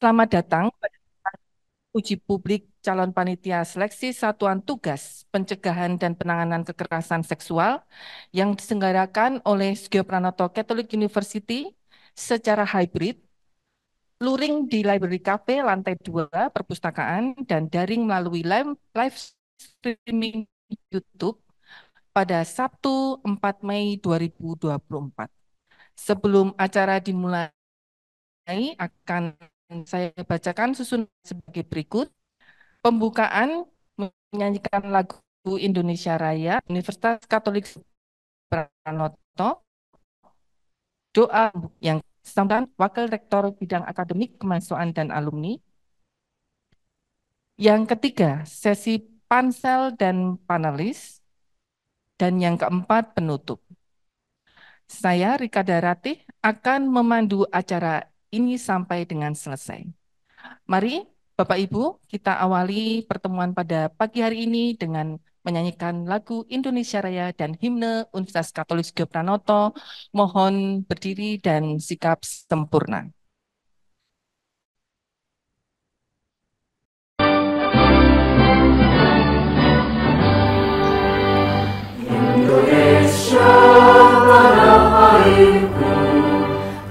Selamat datang pada uji publik calon panitia seleksi Satuan Tugas Pencegahan dan Penanganan Kekerasan Seksual yang diselenggarakan oleh Sugio Pranoto Catholic University secara hybrid, luring di Library Cafe lantai 2 perpustakaan dan daring melalui live streaming YouTube pada Sabtu 4 Mei 2024. Sebelum acara dimulai, akan saya bacakan susunan sebagai berikut. Pembukaan menyanyikan lagu Indonesia Raya, Universitas Katolik Pranoto, doa yang disampaikan Wakil Rektor Bidang Akademik Kemahasiswaan dan Alumni. Yang ketiga, sesi pansel dan panelis. Dan yang keempat, penutup. Saya, Rika Darati, akan memandu acara ini sampai dengan selesai. Mari, Bapak Ibu, kita awali pertemuan pada pagi hari ini dengan menyanyikan lagu Indonesia Raya dan himne Universitas Katolik Sugio Pranoto. Mohon berdiri dan sikap sempurna. Indonesia tanah airku,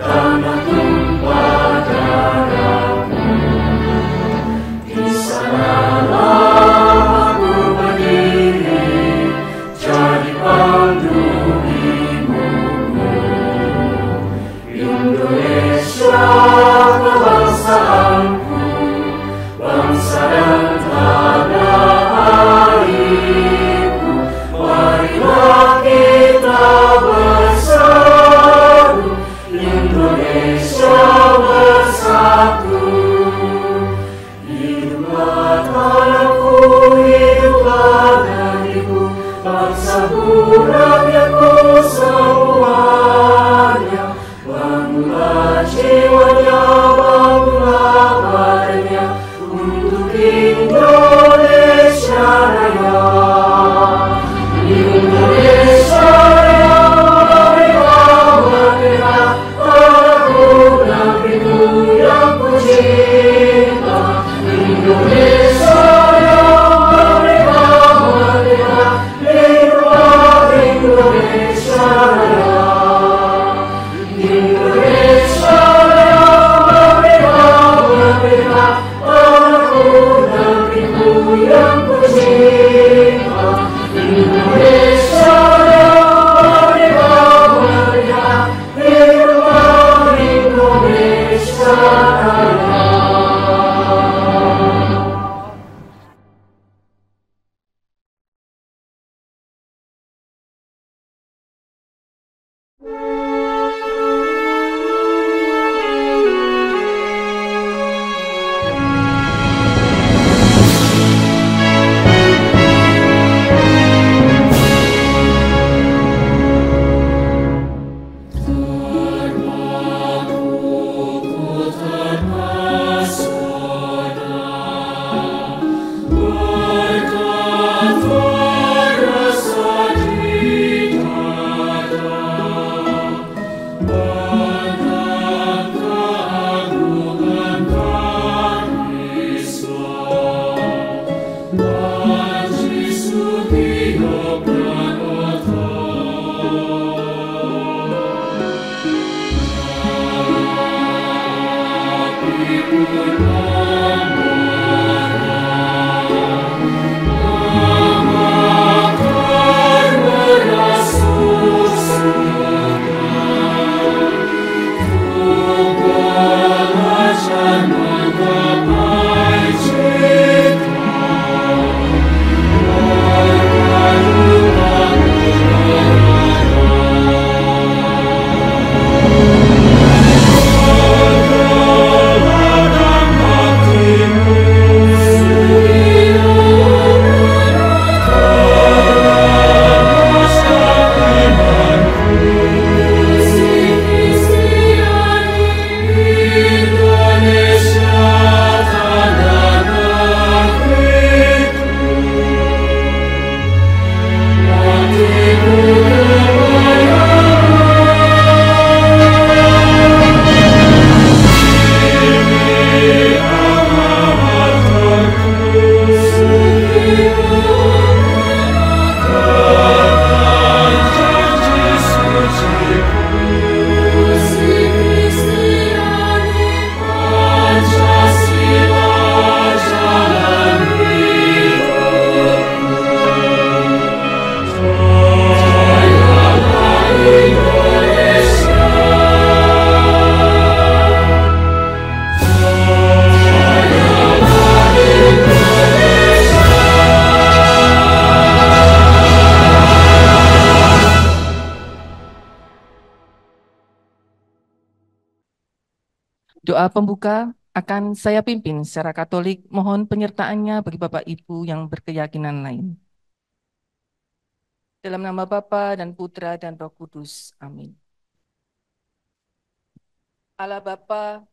tanah tumpah darahku. Di sanalah aku berdiri, jadi pandu ibuku. Indonesia kebangsaanku, bangsa dan tanah airku. Marilah kita bersatu, Indonesia bersatu. Hiduplah tanahku, hiduplah negeriku, bangsaku, rakyatku semuanya. Bangunlah jiwanya, bangunlah badannya, untuk Indonesia Raya. Indonesia Raya, merdeka, merdeka, tanahku, negeriku yang ku cinta. Indonesia Raya, merdeka, merdeka, hiduplah Indonesia Raya. Indonesia Raya, merdeka, merdeka, tanahku, negeriku yang ku cinta. Indonesia Raya, merdeka, merdeka, hiduplah Indonesia Raya. Doa pembuka akan saya pimpin secara Katolik. Mohon penyertaannya bagi Bapak Ibu yang berkeyakinan lain. Dalam nama Bapa dan Putra dan Roh Kudus. Amin. Allah Bapa,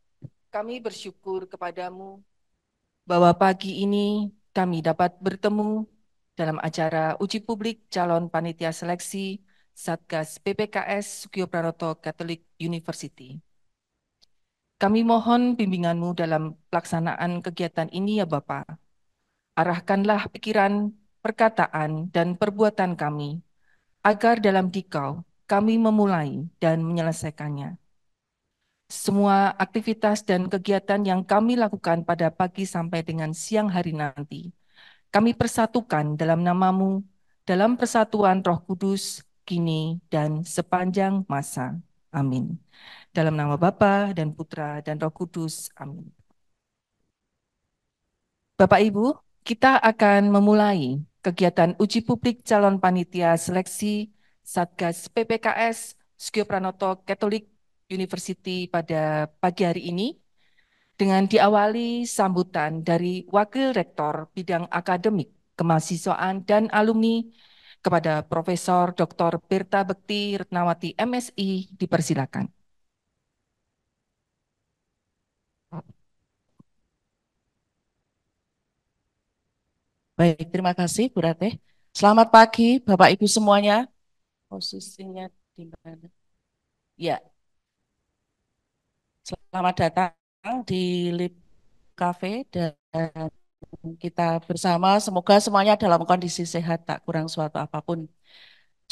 kami bersyukur kepadamu bahwa pagi ini kami dapat bertemu dalam acara uji publik calon panitia seleksi Satgas PPKS Sugio Praroto Catholic University. Kami mohon bimbinganmu dalam pelaksanaan kegiatan ini ya Bapak. Arahkanlah pikiran, perkataan, dan perbuatan kami agar dalam dikau kami memulai dan menyelesaikannya. Semua aktivitas dan kegiatan yang kami lakukan pada pagi sampai dengan siang hari nanti, kami persatukan dalam namamu, dalam persatuan Roh Kudus, kini dan sepanjang masa. Amin. Dalam nama Bapa dan Putra dan Roh Kudus. Amin. Bapak Ibu, kita akan memulai kegiatan uji publik calon panitia seleksi Satgas PPKS Sugio Pranoto Catholic University pada pagi hari ini dengan diawali sambutan dari Wakil Rektor Bidang Akademik, Kemahasiswaan dan Alumni kepada Profesor Dr. Berta Bekti Retnawati MSI, dipersilakan. Baik, terima kasih Bu Rateh. Selamat pagi Bapak Ibu semuanya. Posisinya di mana? Ya, selamat datang di Lip Cafe dan kita bersama semoga semuanya dalam kondisi sehat tak kurang suatu apapun.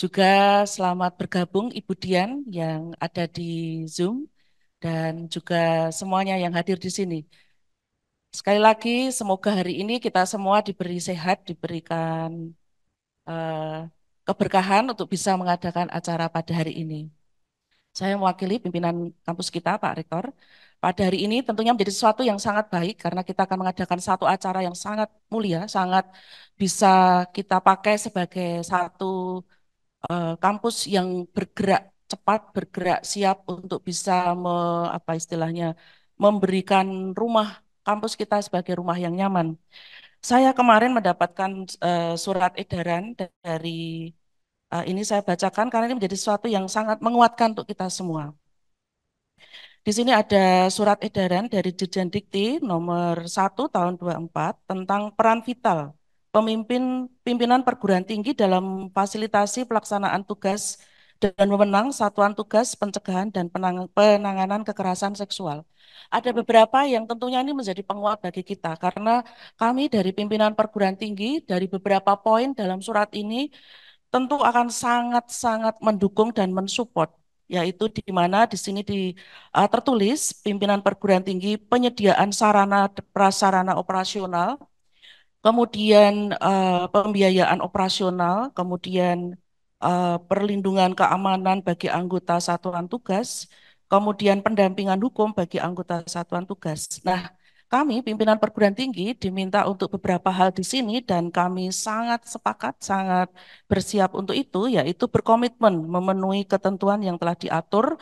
Juga selamat bergabung Ibu Dian yang ada di Zoom dan juga semuanya yang hadir di sini. Sekali lagi semoga hari ini kita semua diberi sehat, diberikan eh, keberkahan untuk bisa mengadakan acara pada hari ini. Saya mewakili pimpinan kampus kita, Pak Rektor. Pada hari ini tentunya menjadi sesuatu yang sangat baik karena kita akan mengadakan satu acara yang sangat mulia, sangat bisa kita pakai sebagai satu kampus yang bergerak cepat, bergerak siap untuk bisa apa istilahnya memberikan rumah kampus kita sebagai rumah yang nyaman. Saya kemarin mendapatkan surat edaran dari ini saya bacakan karena ini menjadi sesuatu yang sangat menguatkan untuk kita semua. Di sini ada surat edaran dari Dirjen Dikti nomor 1 tahun 24 tentang peran vital pimpinan perguruan tinggi dalam fasilitasi pelaksanaan tugas dan wewenang Satuan Tugas Pencegahan dan Penanganan Kekerasan Seksual. Ada beberapa yang tentunya ini menjadi penguat bagi kita karena kami dari pimpinan perguruan tinggi dari beberapa poin dalam surat ini tentu akan sangat-sangat mendukung dan mensupport, yaitu di mana di sini tertulis pimpinan perguruan tinggi penyediaan sarana prasarana operasional, kemudian pembiayaan operasional, kemudian perlindungan keamanan bagi anggota satuan tugas, kemudian pendampingan hukum bagi anggota satuan tugas. Nah, kami pimpinan perguruan tinggi diminta untuk beberapa hal di sini dan kami sangat sepakat, sangat bersiap untuk itu, yaitu berkomitmen memenuhi ketentuan yang telah diatur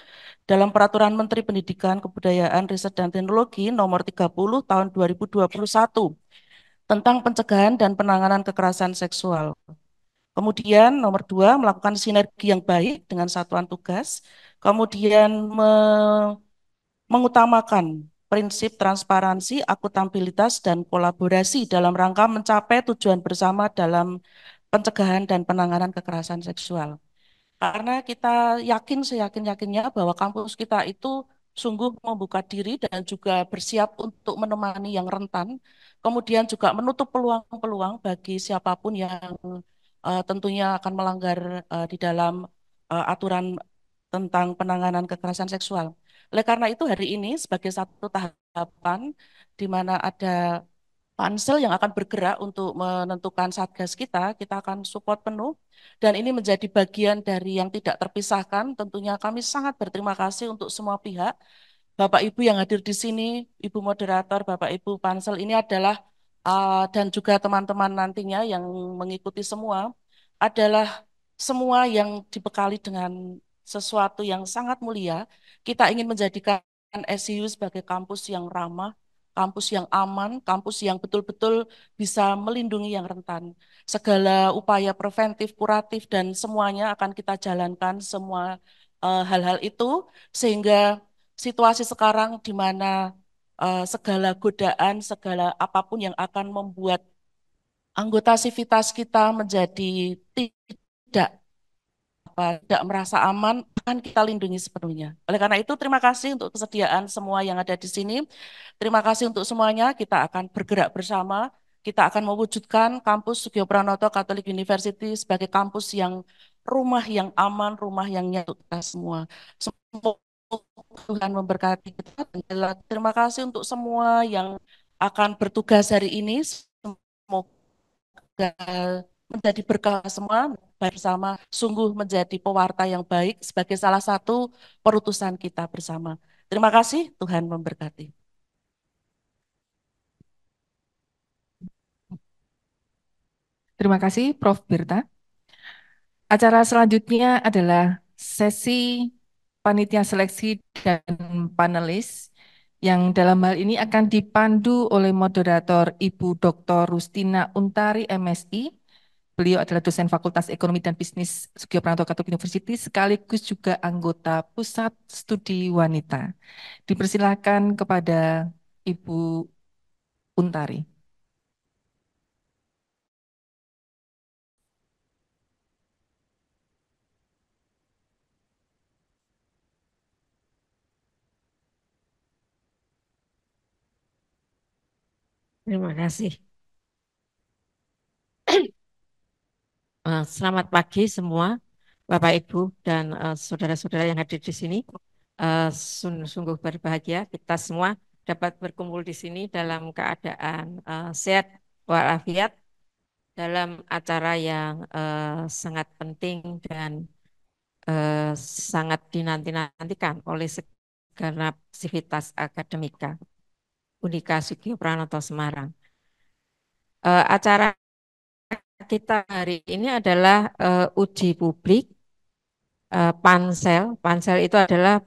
dalam Peraturan Menteri Pendidikan, Kebudayaan, Riset, dan Teknologi Nomor 30 Tahun 2021 tentang pencegahan dan penanganan kekerasan seksual. Kemudian nomor 2, melakukan sinergi yang baik dengan satuan tugas. Kemudian mengutamakan prinsip transparansi, akuntabilitas, dan kolaborasi dalam rangka mencapai tujuan bersama dalam pencegahan dan penanganan kekerasan seksual. Karena kita yakin seyakin-yakinnya bahwa kampus kita itu sungguh membuka diri dan juga bersiap untuk menemani yang rentan, kemudian juga menutup peluang-peluang bagi siapapun yang tentunya akan melanggar di dalam aturan tentang penanganan kekerasan seksual. Oleh karena itu hari ini sebagai satu tahapan di mana ada pansel yang akan bergerak untuk menentukan satgas kita akan support penuh dan ini menjadi bagian dari yang tidak terpisahkan. Tentunya kami sangat berterima kasih untuk semua pihak, Bapak Ibu yang hadir di sini, Ibu Moderator, Bapak Ibu Pansel ini adalah dan juga teman-teman nantinya yang mengikuti semua adalah semua yang dibekali dengan sesuatu yang sangat mulia. Kita ingin menjadikan SCU sebagai kampus yang ramah, kampus yang aman, kampus yang betul-betul bisa melindungi yang rentan. Segala upaya preventif, kuratif, dan semuanya akan kita jalankan semua hal-hal itu sehingga situasi sekarang di mana segala godaan, segala apapun yang akan membuat anggota sivitas kita menjadi tidak tidak merasa aman, akan kita lindungi sepenuhnya. Oleh karena itu, terima kasih untuk kesediaan semua yang ada di sini. Terima kasih untuk semuanya. Kita akan bergerak bersama. Kita akan mewujudkan kampus Sugio Pranoto Catholic University sebagai kampus yang rumah yang aman, rumah yang nyaman untuk kita semua. Semoga Tuhan memberkati kita. Terima kasih untuk semua yang akan bertugas hari ini. Semoga menjadi berkah semua bersama, sungguh menjadi pewarta yang baik sebagai salah satu perutusan kita bersama. Terima kasih, Tuhan memberkati. Terima kasih, Prof. Birta. Acara selanjutnya adalah sesi panitia seleksi dan panelis yang dalam hal ini akan dipandu oleh moderator Ibu Dr. Rustina Untari, MSI. Beliau adalah dosen Fakultas Ekonomi dan Bisnis Sugio Pranoto Catholic University sekaligus juga anggota Pusat Studi Wanita. Dipersilakan kepada Ibu Untari. Terima kasih. Selamat pagi semua, Bapak Ibu dan saudara-saudara yang hadir di sini. Sungguh berbahagia kita semua dapat berkumpul di sini dalam keadaan sehat walafiat dalam acara yang sangat penting dan sangat dinanti-nantikan oleh segenap sivitas akademika Unika Sugio Pranoto Semarang. Acara kita hari ini adalah uji publik pansel. Pansel itu adalah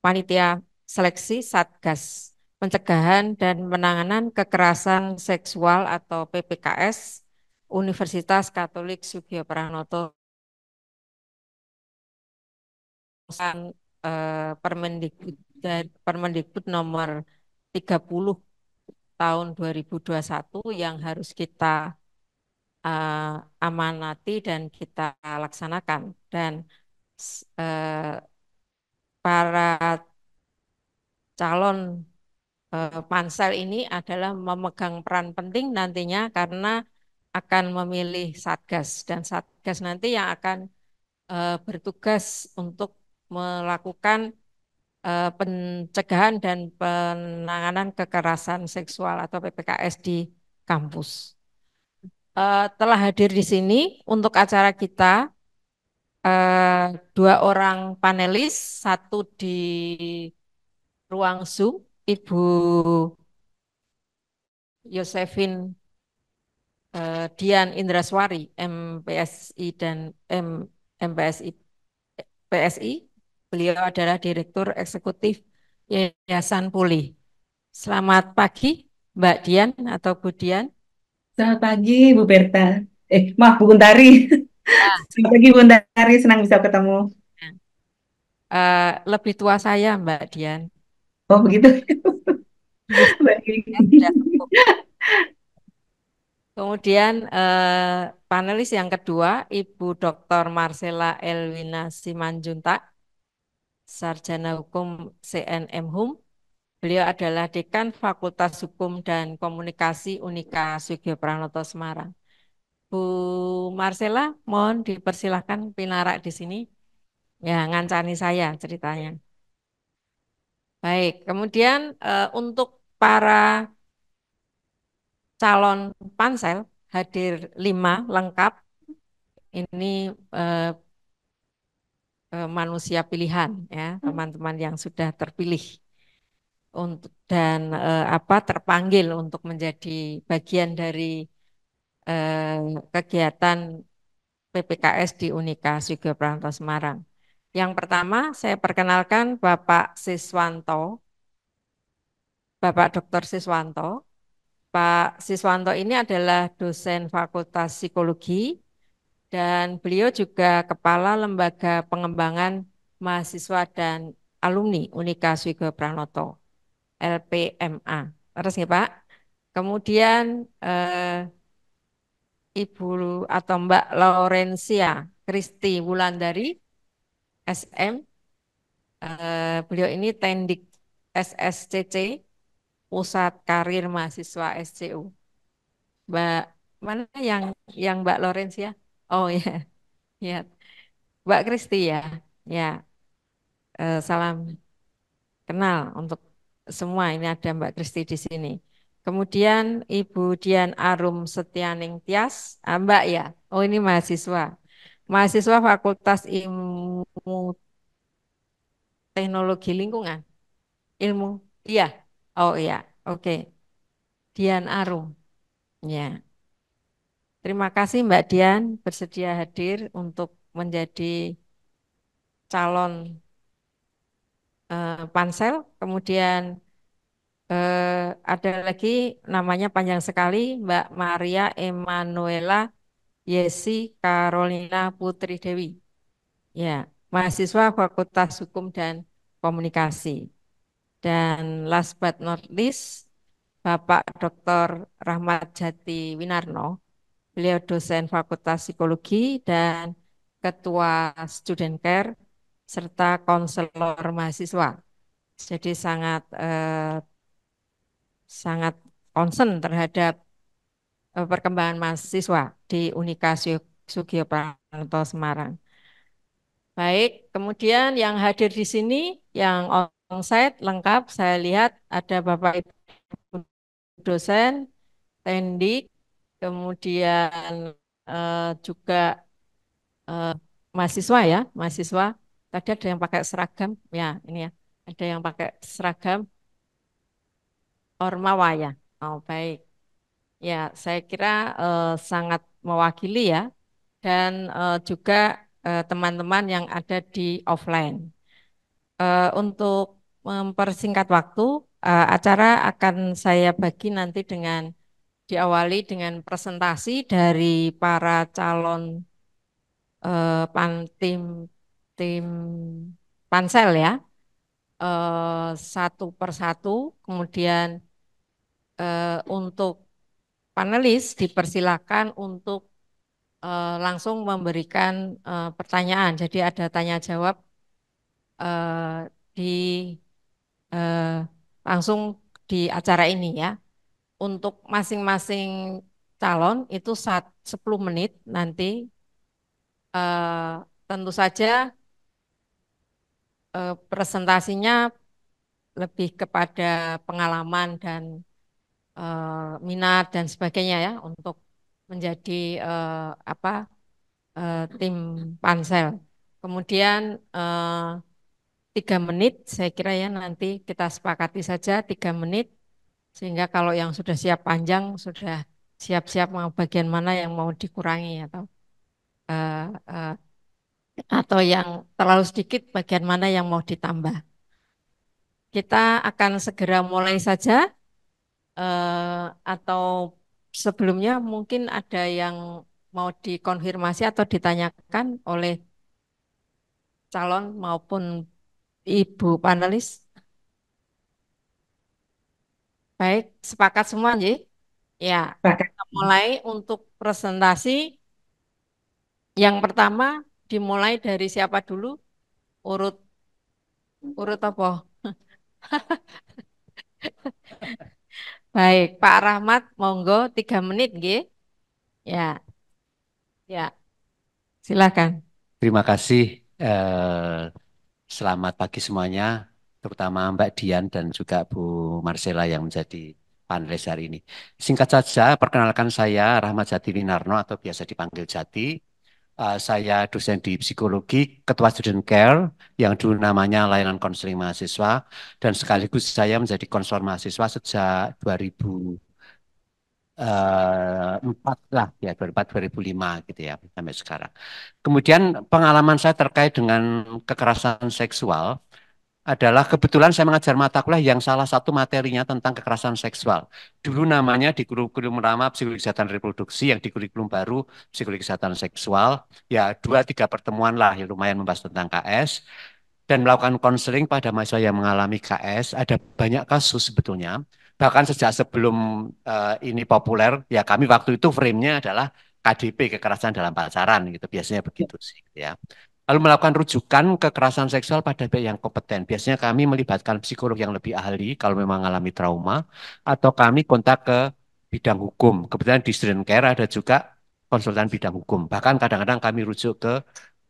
panitia seleksi Satgas Pencegahan dan Penanganan Kekerasan Seksual atau PPKS Universitas Katolik Sugio Pranoto Permendikbud Permendikbud nomor 30 tahun 2021 yang harus kita amanati dan kita laksanakan dan para calon pansel ini adalah memegang peran penting nantinya karena akan memilih satgas dan satgas nanti yang akan bertugas untuk melakukan pencegahan dan penanganan kekerasan seksual atau PPKS di kampus. Telah hadir di sini untuk acara kita dua orang panelis, satu di ruang Zoom, Ibu Yosefin Dian Indraswari, MPSI dan MPSI PSI. Beliau adalah Direktur Eksekutif Yayasan Pulih. Selamat pagi, Mbak Dian atau Bu Dian. Selamat pagi, Bu Berta. Maaf, Bu Untari. Ya. Selamat pagi, Bu Untari. Senang bisa ketemu. Lebih tua saya, Mbak Dian. Oh, begitu. Baik. Ya, kemudian panelis yang kedua, Ibu Dr. Marcella Elwina Simanjuntak, Sarjana Hukum CNM Hum. Beliau adalah Dekan Fakultas Hukum dan Komunikasi Unika Sugio Pranoto Semarang. Bu Marcella, mohon dipersilahkan pinarak di sini. Ya, ngancani saya ceritanya. Baik, kemudian untuk para calon pansel hadir 5 lengkap. Ini manusia pilihan ya, teman-teman yang sudah terpilih untuk dan terpanggil untuk menjadi bagian dari kegiatan PPKS di Unika Sugio Pranoto Semarang. Yang pertama saya perkenalkan Bapak Siswanto Bapak Dr. Siswanto. Pak Siswanto ini adalah dosen Fakultas Psikologi dan beliau juga Kepala Lembaga Pengembangan Mahasiswa dan Alumni Unika Swigo Pranoto, LPMA. Terus ya Pak. Kemudian Ibu atau Mbak Laurencia Kristi Wulandari, SM. Beliau ini Tendik SSCC, Pusat Karir Mahasiswa SCU. Mbak mana yang Mbak Laurencia? Oh ya, ya. Mbak Kristi ya. Ya, salam kenal untuk semua. Ini ada Mbak Kristi di sini. Kemudian Ibu Dian Arum Setianing Tias, Mbak ya. Oh ini mahasiswa. Mahasiswa Fakultas Ilmu Teknologi Lingkungan. Ilmu. Iya. Oh iya. Oke. Dian Arum. Ya. Terima kasih Mbak Dian bersedia hadir untuk menjadi calon pansel. Kemudian ada lagi namanya panjang sekali Mbak Maria Emanuela Yesi Carolina Putri Dewi. Ya, mahasiswa Fakultas Hukum dan Komunikasi. Dan last but not least, Bapak Dr. Rahmat Jati Winarno. Beliau dosen Fakultas Psikologi dan Ketua Student Care serta konselor mahasiswa. Jadi sangat concern terhadap perkembangan mahasiswa di Unika Sugio Pranoto Semarang. Baik, kemudian yang hadir di sini yang onsite lengkap saya lihat ada Bapak Ibu dosen, tendik, kemudian juga mahasiswa ya, mahasiswa. Tadi ada yang pakai seragam, ya ini ya, ada yang pakai seragam Ormawa ya. Oh baik, ya saya kira sangat mewakili ya, dan juga teman-teman yang ada di offline. Untuk mempersingkat waktu, acara akan saya bagi nanti dengan diawali dengan presentasi dari para calon tim tim pansel ya, satu persatu. Kemudian untuk panelis dipersilakan untuk langsung memberikan pertanyaan. Jadi ada tanya jawab di eh, langsung di acara ini ya. Untuk masing-masing calon itu 10 menit nanti. Tentu saja presentasinya lebih kepada pengalaman dan minat dan sebagainya ya untuk menjadi apa tim pansel. Kemudian 3 menit saya kira ya nanti kita sepakati saja 3 menit sehingga kalau yang sudah siap panjang sudah siap-siap mau bagian mana yang mau dikurangi eh, eh, atau yang terlalu sedikit bagian mana yang mau ditambah. Kita akan segera mulai saja atau sebelumnya mungkin ada yang mau dikonfirmasi atau ditanyakan oleh calon maupun ibu panelis. Baik, sepakat semua, Nji? Ya, Pakai. kita mulai untuk presentasi. Yang pertama dimulai dari siapa dulu? Urut urut apa? Baik, Pak Rahmat, monggo 3 menit, nggih. Ya, ya, silakan. Terima kasih. Selamat pagi semuanya, terutama Mbak Dian dan juga Bu Marcella yang menjadi panelis hari ini. Singkat saja, perkenalkan saya Rahmat Jati Winarno atau biasa dipanggil Jati. Saya dosen di psikologi, ketua student care yang dulu namanya layanan konseling mahasiswa dan sekaligus saya menjadi konselor mahasiswa sejak 2004 lah ya 2004-2005 gitu ya sampai sekarang. Kemudian pengalaman saya terkait dengan kekerasan seksual adalah kebetulan saya mengajar mata kuliah yang salah satu materinya tentang kekerasan seksual. Dulu namanya di kurikulum lama psikologi kesehatan reproduksi, yang di kurikulum baru psikologi kesehatan seksual. Ya 2-3 pertemuan lah yang lumayan membahas tentang KS dan melakukan konseling pada mahasiswa yang mengalami KS. Ada banyak kasus sebetulnya. Bahkan sejak sebelum ini populer, ya kami waktu itu frame-nya adalah KDP, kekerasan dalam pacaran gitu. Biasanya begitu sih ya. Lalu melakukan rujukan kekerasan seksual pada pihak yang kompeten. Biasanya kami melibatkan psikolog yang lebih ahli kalau memang mengalami trauma, atau kami kontak ke bidang hukum. Kebetulan di student care ada juga konsultan bidang hukum. Bahkan kadang-kadang kami rujuk ke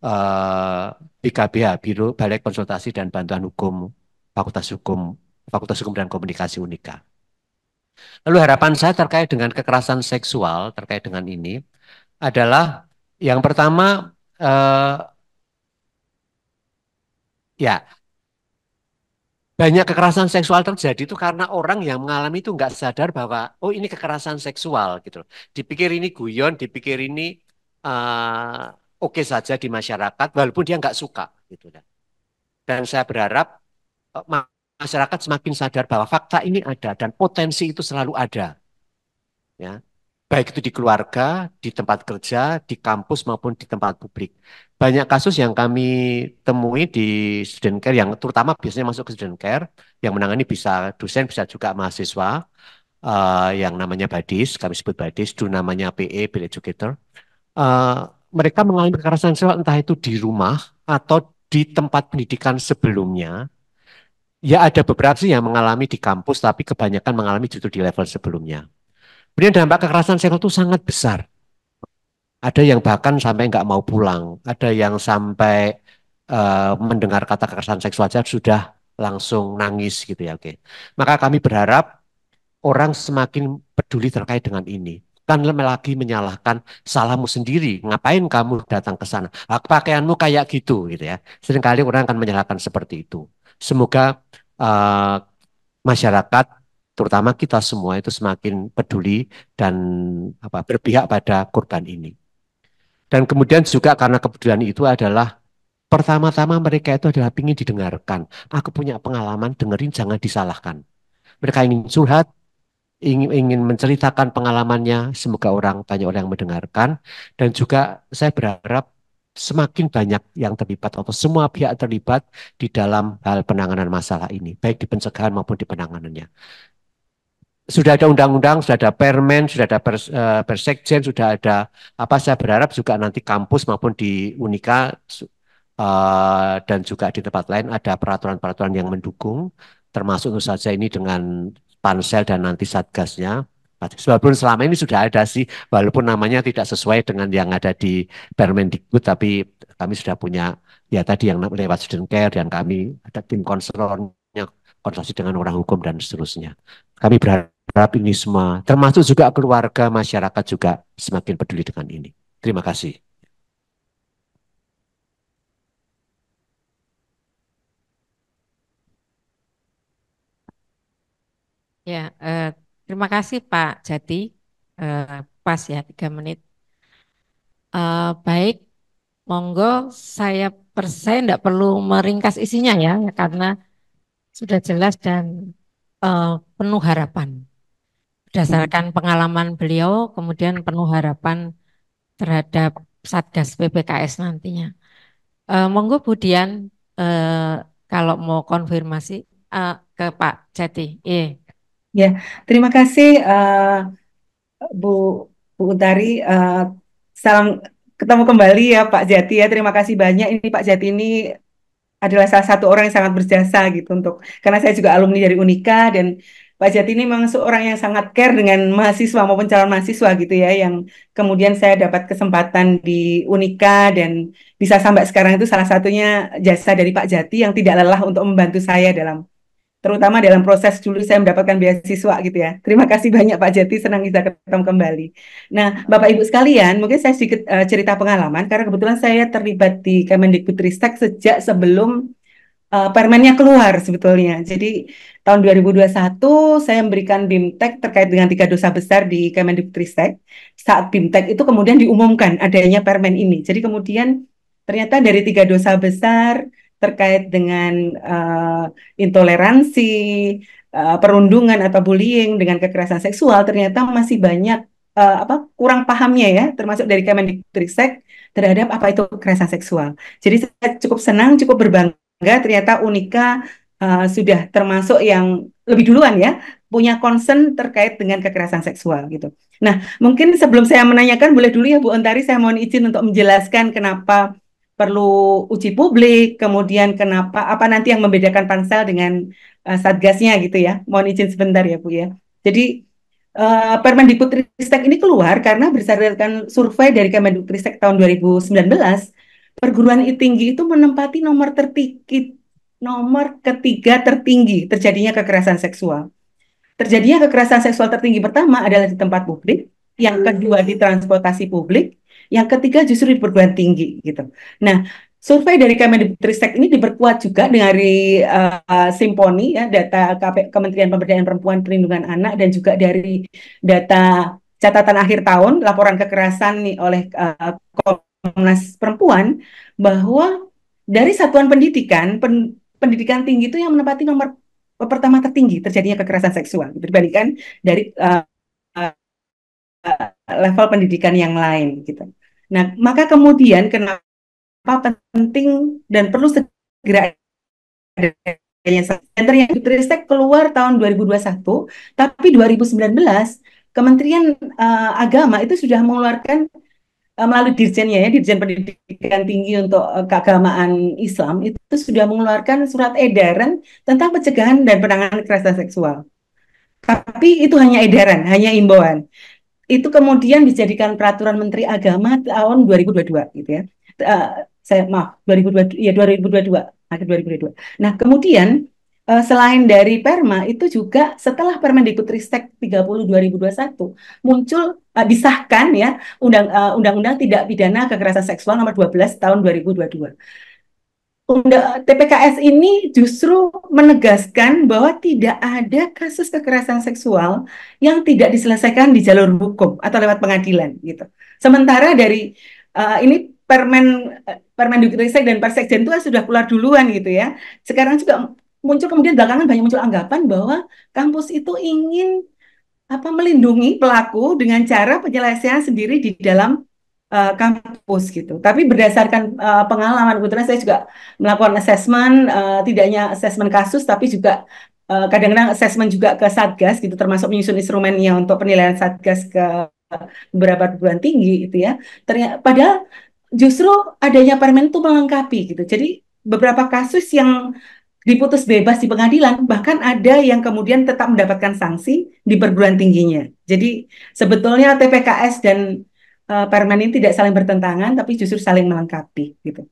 eh, BKBH, Biro Balai Konsultasi dan Bantuan Hukum, Fakultas Hukum, Fakultas Hukum dan Komunikasi Unika. Lalu harapan saya terkait dengan kekerasan seksual, terkait dengan ini, adalah yang pertama, ya, banyak kekerasan seksual terjadi itu karena orang yang mengalami itu nggak sadar bahwa oh ini kekerasan seksual gitu loh. Dipikir ini guyon, dipikir ini oke saja di masyarakat, walaupun dia nggak suka gitu. Dan saya berharap masyarakat semakin sadar bahwa fakta ini ada dan potensi itu selalu ada, ya. Baik itu di keluarga, di tempat kerja, di kampus maupun di tempat publik. Banyak kasus yang kami temui di student care, yang terutama biasanya masuk ke student care, yang menangani bisa dosen, bisa juga mahasiswa, yang namanya BADIS, kami sebut BADIS, dulu namanya PE, Bill Educator. Eh, Mereka mengalami kekerasan seksual entah itu di rumah atau di tempat pendidikan sebelumnya. Ya ada beberapa sih yang mengalami di kampus, tapi kebanyakan mengalami justru di level sebelumnya. Kemudian dampak kekerasan seksual itu sangat besar. Ada yang bahkan sampai nggak mau pulang, ada yang sampai mendengar kata kekerasan seksual saja sudah langsung nangis gitu ya. Oke, maka kami berharap orang semakin peduli terkait dengan ini. Kan lagi menyalahkan salahmu sendiri, ngapain kamu datang ke sana? Pakaianmu kayak gitu ya. Seringkali orang akan menyalahkan seperti itu. Semoga eh, masyarakat, terutama kita semua itu semakin peduli dan berpihak pada korban ini. Dan kemudian juga karena kepedulian itu adalah pertama-tama mereka itu adalah ingin didengarkan. Aku punya pengalaman, dengerin, jangan disalahkan. Mereka ingin curhat, ingin menceritakan pengalamannya. Semoga banyak orang yang mendengarkan. Dan juga saya berharap semakin banyak yang terlibat atau semua pihak terlibat di dalam hal penanganan masalah ini, baik di pencegahan maupun di penanganannya. Sudah ada undang-undang, sudah ada permen, sudah ada persekjen, sudah ada apa. Saya berharap juga nanti kampus maupun di Unika dan juga di tempat lain ada peraturan-peraturan yang mendukung, termasuk tentu saja ini dengan pansel dan nanti satgasnya. Walaupun selama ini sudah ada sih, walaupun namanya tidak sesuai dengan yang ada di Permendikbud, tapi kami sudah punya ya tadi yang lewat student care, dan kami ada tim konselornya, konsultasi dengan orang hukum dan seterusnya. Kami berharap ini semua, termasuk juga keluarga, masyarakat juga semakin peduli dengan ini. Terima kasih. Ya, terima kasih Pak Jati. Pas ya 3 menit. Baik, monggo saya tidak perlu meringkas isinya ya, karena sudah jelas dan penuh harapan. Berdasarkan pengalaman beliau, kemudian penuh harapan terhadap Satgas PPKS nantinya. Monggo Budian, kalau mau konfirmasi ke Pak Jati. Ya, terima kasih Bu Bu Utari. Salam ketemu kembali ya Pak Jati ya. Terima kasih banyak. Ini Pak Jati ini adalah salah satu orang yang sangat berjasa gitu karena saya juga alumni dari Unika, dan Pak Jati ini memang seorang yang sangat care dengan mahasiswa maupun calon mahasiswa gitu ya, yang kemudian saya dapat kesempatan di Unika dan bisa sampai sekarang itu salah satunya jasa dari Pak Jati yang tidak lelah untuk membantu saya terutama dalam proses dulu saya mendapatkan beasiswa gitu ya. Terima kasih banyak Pak Jati, senang bisa ketemu kembali. Nah, Bapak Ibu sekalian, mungkin saya sedikit cerita pengalaman karena kebetulan saya terlibat di Kemendikbudristek sejak sebelum permennya keluar sebetulnya. Jadi tahun 2021 saya memberikan BIMTEK terkait dengan 3 dosa besar di Kemendikbudristek. Saat BIMTEK itu kemudian diumumkan adanya permen ini. Jadi kemudian ternyata dari 3 dosa besar terkait dengan intoleransi, perundungan atau bullying dengan kekerasan seksual ternyata masih banyak kurang pahamnya ya, termasuk dari Kemendikbudristek terhadap apa itu kekerasan seksual. Jadi saya cukup senang, cukup berbangga ternyata Unika sudah termasuk yang lebih duluan ya punya concern terkait dengan kekerasan seksual gitu. Nah, mungkin sebelum saya menanyakan, boleh dulu ya Bu Ontari, saya mohon izin untuk menjelaskan kenapa perlu uji publik, kemudian kenapa apa nanti yang membedakan pansel dengan satgasnya gitu ya. Mohon izin sebentar ya Bu ya. Jadi Permendikbudristek ini keluar karena berdasarkan survei dari Kemendikbudristek tahun 2019, perguruan tinggi itu menempati nomor ketiga tertinggi terjadinya kekerasan seksual. Terjadinya kekerasan seksual tertinggi pertama adalah di tempat publik, yang kedua di transportasi publik, yang ketiga justru di perguruan tinggi gitu. Nah, survei dari Kemendikbudristek ini diperkuat juga dari Simponi ya, data Kementerian Pemberdayaan Perempuan Perlindungan Anak, dan juga dari data catatan akhir tahun laporan kekerasan nih oleh Komnas Perempuan, bahwa dari satuan pendidikan pendidikan tinggi itu yang menempati nomor pertama tertinggi terjadinya kekerasan seksual dibandingkan dari level pendidikan yang lain gitu. Nah, maka kemudian kenapa penting dan perlu segera adanya Kemendikbudristek keluar tahun 2021, tapi 2019 Kementerian Agama itu sudah mengeluarkan melalui dirjennya ya, Dirjen Pendidikan Tinggi untuk Keagamaan Islam itu sudah mengeluarkan surat edaran tentang pencegahan dan penanganan kekerasan seksual. Tapi itu hanya edaran, hanya imbauan. Itu kemudian dijadikan peraturan Menteri Agama tahun 2022 gitu ya. Saya maaf 2022 ya 2022 akhir 2022. Nah, kemudian selain dari Perma itu juga setelah Permendikbudristek 30 2021 muncul disahkan ya Undang-Undang Tindak Pidana Kekerasan Seksual nomor 12 tahun 2022. TPKS ini justru menegaskan bahwa tidak ada kasus kekerasan seksual yang tidak diselesaikan di jalur hukum atau lewat pengadilan gitu. Sementara dari ini Permendikbudristek dan Persekjen itu sudah keluar duluan gitu ya. Sekarang juga muncul kemudian belakangan banyak muncul anggapan bahwa kampus itu ingin melindungi pelaku dengan cara penyelesaian sendiri di dalam kampus gitu. Tapi berdasarkan pengalaman, kebetulan saya juga melakukan assessment, tidak hanya assessment kasus, tapi juga kadang-kadang assessment juga ke Satgas gitu, termasuk menyusun instrumennya untuk penilaian Satgas ke beberapa perguruan tinggi gitu ya. Ternyata padahal justru adanya permen itu melengkapi gitu. Jadi beberapa kasus yang diputus bebas di pengadilan, bahkan ada yang kemudian tetap mendapatkan sanksi di perguruan tingginya. Jadi sebetulnya TPKS dan Permen ini tidak saling bertentangan, tapi justru saling melengkapi gitu.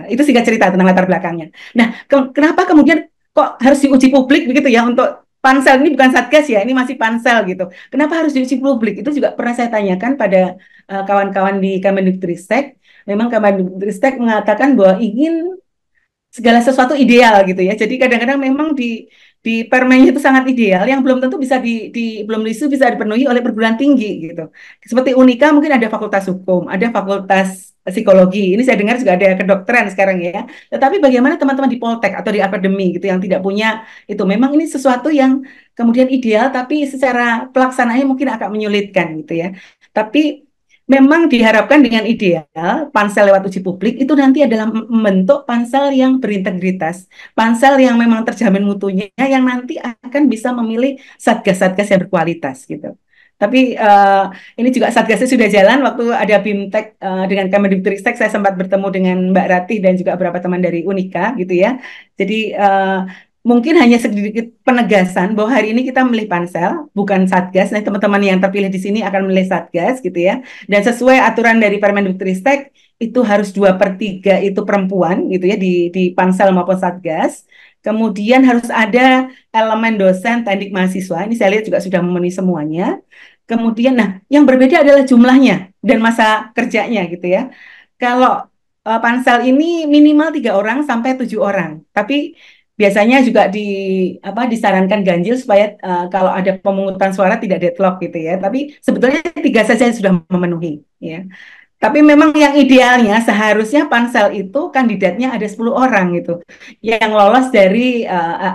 Itu singkat cerita tentang latar belakangnya. Nah, kenapa kemudian kok harus diuji publik begitu ya untuk pansel ini, bukan satgas ya, ini masih pansel gitu. Kenapa harus diuji publik? Itu juga pernah saya tanyakan pada kawan-kawan di Kemendikbudristek. Memang Kemendikbudristek mengatakan bahwa ingin segala sesuatu ideal gitu ya. Jadi kadang-kadang memang di permennya itu sangat ideal, yang belum tentu bisa belum bisa dipenuhi oleh perguruan tinggi gitu. Seperti Unika mungkin ada fakultas hukum, ada fakultas psikologi. Ini saya dengar juga ada kedokteran sekarang ya. Tetapi bagaimana teman-teman di Poltek atau di akademi gitu yang tidak punya itu, memang ini sesuatu yang kemudian ideal, tapi secara pelaksanaannya mungkin agak menyulitkan gitu ya. Tapi memang diharapkan dengan ideal, pansel lewat uji publik itu nanti adalah membentuk pansel yang berintegritas, pansel yang memang terjamin mutunya, yang nanti akan bisa memilih satgas-satgas yang berkualitas gitu. Tapi ini juga satgasnya sudah jalan. Waktu ada BIMTEK dengan Kemendikbudristek, saya sempat bertemu dengan Mbak Ratih dan juga beberapa teman dari Unika gitu ya. Jadi mungkin hanya sedikit penegasan bahwa hari ini kita memilih pansel, bukan satgas. Nah, teman-teman yang terpilih di sini akan memilih satgas gitu ya. Dan sesuai aturan dari Permendikbudristek, itu harus 2/3 itu perempuan gitu ya di pansel maupun satgas. Kemudian harus ada elemen dosen, teknik mahasiswa. Ini saya lihat juga sudah memenuhi semuanya. Kemudian, nah, yang berbeda adalah jumlahnya dan masa kerjanya gitu ya. Kalau pansel ini minimal 3 orang sampai 7 orang. Tapi biasanya juga disarankan ganjil supaya kalau ada pemungutan suara tidak deadlock gitu ya. Tapi sebetulnya 3 saja sudah memenuhi ya. Tapi memang yang idealnya seharusnya pansel itu kandidatnya ada 10 orang gitu yang lolos dari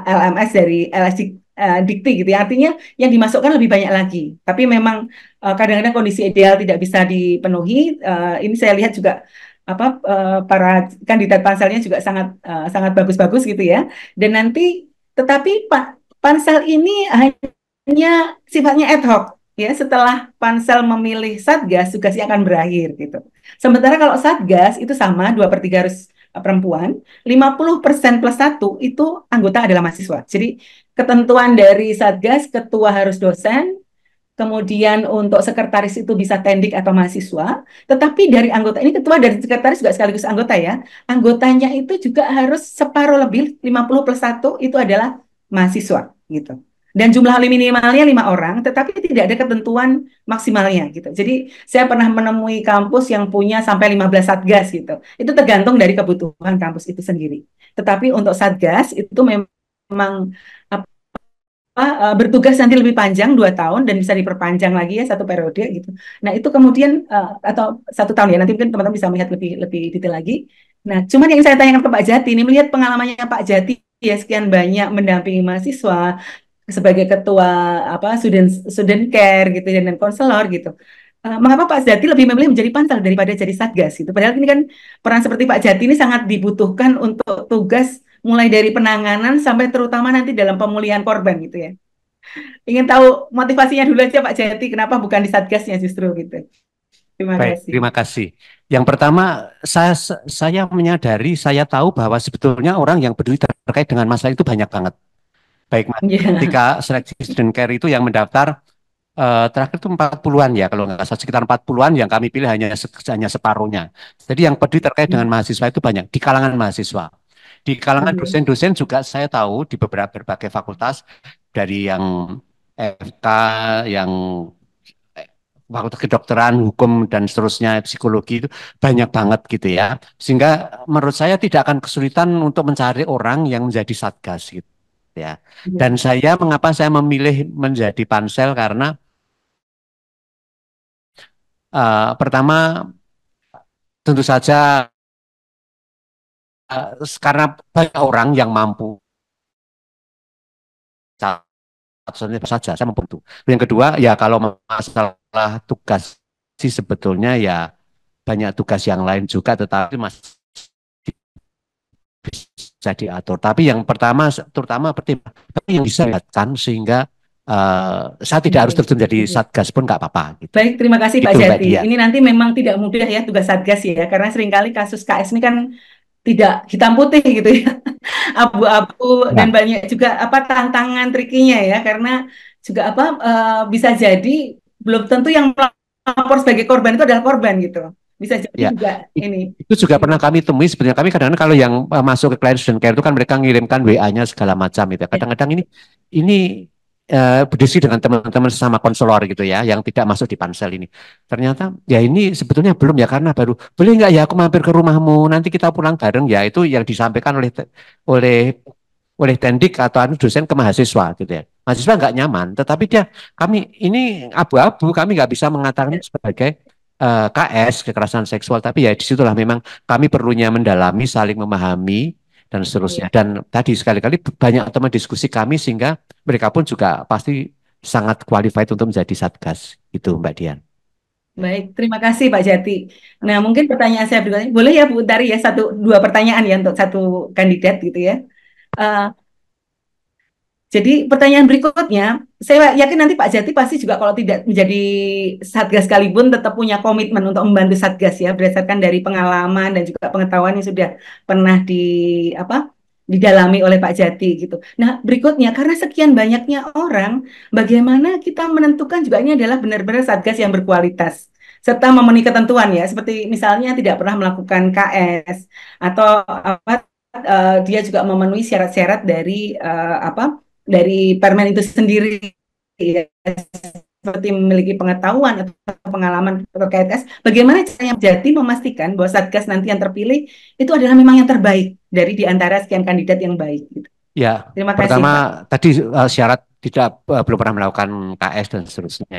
LMS dari LS Dikti gitu ya. Artinya yang dimasukkan lebih banyak lagi. Tapi memang kadang-kadang kondisi ideal tidak bisa dipenuhi. Ini saya lihat juga para kandidat panselnya juga sangat sangat bagus-bagus gitu ya. Dan nanti tetapi pansel ini hanya sifatnya ad hoc ya, setelah pansel memilih satgas tugasnya akan berakhir gitu. Sementara kalau satgas itu sama 2/3 harus perempuan, 50% plus satu itu anggota adalah mahasiswa. Jadi ketentuan dari satgas ketua harus dosen, kemudian untuk sekretaris itu bisa tendik atau mahasiswa, tetapi dari anggota ini ketua dan sekretaris juga sekaligus anggota ya. Anggotanya itu juga harus separuh lebih 50 plus satu itu adalah mahasiswa gitu. Dan jumlah minimalnya 5 orang, tetapi tidak ada ketentuan maksimalnya gitu. Jadi saya pernah menemui kampus yang punya sampai 15 satgas gitu. Itu tergantung dari kebutuhan kampus itu sendiri. Tetapi untuk satgas itu memang bertugas nanti lebih panjang 2 tahun dan bisa diperpanjang lagi ya 1 periode gitu. Nah itu kemudian atau 1 tahun ya nanti mungkin teman-teman bisa melihat lebih lebih detail lagi. Nah cuman yang saya tanyakan ke Pak Jati ini melihat pengalamannya Pak Jati ya sekian banyak mendampingi mahasiswa sebagai ketua student care gitu ya, dan konselor gitu. Mengapa Pak Jati lebih memilih menjadi pansel daripada jadi satgas gitu? Padahal ini kan peran seperti Pak Jati ini sangat dibutuhkan untuk tugas mulai dari penanganan sampai terutama nanti dalam pemulihan korban gitu ya. Ingin tahu motivasinya dulu aja Pak Jati, kenapa bukan di satgasnya justru gitu. Terima Baik, kasih. terima kasih. Yang pertama, saya menyadari, saya tahu bahwa sebetulnya orang yang peduli terkait dengan masalah itu banyak banget. Baik, Mas, Ya, ketika seleksi student care itu yang mendaftar terakhir itu 40-an ya, kalau nggak salah sekitar 40-an yang kami pilih hanya separuhnya. Jadi yang peduli terkait dengan mahasiswa itu banyak di kalangan mahasiswa. Di kalangan dosen-dosen juga saya tahu di beberapa berbagai fakultas dari yang FK, yang fakultas kedokteran, hukum dan seterusnya, psikologi itu banyak banget gitu ya. Sehingga menurut saya tidak akan kesulitan untuk mencari orang yang menjadi satgas gitu ya. Dan mengapa saya memilih menjadi pansel karena pertama tentu saja karena banyak orang yang mampu saja saya mampu itu. Yang kedua ya kalau masalah tugas sih sebetulnya ya banyak tugas yang lain juga tetapi masih bisa diatur. Tapi yang pertama terutama tapi yang bisa dilihatkan sehingga saya tidak harus terjun jadi satgas pun nggak apa-apa gitu. baik, terima kasih Pak Itu Mbak Jati. Dian. Ini nanti memang tidak mudah ya tugas satgas ya, karena seringkali kasus KS ini kan tidak hitam putih gitu ya, abu-abu dan Ya, banyak juga tantangan trikinya ya, karena juga bisa jadi belum tentu yang melapor sebagai korban itu adalah korban gitu, bisa jadi ya. juga ini. Itu juga pernah kami temui sebenarnya kami kadang-kadang kalau yang masuk ke client student care itu kan mereka mengirimkan WA-nya segala macam gitu. Kadang-kadang ini berdiskusi dengan teman-teman sesama konselor gitu ya yang tidak masuk di pansel ini. Ternyata ya ini sebetulnya belum ya karena baru boleh nggak ya aku mampir ke rumahmu nanti kita pulang bareng ya itu yang disampaikan oleh oleh tendik atau dosen ke mahasiswa gitu ya. Mahasiswa nggak nyaman, tetapi kami ini abu-abu, kami nggak bisa mengatakan sebagai KS kekerasan seksual, tapi ya disitulah memang kami perlunya mendalami, saling memahami dan seterusnya. Dan tadi sekali-kali banyak teman diskusi kami sehingga mereka pun juga pasti sangat qualified untuk menjadi satgas itu Mbak Dian. Baik, terima kasih Pak Jati. Nah, mungkin pertanyaan saya berikutnya, boleh ya Bu Utari ya, 1-2 pertanyaan ya untuk satu kandidat gitu ya. Eh, Jadi pertanyaan berikutnya, saya yakin nanti Pak Jati pasti juga kalau tidak menjadi Satgas sekalipun tetap punya komitmen untuk membantu Satgas ya, berdasarkan dari pengalaman dan juga pengetahuan yang sudah pernah didalami oleh Pak Jati gitu. Nah, berikutnya karena sekian banyaknya orang, bagaimana kita menentukan juga ini adalah benar-benar Satgas yang berkualitas serta memenuhi ketentuan ya, seperti misalnya tidak pernah melakukan KS atau dia juga memenuhi syarat-syarat dari permen itu sendiri ya, seperti memiliki pengetahuan atau pengalaman terkait S, bagaimana caranya Jati memastikan bahwa Satgas nanti yang terpilih itu adalah memang yang terbaik dari di antara sekian kandidat yang baik gitu. Ya, Terima kasih pertama Pak. tadi syarat belum pernah melakukan KS dan seterusnya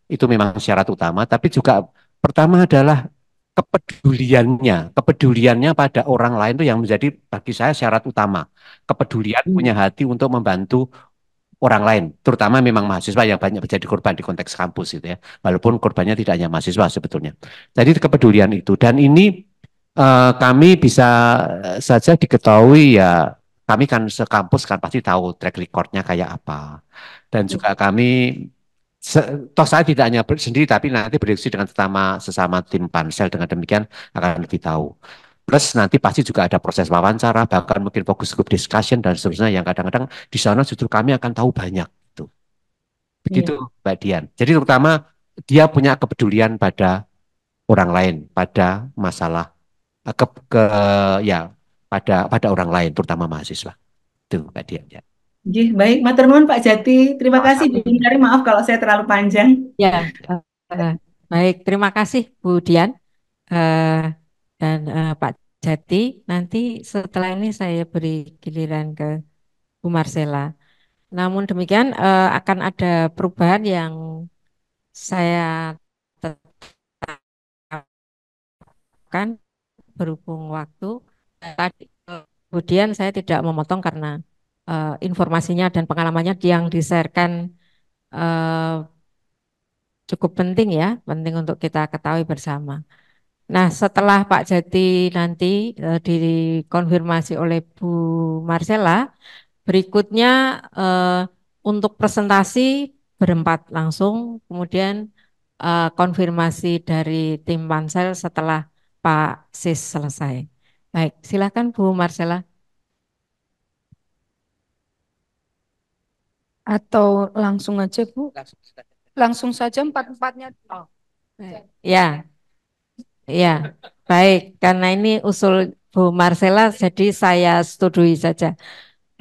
itu memang syarat utama. Tapi juga pertama adalah kepeduliannya pada orang lain itu yang menjadi bagi saya syarat utama. Kepedulian punya hati untuk membantu orang lain, terutama memang mahasiswa yang banyak menjadi korban di konteks kampus gitu ya. Walaupun korbannya tidak hanya mahasiswa sebetulnya. Jadi kepedulian itu dan ini kami bisa saja diketahui ya kami kan sekampus kan pasti tahu track recordnya kayak apa. Dan juga kami toh saya tidak hanya sendiri tapi nanti berdiskusi dengan sesama tim pansel dengan demikian akan lebih tahu. Plus nanti pasti juga ada proses wawancara, bahkan mungkin fokus group discussion dan seterusnya yang kadang-kadang di sana justru kami akan tahu banyak. Gitu. Begitu Iya. Mbak Dian. Jadi terutama dia punya kepedulian pada orang lain, pada masalah ke ya pada orang lain, terutama mahasiswa. Itu Mbak Dian. Ya. Nggih, baik, matur nuwun Pak Jati. Terima kasih Bu Sama-sama. Hindari, maaf kalau saya terlalu panjang. Ya, eh, baik. Terima kasih Bu Dian eh, dan Pak Jati. Nanti setelah ini saya beri giliran ke Bu Marcella. Namun demikian akan ada perubahan yang saya tetapkan berhubung waktu. Tadi kemudian saya tidak memotong karena informasinya dan pengalamannya yang di-sharekan cukup penting ya, penting untuk kita ketahui bersama. Nah, setelah Pak Jati nanti dikonfirmasi oleh Bu Marcella, berikutnya untuk presentasi berempat langsung, kemudian konfirmasi dari tim pansel setelah Pak Sis selesai. Baik, silakan Bu Marcella. Atau langsung aja Bu? Langsung saja empat-empatnya. Oh. Ya, ya, baik. Karena ini usul Bu Marcella, jadi saya setujui saja.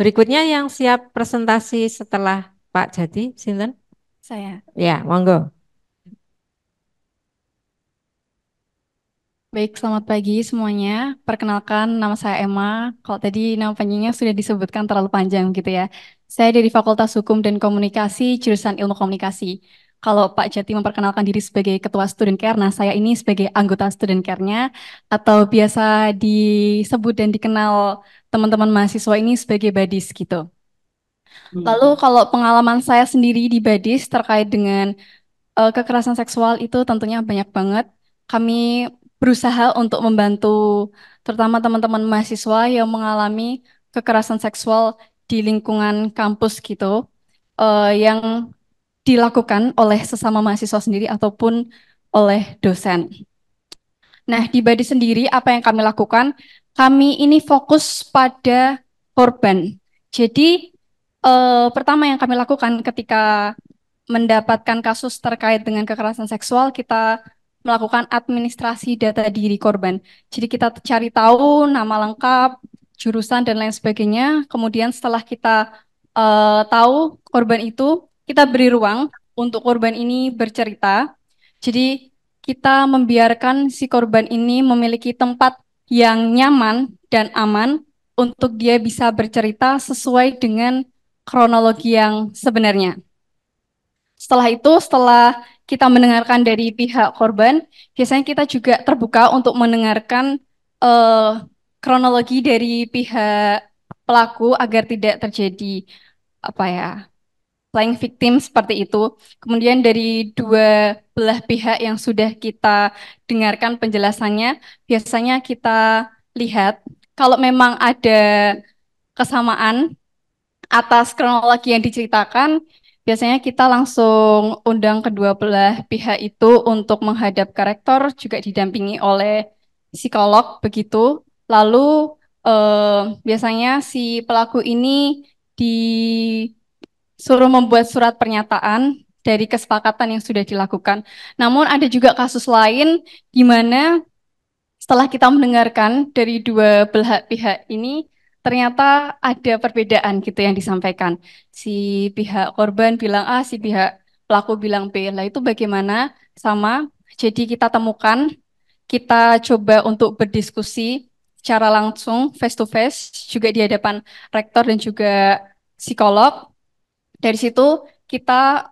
Berikutnya yang siap presentasi setelah Pak Jati, Sinten? Saya. Ya, monggo. Baik, selamat pagi semuanya. Perkenalkan, nama saya Emma. Kalau tadi nama panjangnya sudah disebutkan terlalu panjang gitu ya. Saya dari Fakultas Hukum dan Komunikasi, jurusan Ilmu Komunikasi. Kalau Pak Jati memperkenalkan diri sebagai Ketua Student Care, nah saya ini sebagai anggota Student Care-nya, atau biasa disebut dan dikenal teman-teman mahasiswa ini sebagai Badis gitu. Lalu kalau pengalaman saya sendiri di Badis terkait dengan kekerasan seksual itu tentunya banyak banget. Kami berusaha untuk membantu terutama teman-teman mahasiswa yang mengalami kekerasan seksual di lingkungan kampus gitu, yang dilakukan oleh sesama mahasiswa sendiri ataupun oleh dosen. Nah, di Badi sendiri apa yang kami lakukan? Kami ini fokus pada korban. Jadi, pertama yang kami lakukan ketika mendapatkan kasus terkait dengan kekerasan seksual, kita melakukan administrasi data diri korban. Jadi kita cari tahu nama lengkap, jurusan dan lain sebagainya. Kemudian setelah kita tahu korban itu, kita beri ruang untuk korban ini bercerita. Jadi kita membiarkan si korban ini memiliki tempat yang nyaman dan aman untuk dia bisa bercerita sesuai dengan kronologi yang sebenarnya. Setelah itu, setelah kita mendengarkan dari pihak korban, biasanya kita juga terbuka untuk mendengarkan kronologi dari pihak pelaku agar tidak terjadi apa ya, playing victim seperti itu. Kemudian dari dua belah pihak yang sudah kita dengarkan penjelasannya, biasanya kita lihat kalau memang ada kesamaan atas kronologi yang diceritakan, biasanya kita langsung undang kedua belah pihak itu untuk menghadap ke rektor, juga didampingi oleh psikolog begitu. Lalu biasanya si pelaku ini disuruh membuat surat pernyataan dari kesepakatan yang sudah dilakukan. Namun ada juga kasus lain di mana setelah kita mendengarkan dari dua belah pihak ini, ternyata ada perbedaan gitu yang disampaikan. Si pihak korban bilang A, si pihak pelaku bilang B. Lah itu bagaimana? Sama. Jadi kita temukan, kita coba untuk berdiskusi secara langsung, face to face, juga di hadapan rektor dan juga psikolog. Dari situ kita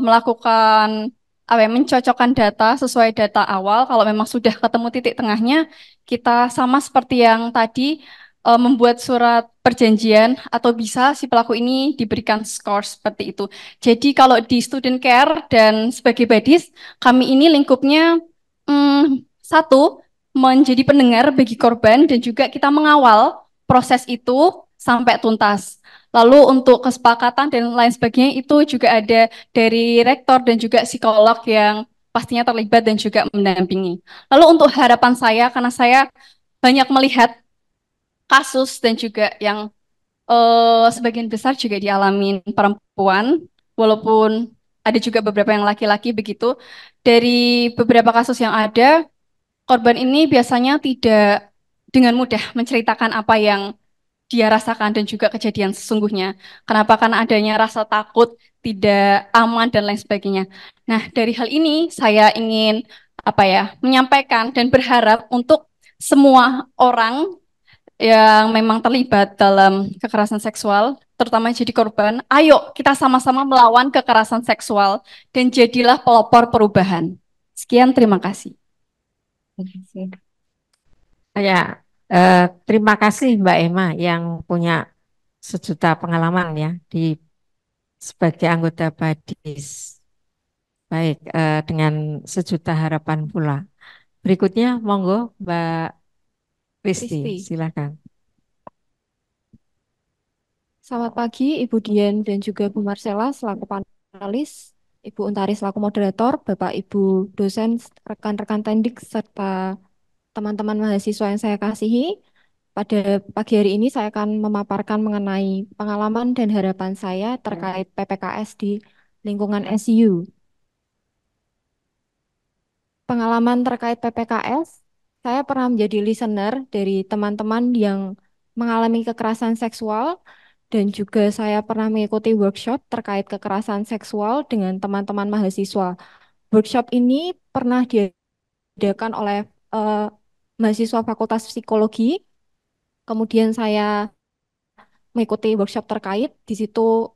melakukan mencocokkan data sesuai data awal. Kalau memang sudah ketemu titik tengahnya, kita sama seperti yang tadi membuat surat perjanjian atau bisa si pelaku ini diberikan skor seperti itu. Jadi kalau di student care dan sebagai badis, kami ini lingkupnya satu, menjadi pendengar bagi korban dan juga kita mengawal proses itu sampai tuntas. Lalu untuk kesepakatan dan lain sebagainya itu juga ada dari rektor dan juga psikolog yang pastinya terlibat dan juga mendampingi. Lalu untuk harapan saya, karena saya banyak melihat kasus dan juga yang sebagian besar juga dialami perempuan, walaupun ada juga beberapa yang laki-laki begitu. Dari beberapa kasus yang ada, korban ini biasanya tidak dengan mudah menceritakan apa yang dia rasakan dan juga kejadian sesungguhnya. Kenapa? Karena adanya rasa takut, tidak aman dan lain sebagainya. Nah, dari hal ini saya ingin menyampaikan dan berharap untuk semua orang yang memang terlibat dalam kekerasan seksual, terutama jadi korban, ayo kita sama-sama melawan kekerasan seksual dan jadilah pelopor perubahan. Sekian, terima kasih. Ya, terima kasih Mbak Emma yang punya sejuta pengalaman ya di sebagai anggota BADIS. Baik, dengan sejuta harapan pula. Berikutnya, monggo Mbak Kristi, silakan. Selamat pagi Ibu Dian dan juga Bu Marcella selaku panelis, Ibu Untari selaku moderator, Bapak Ibu dosen, rekan-rekan tendik, serta teman-teman mahasiswa yang saya kasihi. Pada pagi hari ini saya akan memaparkan mengenai pengalaman dan harapan saya terkait PPKS di lingkungan SU. Pengalaman terkait PPKS, saya pernah menjadi listener dari teman-teman yang mengalami kekerasan seksual dan juga saya pernah mengikuti workshop terkait kekerasan seksual dengan teman-teman mahasiswa. Workshop ini pernah diadakan oleh mahasiswa Fakultas Psikologi. Kemudian saya mengikuti workshop terkait. Di situ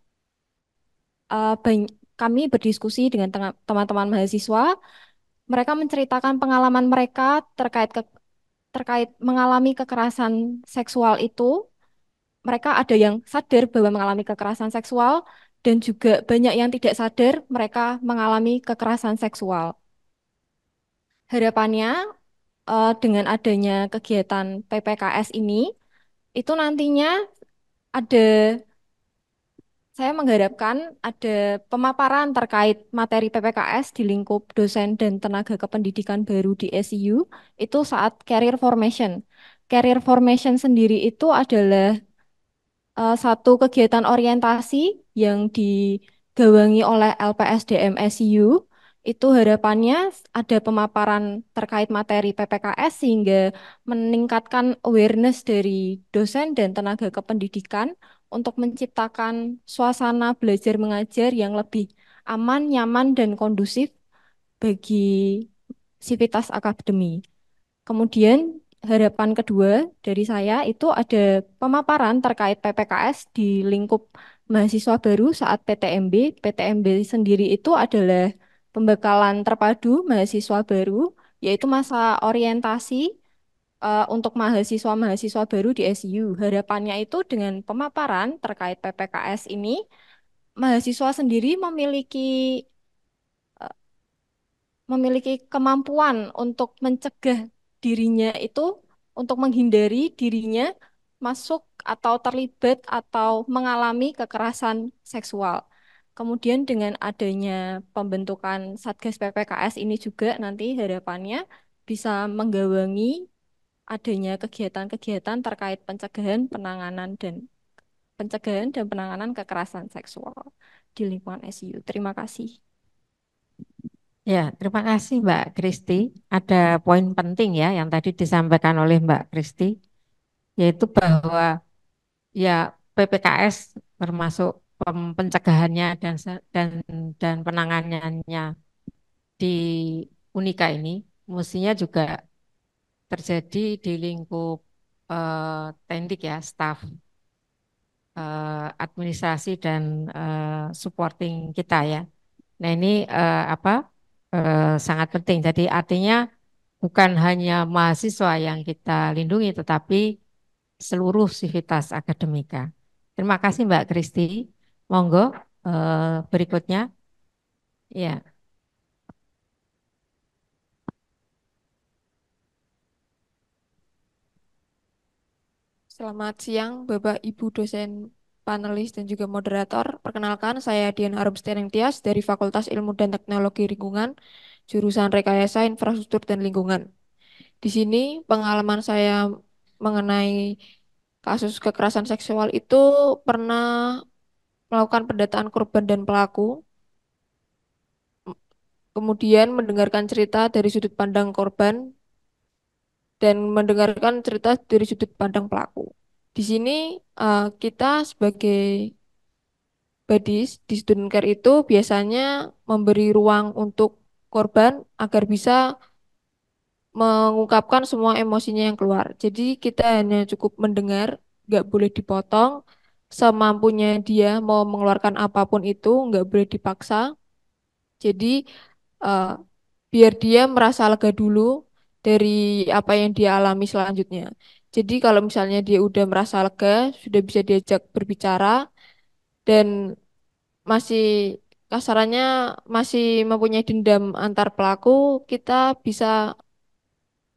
kami berdiskusi dengan teman-teman mahasiswa. Mereka menceritakan pengalaman mereka terkait mengalami kekerasan seksual itu. Mereka ada yang sadar bahwa mengalami kekerasan seksual dan juga banyak yang tidak sadar mereka mengalami kekerasan seksual. Harapannya dengan adanya kegiatan PPKS ini, itu nantinya ada saya mengharapkan ada pemaparan terkait materi PPKS di lingkup dosen dan tenaga kependidikan baru di SIU itu saat career formation. Career formation sendiri itu adalah satu kegiatan orientasi yang digawangi oleh LPSDM SIU. Itu harapannya ada pemaparan terkait materi PPKS sehingga meningkatkan awareness dari dosen dan tenaga kependidikan untuk menciptakan suasana belajar mengajar yang lebih aman, nyaman, dan kondusif bagi sivitas akademi. Kemudian harapan kedua dari saya itu ada pemaparan terkait PPKS di lingkup mahasiswa baru saat PTMB. PTMB sendiri itu adalah pembekalan terpadu mahasiswa baru, yaitu masa orientasi untuk mahasiswa-mahasiswa baru di SU. Harapannya itu dengan pemaparan terkait PPKS ini, mahasiswa sendiri memiliki kemampuan untuk mencegah dirinya itu, untuk menghindari dirinya masuk atau terlibat atau mengalami kekerasan seksual. Kemudian dengan adanya pembentukan Satgas PPKS ini juga nanti harapannya bisa menggawangi adanya kegiatan-kegiatan terkait pencegahan dan penanganan kekerasan seksual di lingkungan SU. Terima kasih. Ya, terima kasih Mbak Kristi. Ada poin penting ya yang tadi disampaikan oleh Mbak Kristi, yaitu bahwa ya PPKS termasuk pencegahannya dan penanganannya di Unika ini mestinya juga terjadi di lingkup tendik ya, staf administrasi dan supporting kita ya. Nah ini apa? sangat penting. Jadi artinya bukan hanya mahasiswa yang kita lindungi, tetapi seluruh sivitas akademika. Terima kasih Mbak Kristi. Monggo berikutnya. Ya, Selamat siang, Bapak Ibu dosen panelis dan juga moderator. Perkenalkan, saya Dian Arum Tias dari Fakultas Ilmu dan Teknologi Lingkungan, jurusan Rekayasa Infrastruktur dan Lingkungan. Di sini pengalaman saya mengenai kasus kekerasan seksual itu pernah melakukan pendataan korban dan pelaku, kemudian mendengarkan cerita dari sudut pandang korban dan mendengarkan cerita dari sudut pandang pelaku. Di sini kita sebagai Badis di student care itu biasanya memberi ruang untuk korban agar bisa mengungkapkan semua emosinya yang keluar. Jadi kita hanya cukup mendengar, nggak boleh dipotong, semampunya dia mau mengeluarkan apapun itu, nggak boleh dipaksa. Jadi eh, biar dia merasa lega dulu dari apa yang dia alami selanjutnya. Jadi kalau misalnya dia udah merasa lega, sudah bisa diajak berbicara dan masih kasarannya masih mempunyai dendam antar pelaku, kita bisa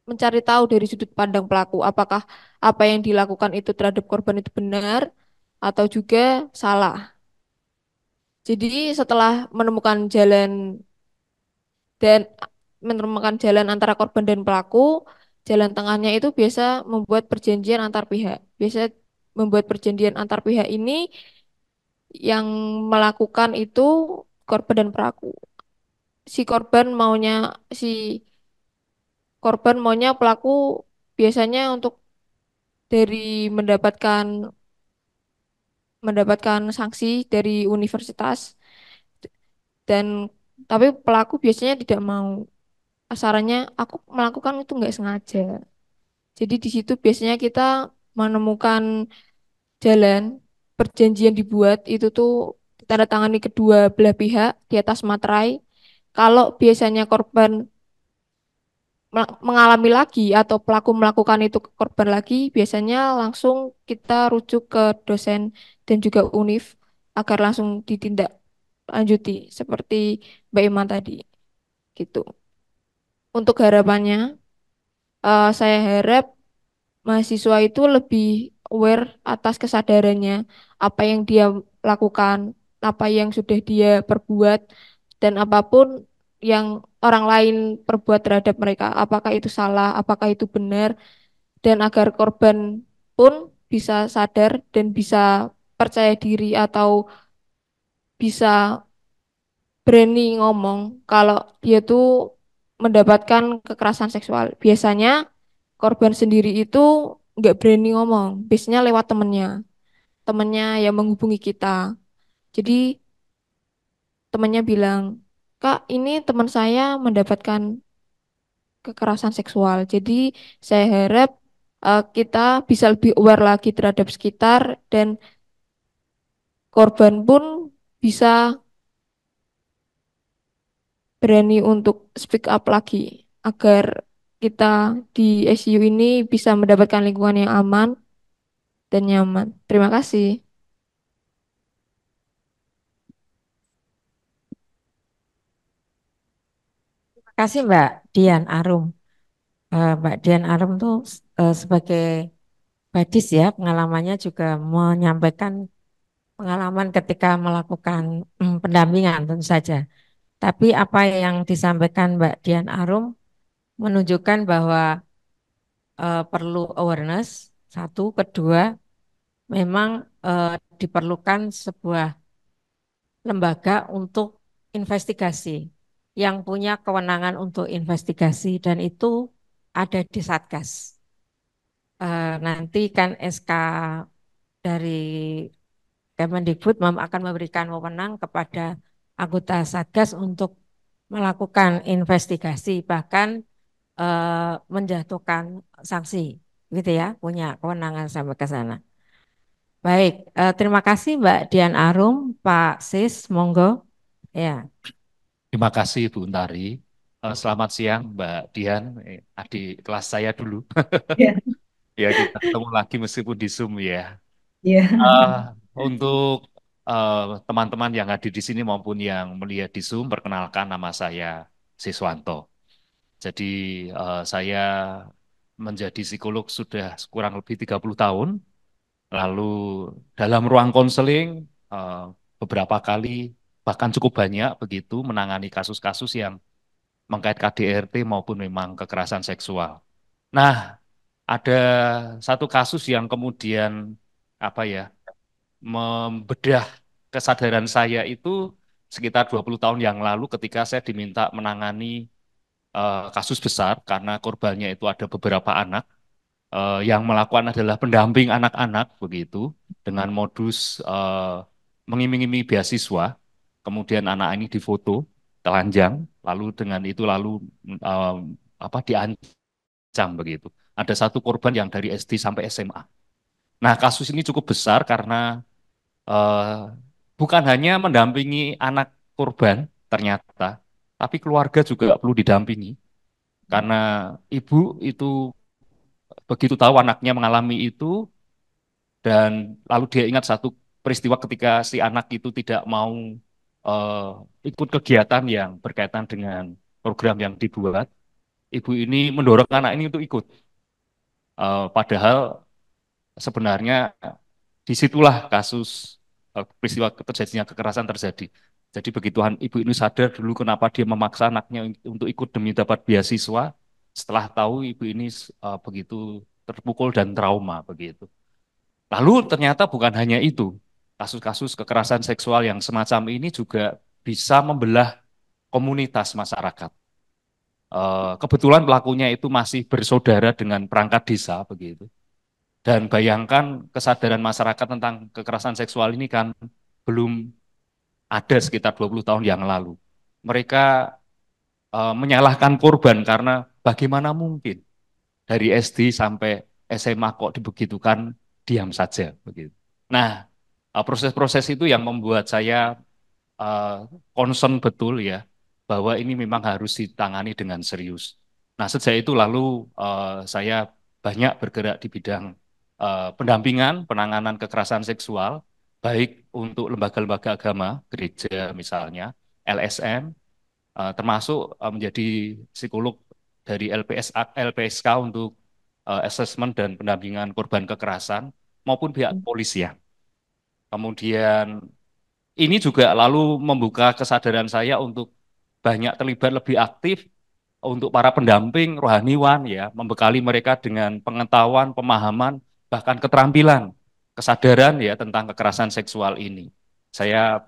mencari tahu dari sudut pandang pelaku apakah apa yang dilakukan itu terhadap korban itu benar atau juga salah. Jadi setelah dan menemukan jalan antara korban dan pelaku, jalan tengahnya itu biasa membuat perjanjian antar pihak. Biasa membuat perjanjian antar pihak ini yang melakukan itu korban dan pelaku. Si korban maunya si korban maunya pelaku biasanya untuk dari mendapatkan mendapatkan sanksi dari universitas dan tapi pelaku biasanya tidak mau. Asarannya aku melakukan itu nggak sengaja. Jadi di situ biasanya kita menemukan jalan perjanjian dibuat itu tuh ditandatangani kedua belah pihak di atas materai. Kalau biasanya korban mengalami lagi atau pelaku melakukan itu ke korban lagi, biasanya langsung kita rujuk ke dosen dan juga univ agar langsung ditindak lanjuti seperti Mbak Iman tadi gitu. Untuk harapannya, saya harap mahasiswa itu lebih aware atas kesadarannya, apa yang dia lakukan, apa yang sudah dia perbuat, dan apapun yang orang lain perbuat terhadap mereka, apakah itu salah, apakah itu benar, dan agar korban pun bisa sadar dan bisa percaya diri atau bisa berani ngomong kalau dia tuh mendapatkan kekerasan seksual. Biasanya korban sendiri itu nggak berani ngomong, biasanya lewat temennya yang menghubungi kita. Jadi temannya bilang, Kak, ini teman saya mendapatkan kekerasan seksual. Jadi saya harap kita bisa lebih aware lagi terhadap sekitar dan korban pun bisa berani untuk speak up lagi agar kita di SU ini bisa mendapatkan lingkungan yang aman dan nyaman. Terima kasih. terima kasih Mbak Dian Arum. Mbak Dian Arum tuh sebagai Badis ya, pengalamannya juga menyampaikan pengalaman ketika melakukan pendampingan tentu saja. Tapi apa yang disampaikan Mbak Dian Arum menunjukkan bahwa perlu awareness, satu, kedua, memang diperlukan sebuah lembaga untuk investigasi yang punya kewenangan untuk investigasi dan itu ada di Satgas. Nanti kan SK dari Kemendikbud akan memberikan wewenang kepada anggota Satgas untuk melakukan investigasi bahkan menjatuhkan sanksi, gitu ya, punya kewenangan sampai ke sana. Baik, terima kasih Mbak Dian Arum, Pak Sis, monggo. Ya, Terima kasih Bu Untari. Selamat siang, Mbak Dian, adik kelas saya dulu. Ya, Ya, kita ketemu lagi meskipun di Zoom ya. ya. Eh, untuk teman-teman yang hadir di sini maupun yang melihat di Zoom, perkenalkan nama saya Siswanto. Jadi saya menjadi psikolog sudah kurang lebih 30 tahun. Lalu dalam ruang konseling eh, beberapa kali, bahkan cukup banyak begitu, menangani kasus-kasus yang mengkait KDRT maupun memang kekerasan seksual. Nah, ada satu kasus yang kemudian apa ya, membedah kesadaran saya itu sekitar 20 tahun yang lalu ketika saya diminta menangani kasus besar karena korbannya itu ada beberapa anak yang melakukan adalah pendamping anak-anak begitu dengan modus mengiming-iming beasiswa, kemudian anak ini difoto telanjang, lalu dengan itu lalu eh, apa diancam begitu. Ada satu korban yang dari SD sampai SMA. Nah, kasus ini cukup besar karena eh, bukan hanya mendampingi anak korban ternyata, tapi keluarga juga perlu didampingi karena ibu itu begitu tahu anaknya mengalami itu dan lalu dia ingat satu peristiwa ketika si anak itu tidak mau ikut kegiatan yang berkaitan dengan program yang dibuat, ibu ini mendorong anak ini untuk ikut. Padahal sebenarnya disitulah kasus peristiwa terjadinya kekerasan terjadi. Jadi begitu ibu ini sadar dulu kenapa dia memaksa anaknya untuk ikut demi dapat beasiswa, setelah tahu ibu ini begitu terpukul dan trauma begitu. Lalu ternyata bukan hanya itu, kasus-kasus kekerasan seksual yang semacam ini juga bisa membelah komunitas masyarakat. Kebetulan pelakunya itu masih bersaudara dengan perangkat desa begitu. Dan bayangkan kesadaran masyarakat tentang kekerasan seksual ini kan belum ada sekitar 20 tahun yang lalu. Mereka menyalahkan korban karena bagaimana mungkin dari SD sampai SMA kok dibegitukan diam saja begitu. Nah, proses-proses itu yang membuat saya eh, concern betul ya bahwa ini memang harus ditangani dengan serius. Nah, sejak itu lalu saya banyak bergerak di bidang pendampingan, penanganan kekerasan seksual, baik untuk lembaga-lembaga agama, gereja misalnya, LSM, termasuk menjadi psikolog dari LPSK untuk asesmen dan pendampingan korban kekerasan maupun pihak kepolisian. Kemudian ini juga lalu membuka kesadaran saya untuk banyak terlibat lebih aktif untuk para pendamping rohaniwan ya, membekali mereka dengan pengetahuan, pemahaman, bahkan keterampilan, kesadaran ya tentang kekerasan seksual ini. Saya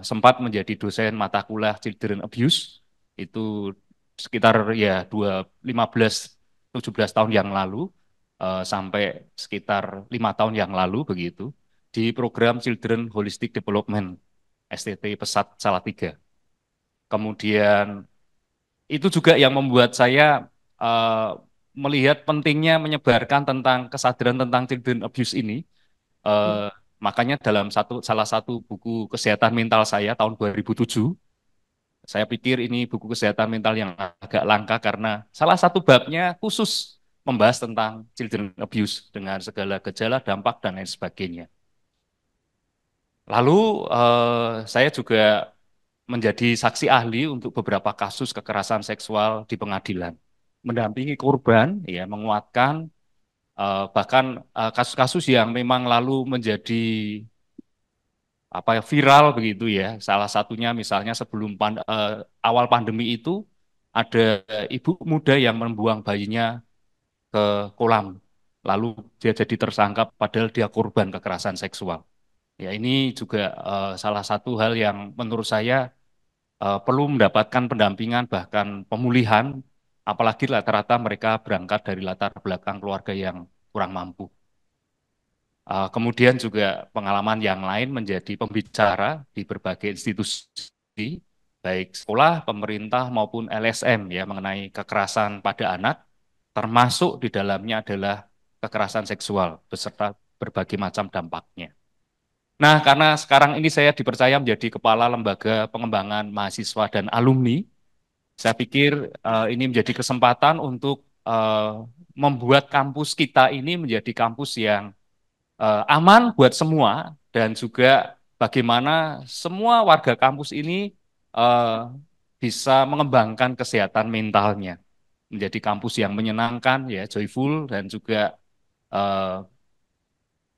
sempat menjadi dosen mata kuliah Children Abuse itu sekitar ya 15 17 tahun yang lalu sampai sekitar 5 tahun yang lalu begitu di program Children Holistic Development STT Pesat Salatiga. Kemudian itu juga yang membuat saya eh, melihat pentingnya menyebarkan tentang kesadaran tentang children abuse ini. Eh, Makanya dalam salah satu buku kesehatan mental saya tahun 2007, saya pikir ini buku kesehatan mental yang agak langka karena salah satu babnya khusus membahas tentang children abuse dengan segala gejala, dampak, dan lain sebagainya. Lalu saya juga menjadi saksi ahli untuk beberapa kasus kekerasan seksual di pengadilan, mendampingi korban, ya, menguatkan bahkan kasus-kasus yang memang lalu menjadi apa ya viral begitu ya. Salah satunya misalnya sebelum awal pandemi itu ada ibu muda yang membuang bayinya ke kolam, lalu dia jadi tersangka padahal dia korban kekerasan seksual. Ya ini juga salah satu hal yang menurut saya perlu mendapatkan pendampingan bahkan pemulihan, apalagi rata-rata mereka berangkat dari latar belakang keluarga yang kurang mampu. Kemudian juga pengalaman yang lain menjadi pembicara di berbagai institusi, baik sekolah, pemerintah maupun LSM ya mengenai kekerasan pada anak, termasuk di dalamnya adalah kekerasan seksual beserta berbagai macam dampaknya. Nah, karena sekarang ini saya dipercaya menjadi kepala lembaga pengembangan mahasiswa dan alumni, Saya pikir ini menjadi kesempatan untuk membuat kampus kita ini menjadi kampus yang aman buat semua dan juga bagaimana semua warga kampus ini eh, bisa mengembangkan kesehatan mentalnya menjadi kampus yang menyenangkan ya joyful dan juga eh,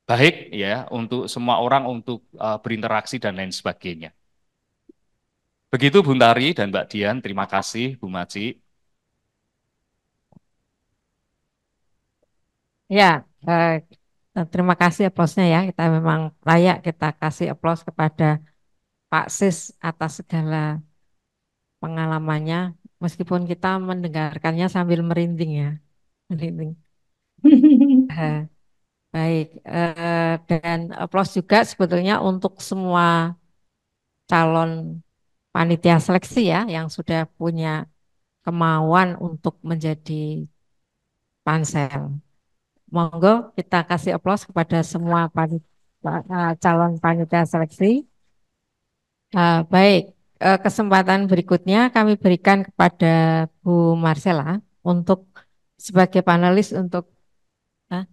baik ya untuk semua orang untuk berinteraksi dan lain sebagainya. Begitu Bu Tari dan Mbak Dian, terima kasih Bu Maci. Ya, terima kasih aplausnya ya. Kita memang layak kita kasih aplaus kepada Pak Sis atas segala pengalamannya, meskipun kita mendengarkannya sambil merinding ya. Merinding. Eh, Baik, dan aplaus juga sebetulnya untuk semua calon panitia seleksi ya yang sudah punya kemauan untuk menjadi pansel. Monggo kita kasih aplaus kepada semua calon panitia seleksi. Baik, kesempatan berikutnya kami berikan kepada Bu Marcella untuk sebagai panelis untuk, ah,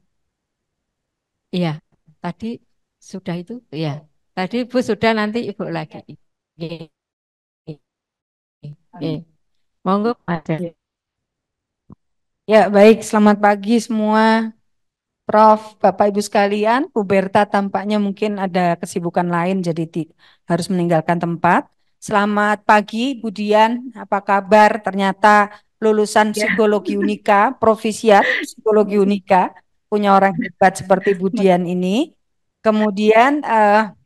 iya, tadi sudah itu, iya, tadi Bu sudah nanti Ibu lagi. Oke, oke. Monggo, ada. Ya, baik. Selamat pagi semua. Prof, Bapak Ibu sekalian, Bu Berta tampaknya mungkin ada kesibukan lain jadi harus meninggalkan tempat. Selamat pagi, Bu Dian. Apa kabar? Ternyata lulusan psikologi Unika, Provisiat psikologi Unika, punya orang hebat seperti Bu Dian ini. Kemudian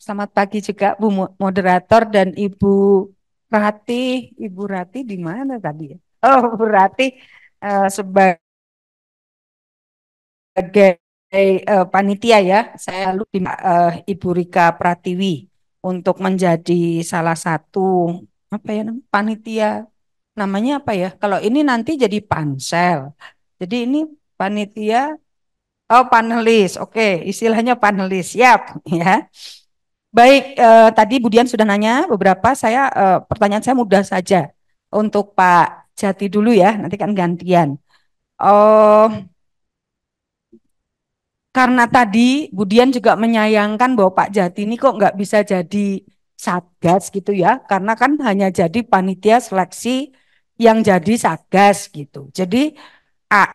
selamat pagi juga Bu Moderator dan Ibu Rati. Ibu Rati di mana tadi ya? Oh, Bu Rati sebagai panitia ya, saya lalu Ibu Rika Pratiwi untuk menjadi salah satu apa ya panitia, namanya apa ya? Kalau ini nanti jadi pansel. Jadi ini panitia, oh panelis. Oke, istilahnya panelis. Siap ya. Baik, tadi Budian sudah nanya beberapa, saya pertanyaan saya mudah saja. Untuk Pak Jati dulu ya, nanti kan gantian. Oh, karena tadi Budian juga menyayangkan bahwa Pak Jati ini kok nggak bisa jadi satgas gitu ya, karena kan hanya jadi panitia seleksi yang jadi satgas gitu. Jadi ah,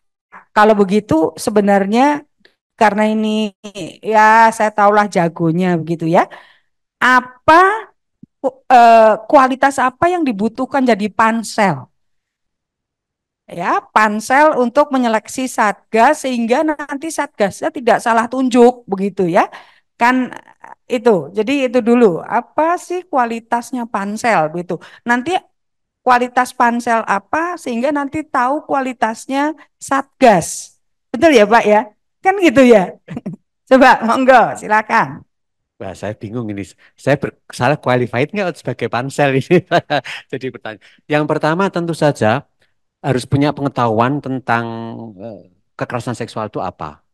kalau begitu sebenarnya karena ini ya saya tahulah jagonya begitu ya. Apa kualitas apa yang dibutuhkan jadi pansel? Ya, pansel untuk menyeleksi satgas sehingga nanti satgasnya tidak salah tunjuk begitu ya. Kan itu. Jadi itu dulu. Apa sih kualitasnya pansel begitu. Nanti kualitas pansel apa sehingga nanti tahu kualitasnya satgas. Betul ya, Pak ya? Kan gitu ya. Coba monggo silakan. Wah, saya bingung ini. Saya salah qualified nggak sebagai pansel ini? Jadi pertanyaan. Yang pertama tentu saja harus punya pengetahuan tentang eh, kekerasan seksual itu apa.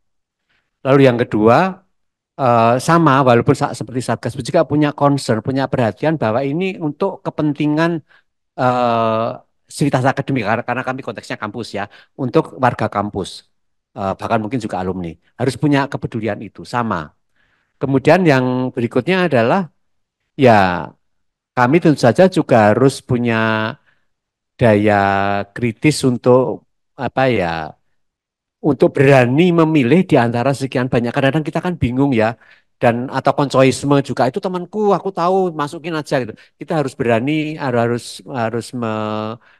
Lalu yang kedua sama, walaupun seperti Satgas juga punya concern, punya perhatian bahwa ini untuk kepentingan eh, sivitas akademik karena kami konteksnya kampus ya, untuk warga kampus, bahkan mungkin juga alumni harus punya kepedulian itu sama. Kemudian yang berikutnya adalah ya kami tentu saja juga harus punya daya kritis untuk apa ya, untuk berani memilih di antara sekian banyak. Kadang-kadang kita kan bingung ya, dan atau koncoisme juga itu temanku, aku tahu masukin aja gitu. Kita harus berani, harus harus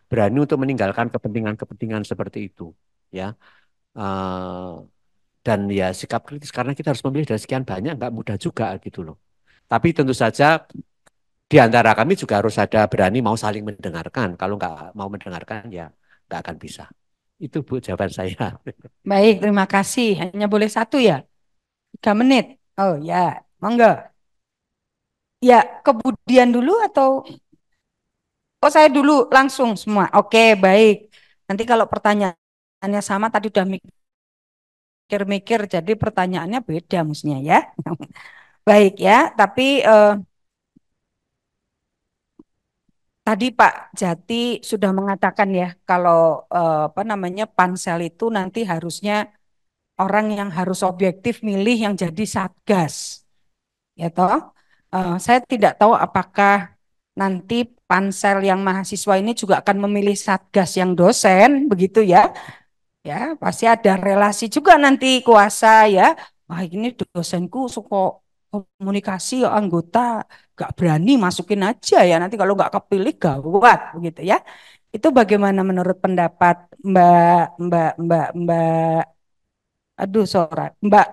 berani untuk meninggalkan kepentingan-kepentingan seperti itu, ya. Eh, dan ya sikap kritis karena kita harus memilih dari sekian banyak, nggak mudah juga gitu loh. Tapi tentu saja di antara kami juga harus ada berani mau saling mendengarkan. Kalau nggak mau mendengarkan ya nggak akan bisa. Itu Bu jawaban saya. Baik, terima kasih. Hanya boleh satu ya? 3 menit. Oh ya, monggo. Ya, kemudian dulu atau oh saya dulu langsung semua. Oke, baik. Nanti kalau pertanyaannya sama tadi udah mikir-mikir, jadi pertanyaannya beda mestinya ya. Baik ya, tapi tadi Pak Jati sudah mengatakan ya kalau apa namanya pansel itu nanti harusnya orang yang harus objektif milih yang jadi satgas, ya toh. Saya tidak tahu apakah nanti pansel yang mahasiswa ini juga akan memilih satgas yang dosen, begitu ya. Ya, pasti ada relasi juga nanti kuasa ya. Wah, ini dosenku suka komunikasi anggota gak berani masukin aja ya. Nanti kalau nggak kepilih gawat begitu ya. Itu bagaimana menurut pendapat Mbak Mbak Mbak Mbak aduh Sora, Mbak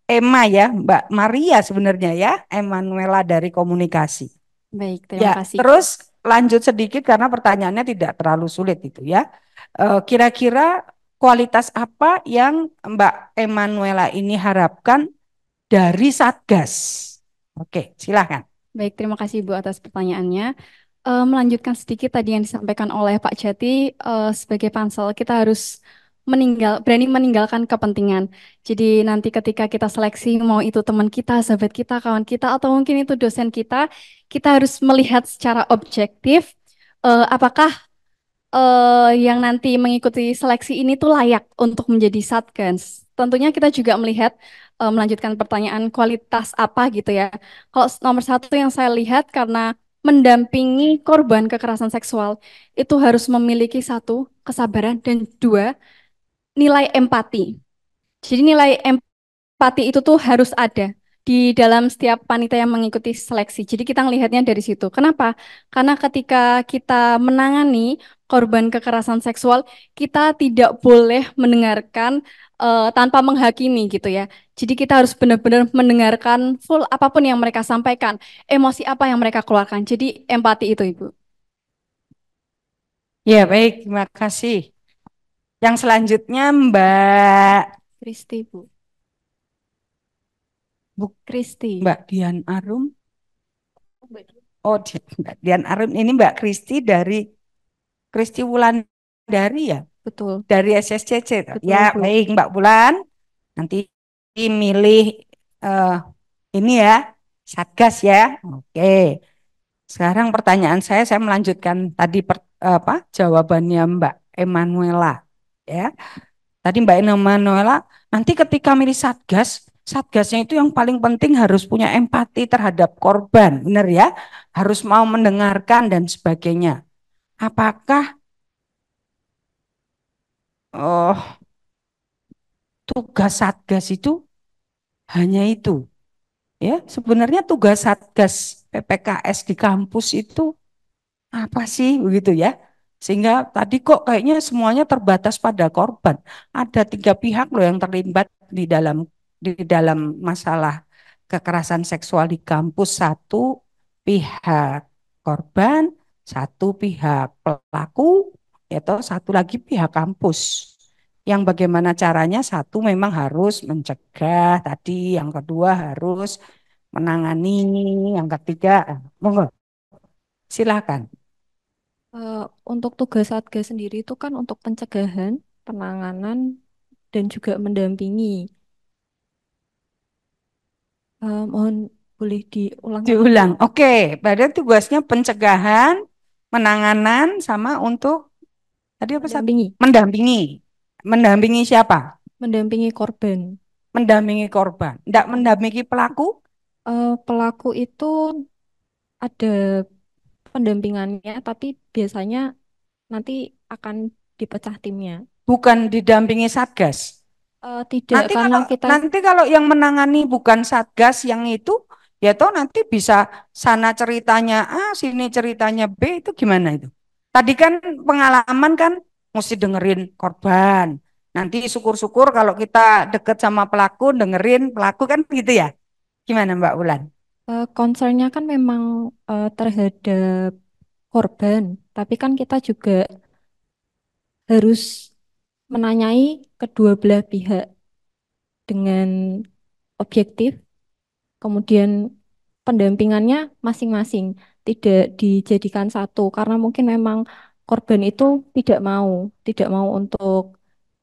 Emma ya, Mbak Maria sebenarnya ya, Emanuela dari komunikasi. Baik, Ya, terima kasih. terus lanjut sedikit karena pertanyaannya tidak terlalu sulit itu ya. Kira-kira kualitas apa yang Mbak Emanuela ini harapkan dari Satgas? Oke, silakan. Baik, terima kasih Bu atas pertanyaannya. Melanjutkan sedikit tadi yang disampaikan oleh Pak Jati, sebagai pansel kita harus berani meninggalkan kepentingan. Jadi nanti ketika kita seleksi, mau itu teman kita, sahabat kita, kawan kita, atau mungkin itu dosen kita harus melihat secara objektif, apakah yang nanti mengikuti seleksi ini tuh layak untuk menjadi satgas. Tentunya kita juga melihat, melanjutkan pertanyaan kualitas apa gitu ya. Kalau nomor satu yang saya lihat karena mendampingi korban kekerasan seksual itu harus memiliki satu kesabaran dan dua nilai empati. Jadi nilai empati itu tuh harus ada di dalam setiap panitia yang mengikuti seleksi. Jadi kita melihatnya dari situ. Kenapa? Karena ketika kita menangani korban kekerasan seksual, kita tidak boleh mendengarkan tanpa menghakimi gitu ya. Jadi kita harus benar-benar mendengarkan full apapun yang mereka sampaikan, emosi apa yang mereka keluarkan. Jadi empati itu, Ibu. Ya, baik, terima kasih. Yang selanjutnya Mbak Kristi, Bu. Bu Kristi. Mbak Dian Arum. Oh, Mbak Dian Arum ini Mbak Kristi dari Kristi Wulandari ya? Betul. Dari SSCC. Betul, Ya, Bu. baik Mbak Bulan. Nanti milih ini ya, Satgas ya. Oke. Sekarang pertanyaan saya melanjutkan tadi apa jawabannya Mbak Emanuela. Ya, tadi Mbak Emanuela, nanti ketika milih Satgas, Satgasnya itu yang paling penting harus punya empati terhadap korban, benar ya? Harus mau mendengarkan dan sebagainya. Apakah oh, tugas Satgas itu hanya itu? Ya, sebenarnya tugas Satgas PPKS di kampus itu apa sih begitu ya? Sehingga tadi kok kayaknya semuanya terbatas pada korban. Ada 3 pihak loh yang terlibat di dalam masalah kekerasan seksual di kampus. Satu pihak korban, satu pihak pelaku, atau satu lagi pihak kampus. Yang bagaimana caranya? Satu memang harus mencegah tadi, yang kedua harus menangani, yang ketiga, monggo silakan. Untuk tugas Satgas sendiri itu kan untuk pencegahan, penanganan, dan juga mendampingi. Mohon boleh diulang lagi? Diulang. Oke, berarti tugasnya pencegahan, penanganan, sama untuk tadi apa satu? Mendampingi. Mendampingi. Mendampingi siapa? Mendampingi korban. Mendampingi korban. Tidak mendampingi pelaku? Pelaku itu ada pendampingannya, tapi biasanya nanti akan dipecah timnya. Bukan didampingi Satgas. Tidak, Nanti karena kalau kita nanti kalau yang menangani bukan Satgas yang itu, ya toh nanti bisa sana ceritanya A, sini ceritanya B, itu gimana itu? Tadi kan pengalaman kan mesti dengerin korban. Nanti syukur-syukur kalau kita deket sama pelaku, dengerin pelaku kan gitu ya. Gimana Mbak Ulan? concernnya kan memang terhadap korban, tapi kan kita juga harus menanyai kedua belah pihak dengan objektif, kemudian pendampingannya masing-masing, tidak dijadikan satu, karena mungkin memang korban itu tidak mau untuk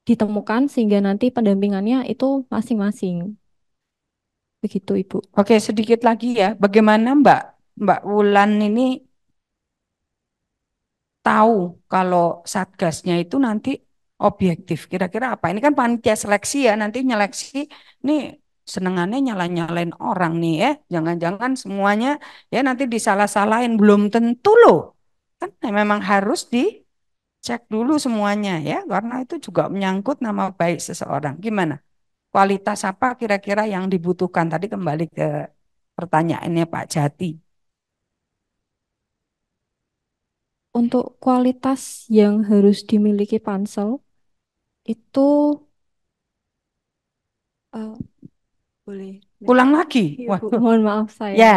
ditemukan, sehingga nanti pendampingannya itu masing-masing. Begitu, Ibu. Oke, sedikit lagi ya. Bagaimana Mbak Wulan ini tahu kalau satgasnya itu nanti objektif. Kira-kira apa? Ini kan panitia seleksi ya, nanti nyeleksi nih senengannya nyala-nyalain orang nih ya. Jangan-jangan semuanya ya nanti disalah-salahin. Belum tentu loh. Kan memang harus dicek dulu semuanya ya, karena itu juga menyangkut nama baik seseorang. Gimana? Kualitas apa kira-kira yang dibutuhkan? Tadi kembali ke pertanyaannya Pak Jati. Untuk kualitas yang harus dimiliki pansel itu eh, boleh. Ulang lagi. Iya, Bu. Waduh. Mohon maaf saya Ya,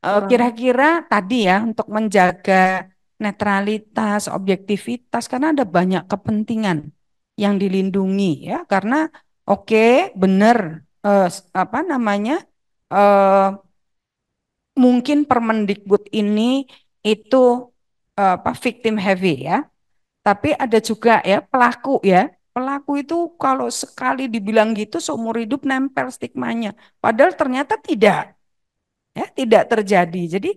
kurang. kira-kira tadi ya untuk menjaga netralitas, objektivitas, karena ada banyak kepentingan yang dilindungi ya. Karena oke, benar apa namanya eh, mungkin Permendikbud ini itu apa victim heavy ya. Tapi ada juga ya pelaku ya. Pelaku itu kalau sekali dibilang gitu seumur hidup nempel stigmanya. Padahal ternyata tidak ya, tidak terjadi. Jadi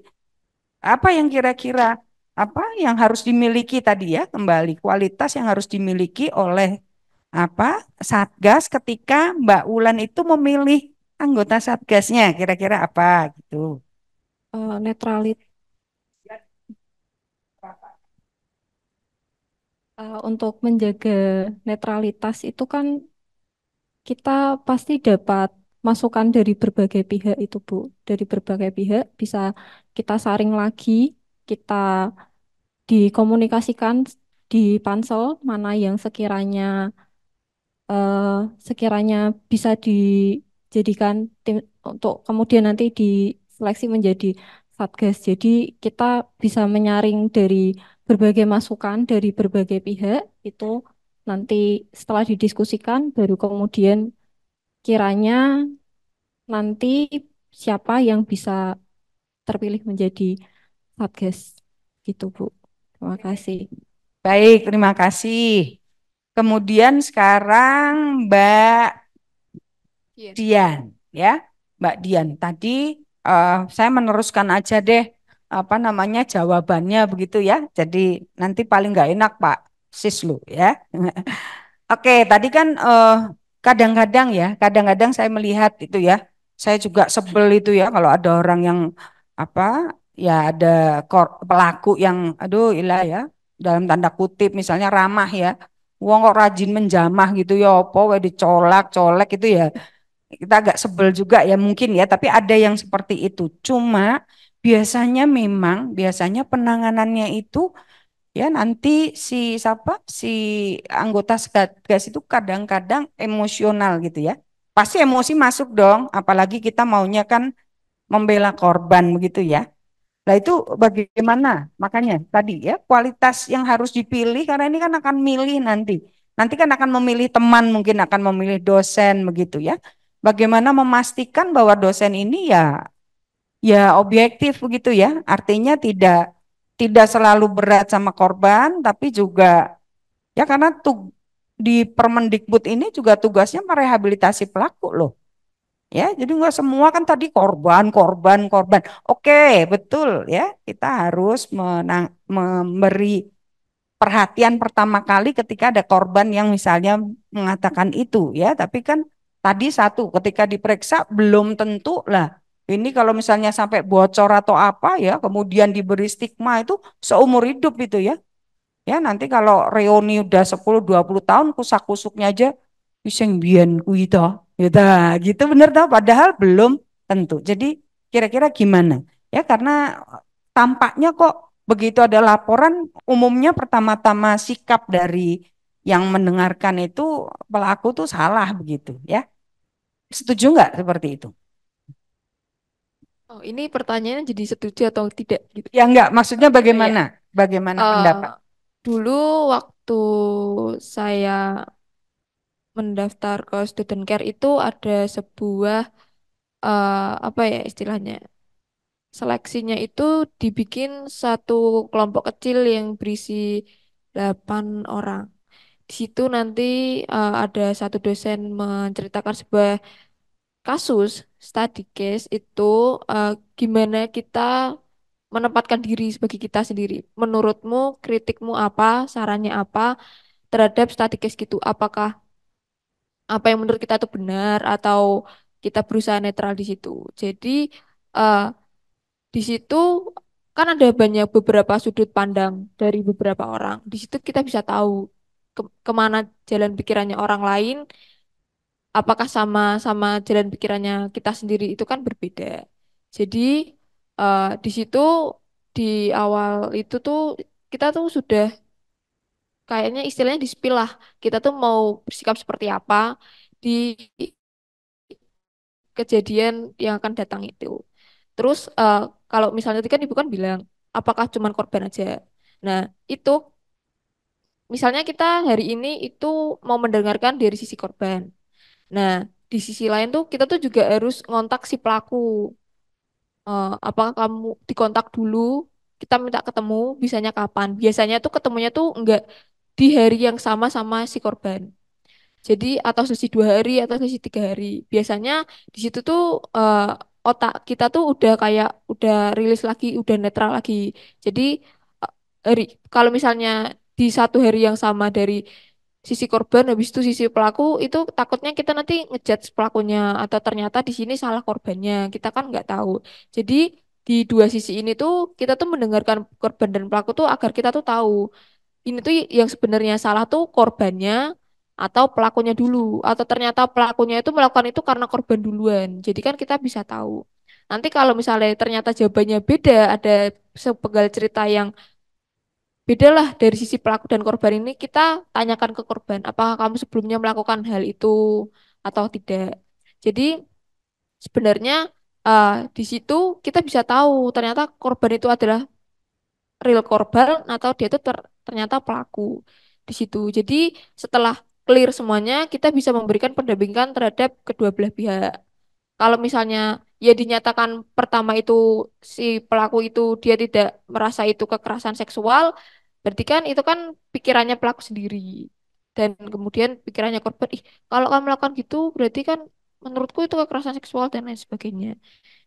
apa yang kira-kira apa yang harus dimiliki tadi ya kembali kualitas yang harus dimiliki oleh apa Satgas ketika Mbak Wulan itu memilih anggota Satgasnya kira-kira apa gitu. Netralit untuk menjaga netralitas itu kan kita pasti dapat masukan dari berbagai pihak itu, Bu. Dari berbagai pihak bisa kita saring lagi, kita dikomunikasikan di pansel mana yang eh, sekiranya bisa dijadikan tim untuk kemudian nanti diseleksi menjadi satgas. Jadi kita bisa menyaring dari berbagai masukan dari berbagai pihak itu nanti setelah didiskusikan baru kemudian kiranya nanti siapa yang bisa terpilih menjadi satgas gitu, Bu. Terima kasih. Baik, terima kasih. Kemudian sekarang Mbak Iya. Dian ya. Mbak Dian tadi saya meneruskan aja deh apa namanya jawabannya begitu ya. Jadi nanti paling nggak enak Pak Sislu ya. Oke, tadi kan kadang-kadang ya, kadang-kadang saya melihat itu ya, saya juga sebel itu ya kalau ada orang yang apa ya ada pelaku yang aduh ilah ya dalam tanda kutip misalnya ramah ya, wong kok rajin menjamah gitu ya, apa wae dicolak-colek itu ya, kita agak sebel juga ya mungkin ya, tapi ada yang seperti itu. Cuma biasanya penanganannya itu ya nanti si siapa si anggota Satgas itu kadang-kadang emosional gitu ya. Pasti emosi masuk dong, apalagi kita maunya kan membela korban begitu ya. Nah itu bagaimana? Makanya tadi ya kualitas yang harus dipilih karena ini kan akan milih nanti. Nanti kan akan memilih teman, mungkin akan memilih dosen begitu ya. Bagaimana memastikan bahwa dosen ini ya objektif begitu ya. Artinya tidak selalu berat sama korban, tapi juga ya karena di Permendikbud ini juga tugasnya merehabilitasi pelaku loh. Ya, jadi nggak semua kan tadi korban, korban, korban. Oke, betul ya. Kita harus memberi perhatian pertama kali ketika ada korban yang misalnya mengatakan itu ya. Tapi kan tadi satu ketika diperiksa belum tentu lah. Ini kalau misalnya sampai bocor atau apa ya, kemudian diberi stigma itu seumur hidup itu ya. Ya nanti kalau reuni udah 10-20 tahun kusak-kusuknya aja iseng biyen kuwi toh. Ya dah, gitu bener toh padahal belum tentu. Jadi kira-kira gimana? Ya karena tampaknya kok begitu ada laporan umumnya pertama-tama sikap dari yang mendengarkan itu pelaku tuh salah begitu ya. Setuju nggak seperti itu? Oh, ini pertanyaannya jadi setuju atau tidak gitu. Ya enggak, maksudnya Oh, ya. bagaimana? Bagaimana pendapat? Dulu waktu saya mendaftar ke student care itu ada sebuah apa ya istilahnya seleksinya itu dibikin satu kelompok kecil yang berisi 8 orang. Di situ nanti ada satu dosen menceritakan sebuah kasus study case itu gimana kita menempatkan diri sebagai kita sendiri. Menurutmu, kritikmu apa, sarannya apa terhadap statikes gitu? Apakah apa yang menurut kita itu benar atau kita berusaha netral di situ? Jadi eh, di situ kan ada banyak beberapa sudut pandang dari beberapa orang. Di situ kita bisa tahu kemana jalan pikirannya orang lain, apakah sama sama jalan pikirannya kita sendiri itu kan berbeda. Jadi di situ di awal itu tuh kita tuh sudah kayaknya istilahnya di-spill lah. Kita tuh mau bersikap seperti apa di kejadian yang akan datang itu. Terus kalau misalnya tadi kan ibu kan bilang, apakah cuman korban aja? Nah, itu misalnya kita hari ini itu mau mendengarkan dari sisi korban. Nah, di sisi lain tuh kita tuh juga harus ngontak si pelaku. Apakah kamu dikontak dulu? Kita minta ketemu, bisanya kapan? Biasanya tuh ketemunya tuh enggak di hari yang sama sama si korban. Jadi atau sesi 2 hari atau sesi 3 hari. Biasanya di situ tuh otak kita tuh udah kayak udah rilis lagi, udah netral lagi. Jadi eh, hari kalau misalnya di satu hari yang sama dari sisi korban habis itu sisi pelaku itu takutnya kita nanti ngejudge pelakunya atau ternyata di sini salah korbannya. Kita kan nggak tahu. Jadi di dua sisi ini tuh kita tuh mendengarkan korban dan pelaku tuh agar kita tuh tahu ini tuh yang sebenarnya salah tuh korbannya atau pelakunya dulu atau ternyata pelakunya itu melakukan itu karena korban duluan. Jadi kan kita bisa tahu. Nanti kalau misalnya ternyata jawabannya beda, ada sepenggal cerita yang beda lah dari sisi pelaku dan korban ini, kita tanyakan ke korban, apakah kamu sebelumnya melakukan hal itu atau tidak. Jadi sebenarnya di situ kita bisa tahu ternyata korban itu adalah real korban atau dia itu ternyata pelaku di situ. Jadi setelah clear semuanya, kita bisa memberikan pendampingan terhadap kedua belah pihak. Kalau misalnya ya dinyatakan pertama itu si pelaku itu dia tidak merasa itu kekerasan seksual, berarti kan itu kan pikirannya pelaku sendiri. Dan kemudian pikirannya korban, ih kalau kamu melakukan gitu berarti kan menurutku itu kekerasan seksual dan lain sebagainya.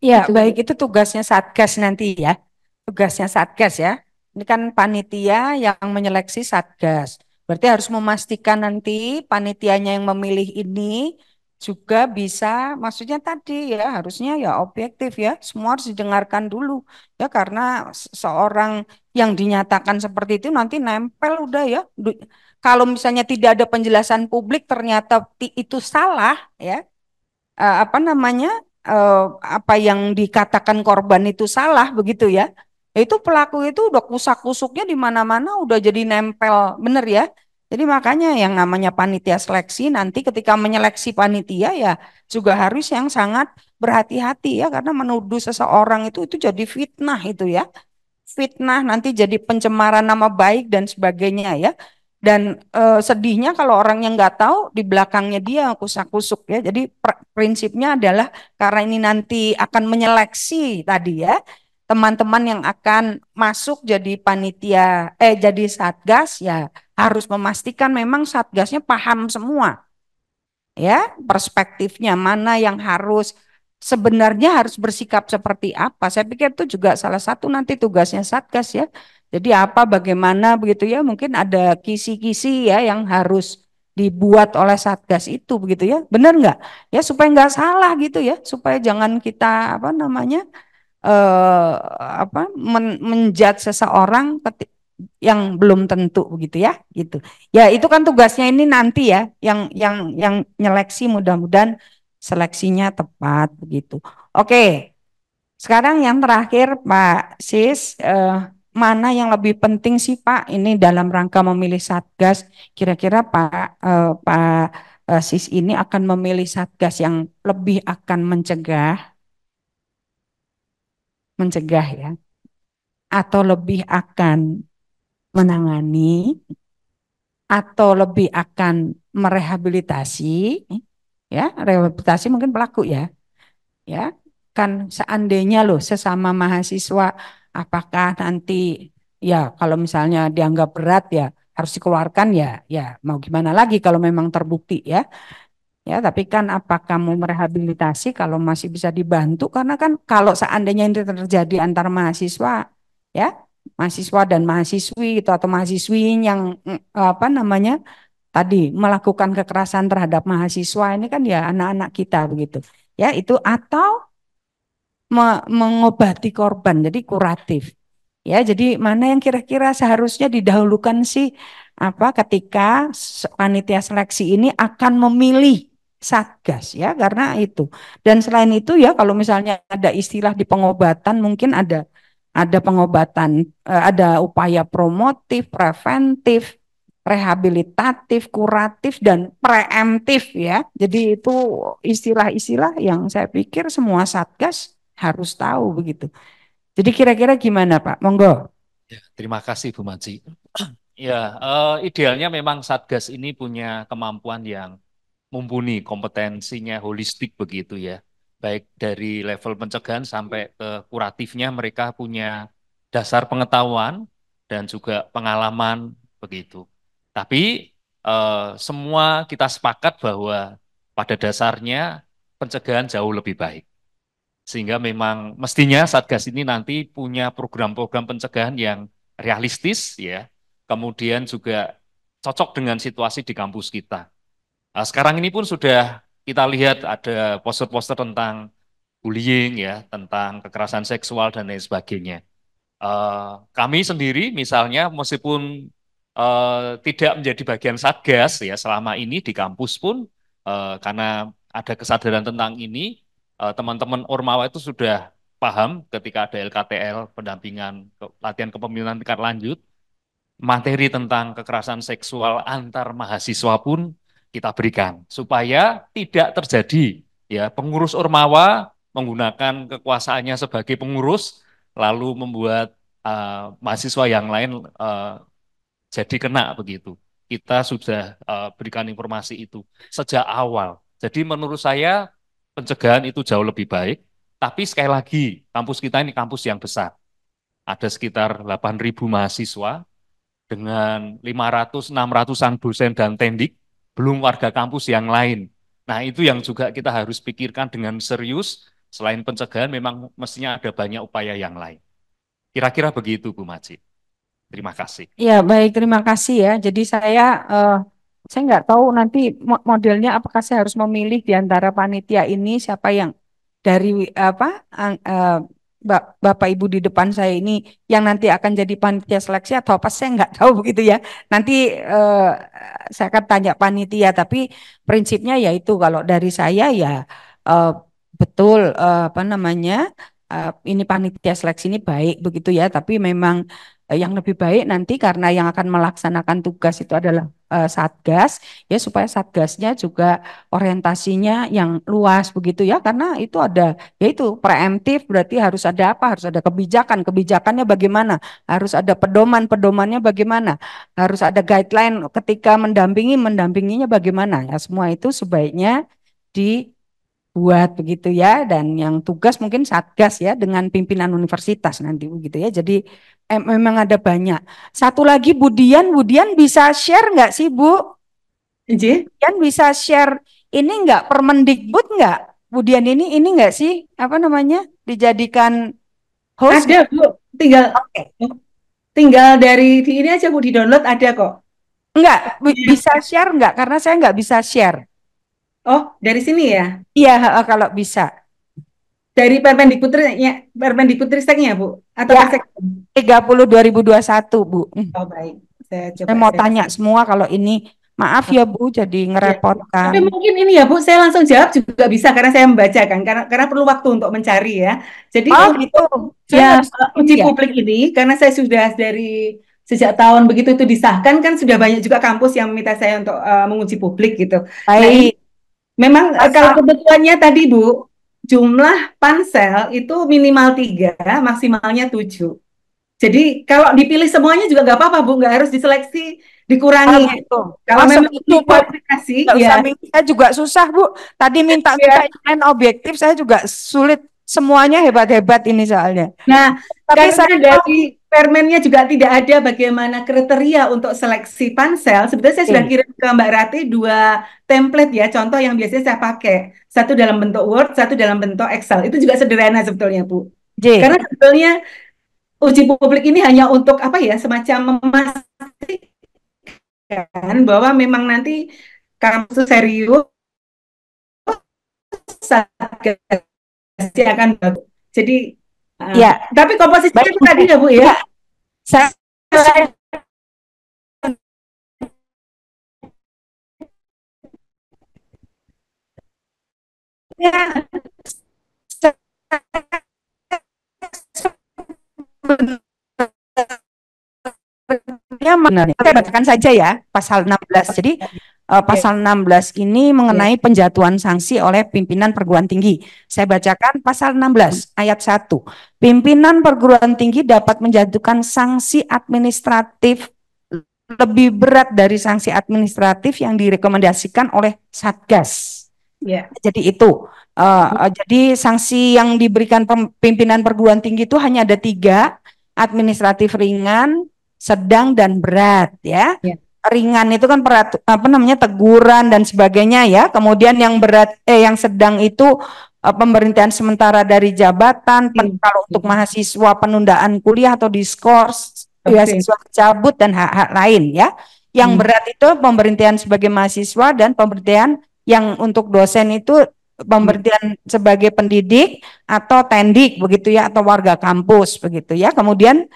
Ya, Gitu. baik itu tugasnya Satgas nanti ya. Tugasnya Satgas ya. Ini kan panitia yang menyeleksi Satgas. Berarti harus memastikan nanti panitianya yang memilih ini juga bisa, maksudnya tadi ya harusnya ya objektif ya. Semua harus didengarkan dulu ya karena seorang yang dinyatakan seperti itu nanti nempel udah ya. Kalau misalnya tidak ada penjelasan publik ternyata itu salah ya, apa namanya, apa yang dikatakan korban itu salah begitu ya. Itu pelaku itu udah kusak-kusuknya di mana-mana udah jadi nempel bener ya. Jadi makanya yang namanya panitia seleksi nanti ketika menyeleksi panitia ya juga harus yang sangat berhati-hati ya karena menuduh seseorang itu jadi fitnah itu ya. Fitnah nanti jadi pencemaran nama baik dan sebagainya ya. Dan sedihnya kalau orang yang nggak tahu di belakangnya dia kusak-kusuk ya. Jadi prinsipnya adalah karena ini nanti akan menyeleksi tadi ya teman-teman yang akan masuk jadi panitia jadi satgas ya harus memastikan memang satgasnya paham semua ya perspektifnya mana yang harus sebenarnya harus bersikap seperti apa. Saya pikir itu juga salah satu nanti tugasnya Satgas ya. Jadi apa bagaimana begitu ya mungkin ada kisi-kisi ya yang harus dibuat oleh Satgas itu begitu ya. Benar nggak? Ya supaya nggak salah gitu ya. Supaya jangan kita apa namanya eh apa menjudge seseorang yang belum tentu begitu ya gitu. Ya itu kan tugasnya ini nanti ya yang nyeleksi mudah-mudahan seleksinya tepat begitu. Oke, sekarang yang terakhir Pak Sis, mana yang lebih penting sih Pak ini dalam rangka memilih Satgas? Kira-kira Pak Sis ini akan memilih Satgas yang lebih akan mencegah ya, atau lebih akan menangani, atau lebih akan merehabilitasi, ya rehabilitasi mungkin pelaku ya kan seandainya loh sesama mahasiswa apakah nanti ya kalau misalnya dianggap berat ya harus dikeluarkan ya mau gimana lagi kalau memang terbukti ya tapi kan apakah mau merehabilitasi kalau masih bisa dibantu karena kan kalau seandainya ini terjadi antar mahasiswa ya, mahasiswa dan mahasiswi itu atau mahasiswi yang apa namanya tadi melakukan kekerasan terhadap mahasiswa ini kan ya anak-anak kita begitu. Ya, itu atau mengobati korban, jadi kuratif. Ya, jadi mana yang kira-kira seharusnya didahulukan sih apa ketika panitia seleksi ini akan memilih satgas ya karena itu. Dan selain itu ya kalau misalnya ada istilah di pengobatan mungkin ada pengobatan ada upaya promotif, preventif, rehabilitatif, kuratif dan preemptif ya. Jadi itu istilah-istilah yang saya pikir semua satgas harus tahu begitu. Jadi kira-kira gimana Pak? Monggo. Ya, terima kasih Bu Maci. Ya, idealnya memang Satgas ini punya kemampuan yang mumpuni, kompetensinya holistik begitu ya. Baik dari level pencegahan sampai ke kuratifnya mereka punya dasar pengetahuan dan juga pengalaman begitu. Tapi semua kita sepakat bahwa pada dasarnya pencegahan jauh lebih baik. Sehingga memang mestinya Satgas ini nanti punya program-program pencegahan yang realistis ya, kemudian juga cocok dengan situasi di kampus kita. Nah, sekarang ini pun sudah kita lihat ada poster-poster tentang bullying ya, tentang kekerasan seksual dan lain sebagainya. Kami sendiri misalnya meskipun tidak menjadi bagian Satgas ya selama ini di kampus pun karena ada kesadaran tentang ini, teman-teman Ormawa itu sudah paham ketika ada LKTL pendampingan latihan kepemimpinan tingkat lanjut, materi tentang kekerasan seksual antar mahasiswa pun kita berikan supaya tidak terjadi ya pengurus Ormawa menggunakan kekuasaannya sebagai pengurus lalu membuat mahasiswa yang lain jadi kena begitu. Kita sudah berikan informasi itu sejak awal. Jadi menurut saya pencegahan itu jauh lebih baik. Tapi sekali lagi, kampus kita ini kampus yang besar. Ada sekitar 8.000 mahasiswa dengan 500-600-an dosen dan tendik, belum warga kampus yang lain. Nah itu yang juga kita harus pikirkan dengan serius. Selain pencegahan memang mestinya ada banyak upaya yang lain. Kira-kira begitu Bu Maci. Terima kasih. Ya, baik, terima kasih ya. Jadi saya nggak tahu nanti modelnya apakah saya harus memilih di antara panitia ini siapa yang dari apa Bapak Ibu di depan saya ini yang nanti akan jadi panitia seleksi atau apa saya nggak tahu begitu ya. Nanti saya akan tanya panitia, tapi prinsipnya yaitu kalau dari saya ya betul apa namanya ini panitia seleksi ini baik begitu ya, tapi memang yang lebih baik nanti karena yang akan melaksanakan tugas itu adalah Satgas ya supaya Satgasnya juga orientasinya yang luas begitu ya karena itu ada yaitu preemptif berarti harus ada apa harus ada kebijakannya bagaimana harus ada pedomannya bagaimana harus ada guideline ketika mendampinginya bagaimana ya semua itu sebaiknya dibuat begitu ya dan yang tugas mungkin Satgas ya dengan pimpinan universitas nanti begitu ya jadi memang ada banyak. Satu lagi Budian bisa share nggak sih Bu? Budian bisa share ini nggak Permendikbud nggak? Budian ini nggak sih apa namanya dijadikan host? Ada Bu, tinggal dari di ini aja Bu di download ada kok. Enggak, bisa share nggak? Karena saya nggak bisa share. Oh, dari sini ya? Iya, kalau bisa. Dari Permendikbudristeknya Bu? Atau ya, 30 2021 Bu. Oh baik, saya mau tanya semua kalau ini. Maaf ya Bu, jadi ngerepotkan. Tapi mungkin ini ya Bu, saya langsung jawab juga bisa karena saya membaca kan, karena perlu waktu untuk mencari ya. Jadi gitu. Ya uji publik ini, karena saya sudah dari sejak tahun begitu itu disahkan kan sudah banyak juga kampus yang meminta saya untuk menguji publik gitu. Baik. Memang kalau kebutuhannya tadi Bu, jumlah pansel itu minimal 3, maksimalnya 7. Jadi kalau dipilih semuanya juga nggak apa-apa Bu, nggak harus diseleksi, dikurangi. Kalau memang itu kualifikasi, ya. Saya juga susah Bu. Tadi minta yang objektif, saya juga sulit. Semuanya hebat-hebat ini soalnya. Nah, tapi saya dari Permennya juga tidak ada bagaimana kriteria untuk seleksi pansel. Sebetulnya saya sudah kirim ke Mbak Rati 2 template ya, contoh yang biasanya saya pakai. Satu dalam bentuk Word, satu dalam bentuk Excel. Itu juga sederhana sebetulnya Bu. Karena sebetulnya uji publik ini hanya untuk apa ya, semacam memastikan bahwa memang nanti kampus serius, Satgasnya akan bagus. Jadi, Ya, tapi komposisinya baik itu Bu. tadi ya Bu ya. Ya, saya Ya, sebenarnya saya bacakan saja ya pasal 16. Jadi pasal 16 ini mengenai penjatuhan sanksi oleh pimpinan perguruan tinggi. Saya bacakan pasal 16 ayat 1. Pimpinan perguruan tinggi dapat menjatuhkan sanksi administratif lebih berat dari sanksi administratif yang direkomendasikan oleh Satgas. Ya. Jadi itu. Jadi sanksi yang diberikan pimpinan perguruan tinggi itu hanya ada 3, administratif ringan, sedang, dan berat ya. Ringan itu kan teguran dan sebagainya ya. Kemudian yang berat yang sedang itu pemberhentian sementara dari jabatan, kalau untuk mahasiswa penundaan kuliah atau diskors, beasiswa cabut dan hak-hak lain ya. Yang berat itu pemberhentian sebagai mahasiswa dan pemberhentian yang untuk dosen itu pemberhentian sebagai pendidik atau tendik begitu ya, atau warga kampus begitu ya. Kemudian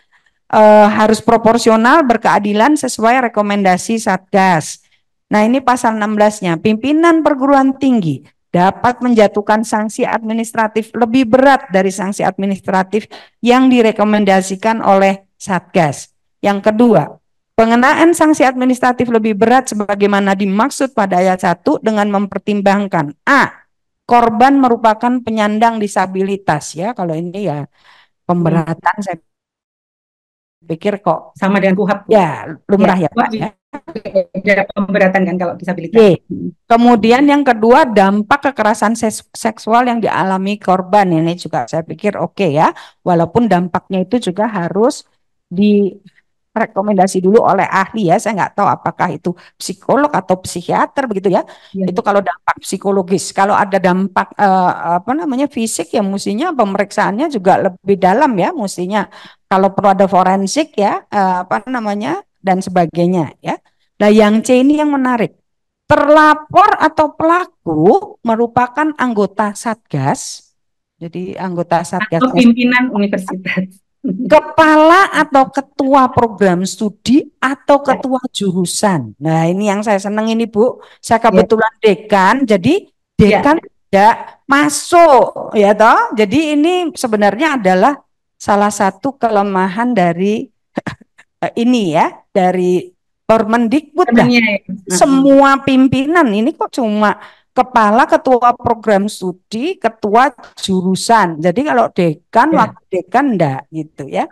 harus proporsional, berkeadilan sesuai rekomendasi Satgas. Nah, ini pasal 16-nya. Pimpinan perguruan tinggi dapat menjatuhkan sanksi administratif lebih berat dari sanksi administratif yang direkomendasikan oleh Satgas. Yang kedua, pengenaan sanksi administratif lebih berat sebagaimana dimaksud pada ayat 1 dengan mempertimbangkan A. Korban merupakan penyandang disabilitas ya. Kalau ini ya pemberatan saya pikir kok sama dengan KUHP. Ya, lumrah ya Pak ya. Ada pemberatan kan kalau disabilitas. Kemudian yang kedua, dampak kekerasan seksual yang dialami korban. Ini juga saya pikir oke ya. Walaupun dampaknya itu juga harus direkomendasi dulu oleh ahli ya. Saya nggak tahu apakah itu psikolog atau psikiater begitu ya. Itu kalau dampak psikologis. Kalau ada dampak fisik ya mestinya pemeriksaannya juga lebih dalam ya mestinya. Kalau perlu ada forensik ya dan sebagainya ya. Nah, yang C ini yang menarik. Terlapor atau pelaku merupakan anggota Satgas. Jadi anggota Satgas atau pimpinan universitas. Kepala atau ketua program studi atau ketua jurusan. Nah, ini yang saya senang ini Bu. Saya kebetulan dekan, jadi dekan tidak masuk ya toh. Jadi ini sebenarnya adalah salah satu kelemahan dari ini ya, dari Permendikbud lah. Semua pimpinan ini kok cuma kepala, ketua program studi, ketua jurusan. Jadi kalau dekan, wakil dekan enggak gitu ya.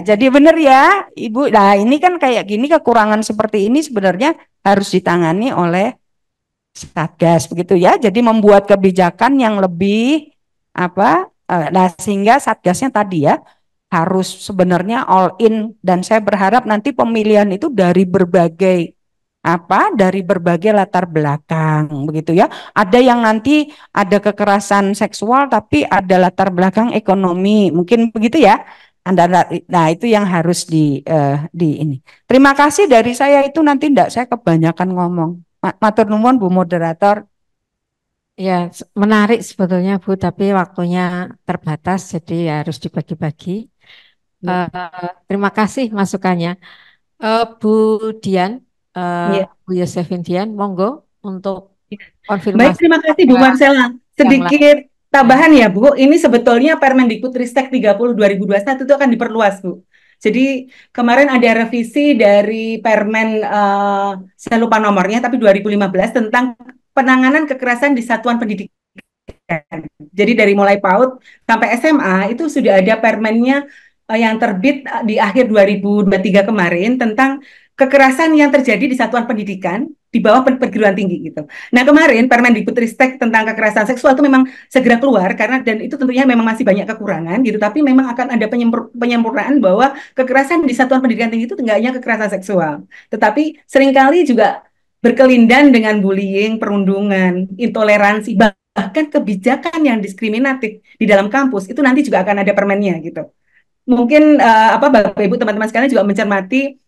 Jadi benar ya Ibu. Nah, ini kan kayak gini, kekurangan seperti ini sebenarnya harus ditangani oleh Satgas begitu ya. Jadi membuat kebijakan yang lebih sehingga Satgasnya tadi ya harus sebenarnya all in, dan saya berharap nanti pemilihan itu dari berbagai latar belakang begitu ya. Ada yang nanti ada kekerasan seksual tapi ada latar belakang ekonomi, mungkin begitu ya. Nah, itu yang harus di ini. Terima kasih dari saya, itu nanti enggak saya kebanyakan ngomong. Matur nuwun Bu moderator. Ya, menarik sebetulnya Bu, tapi waktunya terbatas jadi harus dibagi-bagi. Terima kasih masukannya. Bu Dian, Bu Yosefin Dian, monggo untuk konfirmasi. Baik, terima kasih Bu Marcella. Sedikit tambahan ya Bu, ini sebetulnya Permendikbudristek 30 2021 itu akan diperluas Bu. Jadi kemarin ada revisi dari Permen, saya lupa nomornya, tapi 2015 tentang penanganan kekerasan di satuan pendidikan. Jadi dari mulai PAUD sampai SMA itu sudah ada permennya yang terbit di akhir 2023 kemarin tentang kekerasan yang terjadi di satuan pendidikan di bawah perguruan tinggi gitu. Nah, kemarin Permendikbudristek tentang kekerasan seksual itu memang segera keluar dan itu tentunya memang masih banyak kekurangan gitu, tapi memang akan ada penyempurnaan bahwa kekerasan di satuan pendidikan tinggi itu tidak hanya kekerasan seksual, tetapi seringkali juga berkelindan dengan bullying, perundungan, intoleransi, bahkan kebijakan yang diskriminatif di dalam kampus itu nanti juga akan ada permennya gitu. mungkin apa Bapak Ibu teman-teman sekalian juga mencermati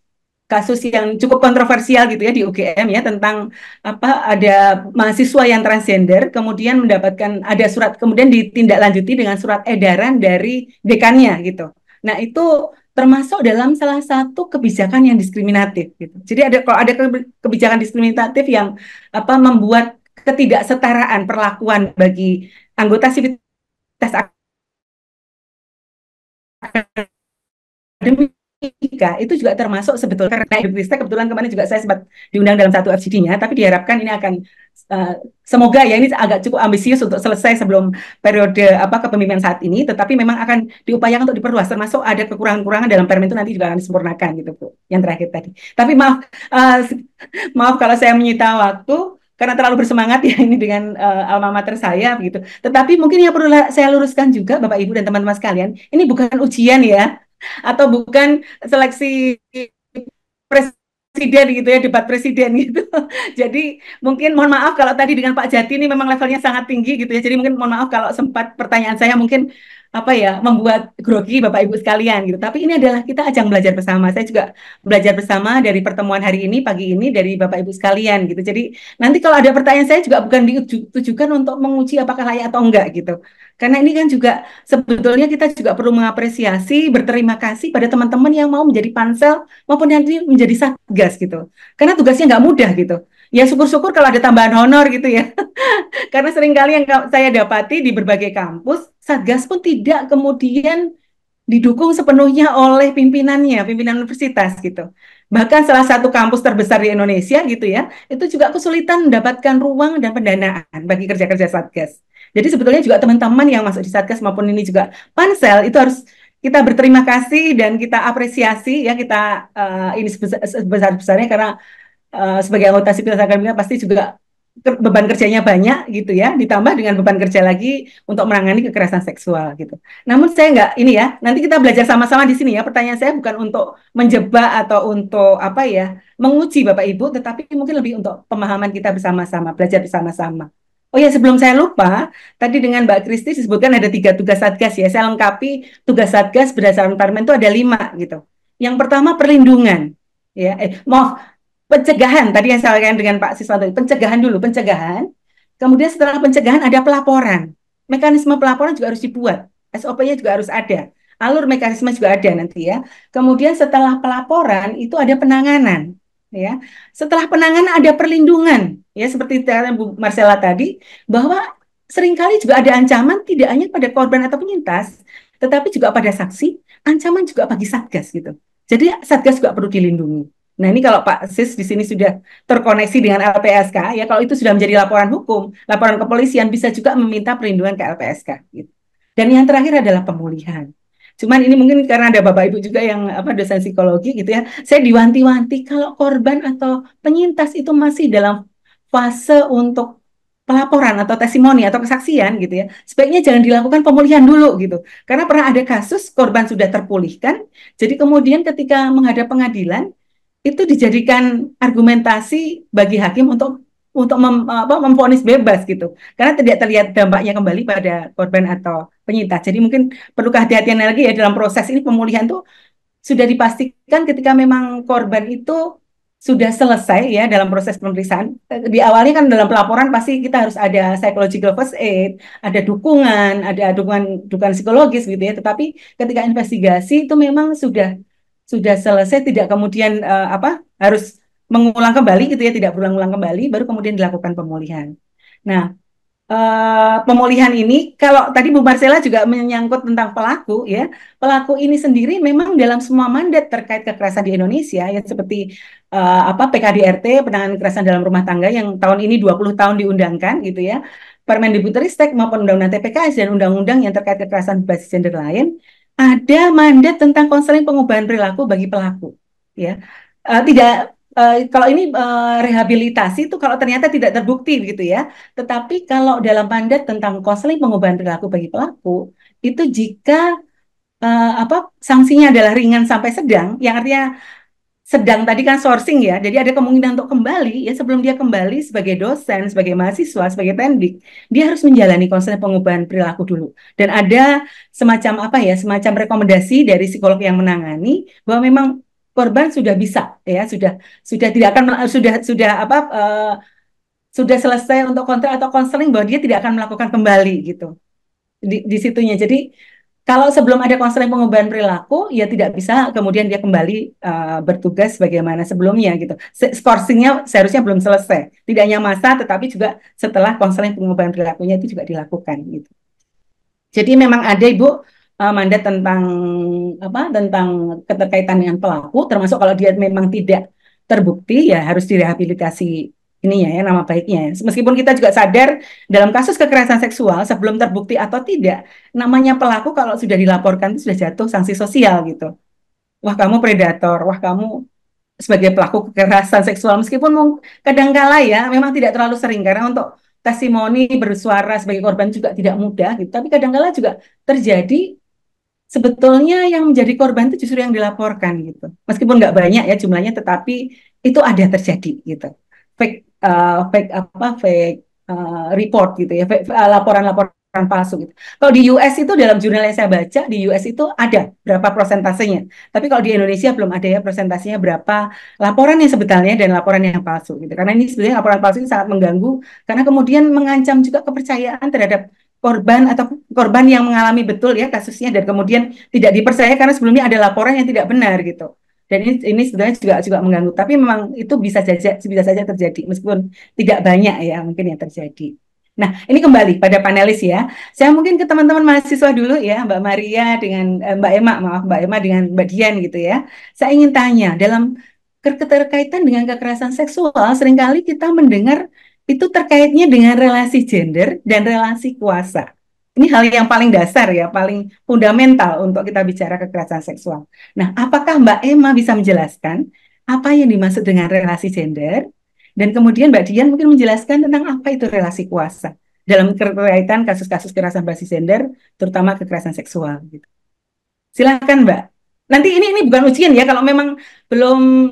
kasus yang cukup kontroversial gitu ya di UGM ya tentang apa ada mahasiswa yang transgender kemudian mendapatkan ada surat kemudian ditindaklanjuti dengan surat edaran dari dekannya gitu. Nah, itu termasuk dalam salah satu kebijakan yang diskriminatif gitu. Jadi ada kalau ada kebijakan diskriminatif yang apa membuat ketidaksetaraan perlakuan bagi anggota sivitas akademika itu juga termasuk sebetulnya karena Idristek kebetulan kemarin juga saya sempat diundang dalam satu FGD-nya, tapi diharapkan ini akan semoga ya ini agak cukup ambisius untuk selesai sebelum periode apa kepemimpinan saat ini, tetapi memang akan diupayakan untuk diperluas termasuk ada kekurangan-kekurangan dalam permen itu nanti juga akan disempurnakan gitu Bu. Yang terakhir tadi. Tapi maaf maaf kalau saya menyita waktu karena terlalu bersemangat ya ini dengan alma mater saya begitu. Tetapi mungkin yang perlu saya luruskan juga Bapak Ibu dan teman-teman sekalian, ini bukan ujian ya atau bukan seleksi presiden gitu ya, debat presiden gitu. Jadi mungkin mohon maaf kalau tadi dengan Pak Jati ini memang levelnya sangat tinggi gitu ya. Jadi mungkin mohon maaf kalau sempat pertanyaan saya mungkin apa ya membuat grogi Bapak Ibu sekalian gitu. Tapi ini adalah kita ajang belajar bersama. Saya juga belajar bersama dari pertemuan hari ini pagi ini dari Bapak Ibu sekalian gitu. Jadi nanti kalau ada pertanyaan saya juga bukan ditujukan untuk menguji apakah layak atau enggak gitu. Karena ini kan juga sebetulnya kita juga perlu mengapresiasi, berterima kasih pada teman-teman yang mau menjadi pansel maupun nanti menjadi satgas gitu. Karena tugasnya nggak mudah gitu. Ya syukur-syukur kalau ada tambahan honor gitu ya. Karena seringkali yang saya dapati di berbagai kampus, satgas pun tidak kemudian didukung sepenuhnya oleh pimpinannya, pimpinan universitas gitu. Bahkan salah satu kampus terbesar di Indonesia gitu ya, itu juga kesulitan mendapatkan ruang dan pendanaan bagi kerja-kerja satgas. Jadi sebetulnya juga teman-teman yang masuk di satgas maupun ini juga pansel itu harus kita berterima kasih dan kita apresiasi ya kita ini sebesar-besarnya karena sebagai anggota sipil akademika pasti juga beban kerjanya banyak gitu ya, ditambah dengan beban kerja lagi untuk menangani kekerasan seksual gitu. Namun saya nggak ini ya, nanti kita belajar sama-sama di sini ya. Pertanyaan saya bukan untuk menjebak atau untuk apa ya, menguji Bapak Ibu, tetapi mungkin lebih untuk pemahaman kita bersama-sama, belajar bersama-sama. Oh ya, sebelum saya lupa, tadi dengan Mbak Kristi disebutkan ada 3 tugas satgas ya. Saya lengkapi tugas satgas berdasarkan Permen itu ada 5 gitu. Yang pertama perlindungan, ya. Maaf, pencegahan tadi yang saya katakan dengan Pak Siswanto, pencegahan dulu, pencegahan. Kemudian setelah pencegahan ada pelaporan. Mekanisme pelaporan juga harus dibuat. SOP-nya juga harus ada. Alur mekanisme juga ada nanti ya. Kemudian setelah pelaporan itu ada penanganan, ya. Setelah penanganan ada perlindungan, ya seperti Bu Marcella tadi bahwa seringkali juga ada ancaman tidak hanya pada korban atau penyintas, tetapi juga pada saksi, ancaman juga bagi satgas gitu. Jadi satgas juga perlu dilindungi. Nah, ini kalau Pak Sis di sini sudah terkoneksi dengan LPSK, ya kalau itu sudah menjadi laporan hukum, laporan kepolisian bisa juga meminta perlindungan ke LPSK. Gitu. Dan yang terakhir adalah pemulihan. Cuman ini mungkin karena ada Bapak Ibu juga yang dosen psikologi gitu ya, saya diwanti-wanti kalau korban atau penyintas itu masih dalam fase untuk pelaporan atau testimoni atau kesaksian gitu ya, sebaiknya jangan dilakukan pemulihan dulu gitu. Karena pernah ada kasus korban sudah terpulihkan, jadi kemudian ketika menghadap pengadilan itu dijadikan argumentasi bagi hakim untuk memvonis bebas gitu karena tidak terlihat dampaknya kembali pada korban atau penyintas. Jadi mungkin perlu kehati-hatian lagi ya dalam proses ini pemulihan tuh sudah dipastikan ketika memang korban itu sudah selesai ya dalam proses pemeriksaan. Di awalnya kan dalam pelaporan pasti kita harus ada psychological first aid, ada dukungan psikologis gitu ya. Tetapi ketika investigasi itu memang sudah selesai tidak kemudian harus mengulang kembali gitu ya, tidak berulang-ulang kembali baru kemudian dilakukan pemulihan. Nah, pemulihan ini kalau tadi Bu Marcella juga menyangkut tentang pelaku ya, pelaku ini sendiri memang dalam semua mandat terkait kekerasan di Indonesia ya seperti PKDRT penanganan kekerasan dalam rumah tangga yang tahun ini 20 tahun diundangkan gitu ya, Permendikbudristek maupun Undang-Undang TPKS dan undang-undang yang terkait kekerasan berbasis gender lain ada mandat tentang konseling pengubahan perilaku bagi pelaku ya. Tidak kalau ini rehabilitasi itu kalau ternyata tidak terbukti gitu ya. Tetapi kalau dalam mandat tentang konseling pengubahan perilaku bagi pelaku itu jika sanksinya adalah ringan sampai sedang, yang artinya sedang tadi kan sourcing ya, jadi ada kemungkinan untuk kembali ya sebelum dia kembali sebagai dosen, sebagai mahasiswa, sebagai tendik, dia harus menjalani konseling pengubahan perilaku dulu. Dan ada semacam apa ya, semacam rekomendasi dari psikolog yang menangani bahwa memang korban sudah bisa ya, sudah tidak akan sudah apa sudah selesai untuk kontra atau konseling bahwa dia tidak akan melakukan kembali gitu di situnya. Jadi kalau sebelum ada konseling pengubahan perilaku, ya tidak bisa kemudian dia kembali bertugas bagaimana sebelumnya gitu. Skorsingnya seharusnya belum selesai. Tidak hanya masa, tetapi juga setelah konseling pengubahan perilakunya itu juga dilakukan gitu. Jadi memang ada Ibu mandat tentang apa? Tentang keterkaitan dengan pelaku, termasuk kalau dia memang tidak terbukti ya harus direhabilitasi ininya ya nama baiknya. Meskipun kita juga sadar dalam kasus kekerasan seksual sebelum terbukti atau tidak, namanya pelaku kalau sudah dilaporkan itu sudah jatuh sanksi sosial gitu. Wah kamu predator, wah kamu sebagai pelaku kekerasan seksual meskipun kadangkala ya memang tidak terlalu sering karena untuk testimoni bersuara sebagai korban juga tidak mudah gitu. Tapi kadangkala juga terjadi sebetulnya yang menjadi korban itu justru yang dilaporkan gitu. Meskipun nggak banyak ya jumlahnya, tetapi itu ada terjadi gitu. Fake report gitu ya, laporan-laporan palsu gitu. Kalau di US itu dalam jurnal yang saya baca di US itu ada berapa prosentasenya. Tapi kalau di Indonesia belum ada ya prosentasenya berapa laporan yang sebetulnya dan laporan yang palsu gitu. Karena ini sebenarnya laporan palsu ini sangat mengganggu karena kemudian mengancam juga kepercayaan terhadap korban atau korban yang mengalami betul ya kasusnya dan kemudian tidak dipercaya karena sebelumnya ada laporan yang tidak benar gitu. Dan ini sebenarnya juga mengganggu. Tapi memang itu bisa saja terjadi meskipun tidak banyak ya mungkin yang terjadi. Nah, ini kembali pada panelis ya. Saya mungkin ke teman-teman mahasiswa dulu ya, Mbak Maria dengan Mbak Emma dengan Mbak Dian gitu ya. Saya ingin tanya, dalam keterkaitan dengan kekerasan seksual, seringkali kita mendengar itu terkaitnya dengan relasi gender dan relasi kuasa. Ini hal yang paling dasar ya, paling fundamental untuk kita bicara kekerasan seksual. Nah, apakah Mbak Emma bisa menjelaskan apa yang dimaksud dengan relasi gender? Dan kemudian Mbak Dian mungkin menjelaskan tentang apa itu relasi kuasa dalam berkaitan kasus-kasus kekerasan berbasis gender, terutama kekerasan seksual. Gitu. Silakan Mbak. Nanti ini bukan ujian ya, kalau memang belum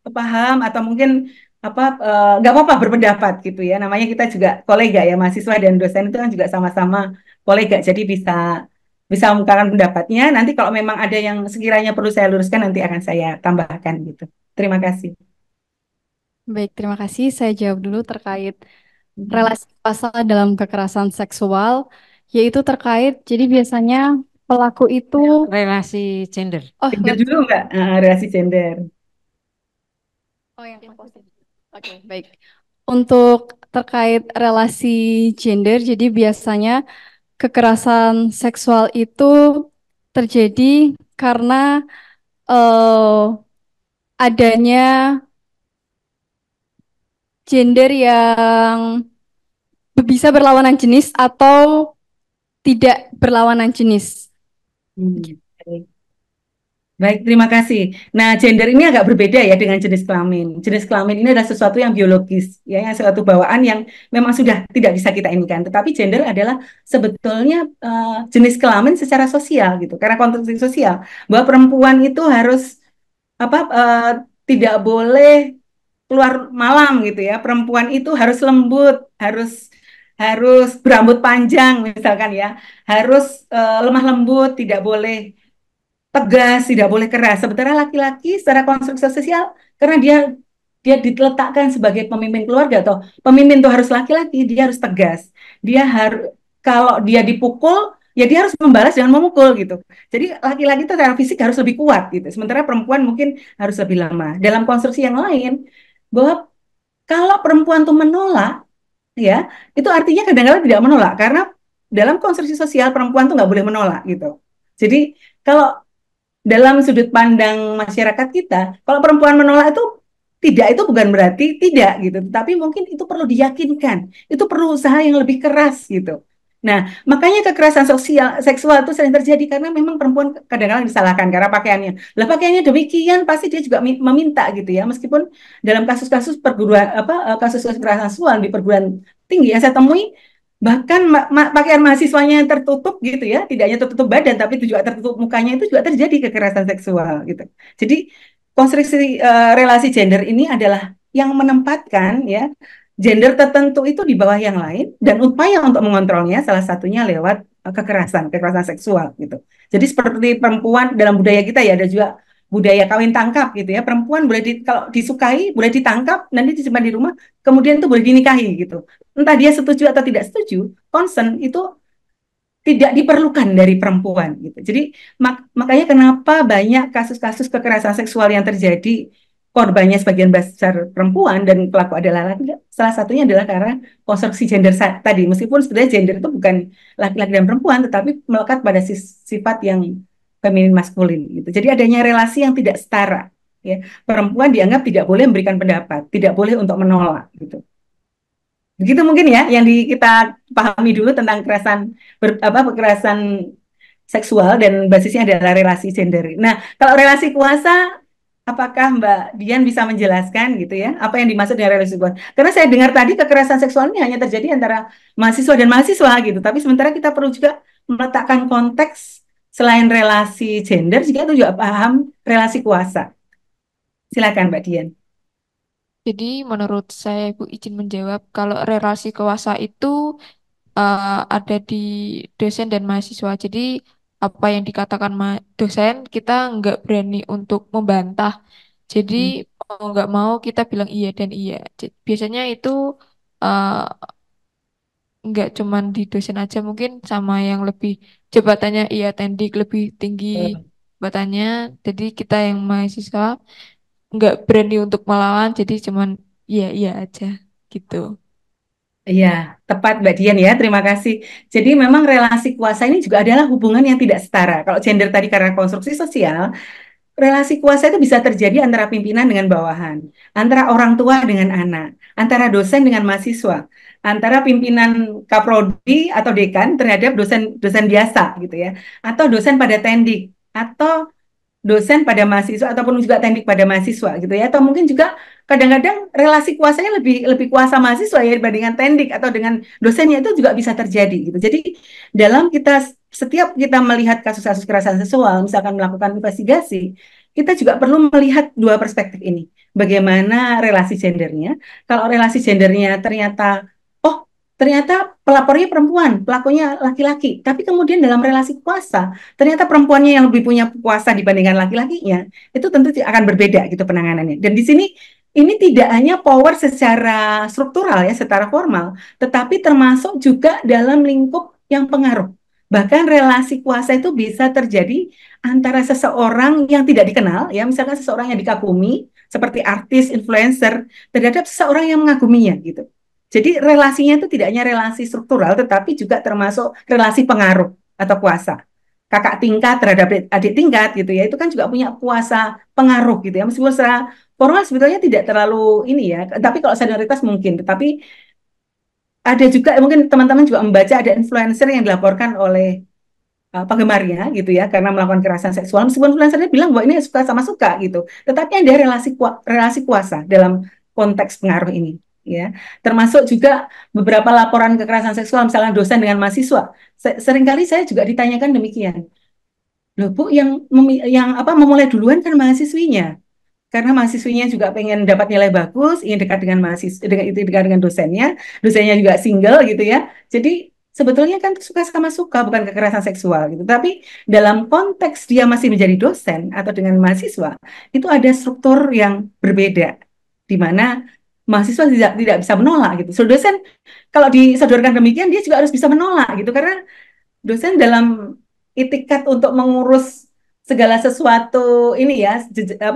paham atau mungkin nggak apa-apa berpendapat gitu ya. Namanya kita juga kolega ya, mahasiswa dan dosen itu kan juga sama-sama kolega, jadi bisa mengungkapkan pendapatnya. Nanti kalau memang ada yang sekiranya perlu saya luruskan, nanti akan saya tambahkan gitu. Terima kasih. Baik, terima kasih. Saya jawab dulu terkait relasi kuasa dalam kekerasan seksual, yaitu terkait, jadi biasanya pelaku itu... Relasi gender. Gender dulu Mbak, relasi gender. Oh, yang positif. Oke, baik. Untuk terkait relasi gender, jadi biasanya kekerasan seksual itu terjadi karena adanya gender yang bisa berlawanan jenis atau tidak berlawanan jenis. Baik, terima kasih. Nah, gender ini agak berbeda ya dengan jenis kelamin. Jenis kelamin ini adalah sesuatu yang biologis, ya, yang suatu bawaan yang memang sudah tidak bisa kita inikan. Tetapi gender adalah sebetulnya jenis kelamin secara sosial gitu. Karena konstruksi sosial bahwa perempuan itu harus tidak boleh keluar malam gitu ya. Perempuan itu harus lembut, harus berambut panjang misalkan ya, harus lemah lembut, tidak boleh tegas, tidak boleh keras. Sementara laki-laki secara konstruksi sosial, karena dia diletakkan sebagai pemimpin keluarga atau pemimpin itu harus laki-laki, dia harus tegas. Dia harus kalau dia dipukul, ya dia harus membalas dengan memukul gitu. Jadi laki-laki itu secara fisik harus lebih kuat gitu. Sementara perempuan mungkin harus lebih lama. Dalam konstruksi yang lain, bahwa kalau perempuan itu menolak, ya itu artinya kadang-kadang tidak menolak karena dalam konstruksi sosial perempuan itu nggak boleh menolak gitu. Jadi kalau dalam sudut pandang masyarakat kita, kalau perempuan menolak itu bukan berarti tidak gitu, tapi mungkin itu perlu diyakinkan, itu perlu usaha yang lebih keras gitu. Nah, makanya kekerasan seksual itu sering terjadi karena memang perempuan kadang-kadang disalahkan karena pakaiannya. Lah pakaiannya demikian pasti dia juga meminta gitu ya, meskipun dalam kasus-kasus kasus kekerasan seksual di perguruan tinggi yang saya temui bahkan pakaian mahasiswanya yang tertutup gitu ya, tidak hanya tertutup badan tapi itu juga tertutup mukanya, itu juga terjadi kekerasan seksual gitu. Jadi konstruksi relasi gender ini adalah yang menempatkan ya gender tertentu itu di bawah yang lain dan upaya untuk mengontrolnya salah satunya lewat kekerasan seksual gitu. Jadi seperti perempuan dalam budaya kita ya ada juga budaya kawin tangkap gitu ya. Perempuan boleh kalau disukai boleh ditangkap nanti disimpan di rumah kemudian itu boleh dinikahi gitu. Entah dia setuju atau tidak setuju, consent itu tidak diperlukan dari perempuan gitu. Jadi makanya kenapa banyak kasus-kasus kekerasan seksual yang terjadi korbannya sebagian besar perempuan dan pelaku adalah laki, salah satunya adalah karena konstruksi gender tadi. Meskipun sebenarnya gender itu bukan laki-laki dan perempuan, tetapi melekat pada sifat yang feminin maskulin gitu. Jadi adanya relasi yang tidak setara. Ya, perempuan dianggap tidak boleh memberikan pendapat, tidak boleh untuk menolak gitu. Begitu mungkin ya yang kita pahami dulu tentang kekerasan seksual dan basisnya adalah relasi gender. Nah, kalau relasi kuasa, apakah Mbak Dian bisa menjelaskan gitu ya, apa yang dimaksud dengan relasi kuasa? Karena saya dengar tadi kekerasan seksual ini hanya terjadi antara mahasiswa dan mahasiswa gitu, tapi sementara kita perlu juga meletakkan konteks selain relasi gender, juga itu juga paham relasi kuasa. Silakan Mbak Dian. Jadi menurut saya, Ibu izin menjawab, kalau relasi kuasa itu ada di dosen dan mahasiswa. Jadi apa yang dikatakan dosen, kita nggak berani untuk membantah. Jadi mau nggak mau kita bilang iya dan iya. Biasanya itu uh, nggak cuman di dosen aja, mungkin sama yang lebih jabatannya iya tendik lebih tinggi jabatannya. Jadi kita yang mahasiswa nggak berani untuk melawan, jadi cuman iya iya aja gitu. Iya, tepat Mbak Dian ya, terima kasih. Jadi memang relasi kuasa ini juga adalah hubungan yang tidak setara. Kalau gender tadi karena konstruksi sosial, relasi kuasa itu bisa terjadi antara pimpinan dengan bawahan, antara orang tua dengan anak, antara dosen dengan mahasiswa, antara pimpinan kaprodi atau dekan terhadap dosen biasa gitu ya, atau dosen pada tendik, atau dosen pada mahasiswa ataupun juga teknik pada mahasiswa gitu ya, atau mungkin juga kadang-kadang relasi kuasanya lebih lebih kuasa mahasiswa ya dibandingkan tendik atau dengan dosennya, itu juga bisa terjadi gitu. Jadi dalam setiap kita melihat kasus-kasus kekerasan seksual, misalkan melakukan investigasi, kita juga perlu melihat dua perspektif ini. Bagaimana relasi gendernya? Kalau relasi gendernya ternyata pelapornya perempuan, pelakunya laki-laki, tapi kemudian dalam relasi kuasa ternyata perempuannya yang lebih punya kuasa dibandingkan laki-lakinya, itu tentu akan berbeda gitu penanganannya. Dan di sini ini tidak hanya power secara struktural ya, secara formal, tetapi termasuk juga dalam lingkup yang pengaruh. Bahkan relasi kuasa itu bisa terjadi antara seseorang yang tidak dikenal, ya misalkan seseorang yang dikagumi, seperti artis, influencer, terhadap seseorang yang mengaguminya gitu. Jadi relasinya itu tidak hanya relasi struktural, tetapi juga termasuk relasi pengaruh atau kuasa. Kakak tingkat terhadap adik tingkat gitu ya, itu kan juga punya kuasa pengaruh gitu ya. Meskipun secara formal sebetulnya tidak terlalu ini ya, tapi kalau senioritas mungkin. Tetapi ada juga mungkin teman-teman juga membaca ada influencer yang dilaporkan oleh penggemarnya gitu ya karena melakukan kekerasan seksual. Meskipun influencernya bilang bahwa ini suka sama suka gitu, tetapi ada relasi kuasa dalam konteks pengaruh ini. Ya, termasuk juga beberapa laporan kekerasan seksual, misalnya dosen dengan mahasiswa. Seringkali saya juga ditanyakan demikian. Loh Bu, yang memulai duluan kan mahasiswinya. Karena mahasiswinya juga pengen dapat nilai bagus, ingin dekat dengan mahasiswa, dekat dengan dosennya juga single gitu ya. Jadi sebetulnya kan suka sama suka, bukan kekerasan seksual gitu. Tapi dalam konteks dia masih menjadi dosen atau dengan mahasiswa, itu ada struktur yang berbeda, di mana mahasiswa tidak bisa menolak gitu. So dosen kalau disodorkan demikian dia juga harus bisa menolak gitu, karena dosen dalam itikat untuk mengurus segala sesuatu ini ya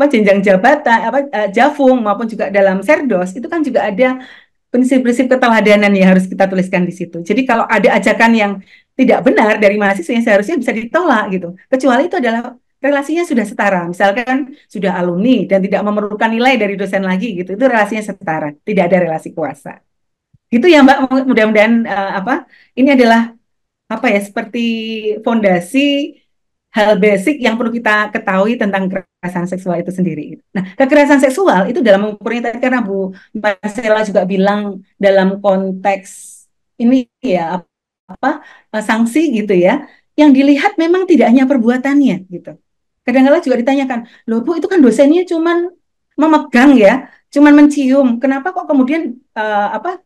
jenjang jabatan jafung maupun juga dalam serdos itu kan juga ada prinsip-prinsip keteladanan yang harus kita tuliskan di situ. Jadi kalau ada ajakan yang tidak benar dari mahasiswa yang seharusnya bisa ditolak gitu. Kecuali itu adalah relasinya sudah setara. Misalkan sudah alumni dan tidak memerlukan nilai dari dosen lagi gitu. Itu relasinya setara, tidak ada relasi kuasa. Gitu ya Mbak, mudah-mudahan ini adalah seperti fondasi hal basic yang perlu kita ketahui tentang kekerasan seksual itu sendiri. Nah, kekerasan seksual itu dalam ukurnya tadi karena Bu Marcella juga bilang dalam konteks ini ya sanksi gitu ya, yang dilihat memang tidak hanya perbuatannya gitu. Kadang-kadang juga ditanyakan, loh Bu itu kan dosennya cuman memegang ya, cuman mencium. Kenapa kok kemudian apa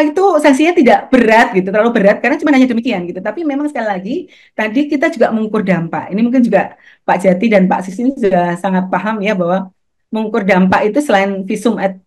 itu sanksinya tidak berat gitu, terlalu berat karena cuma hanya demikian gitu. Tapi memang sekali lagi tadi kita juga mengukur dampak. Ini mungkin juga Pak Jati dan Pak Sis ini sudah sangat paham ya bahwa mengukur dampak itu selain visum et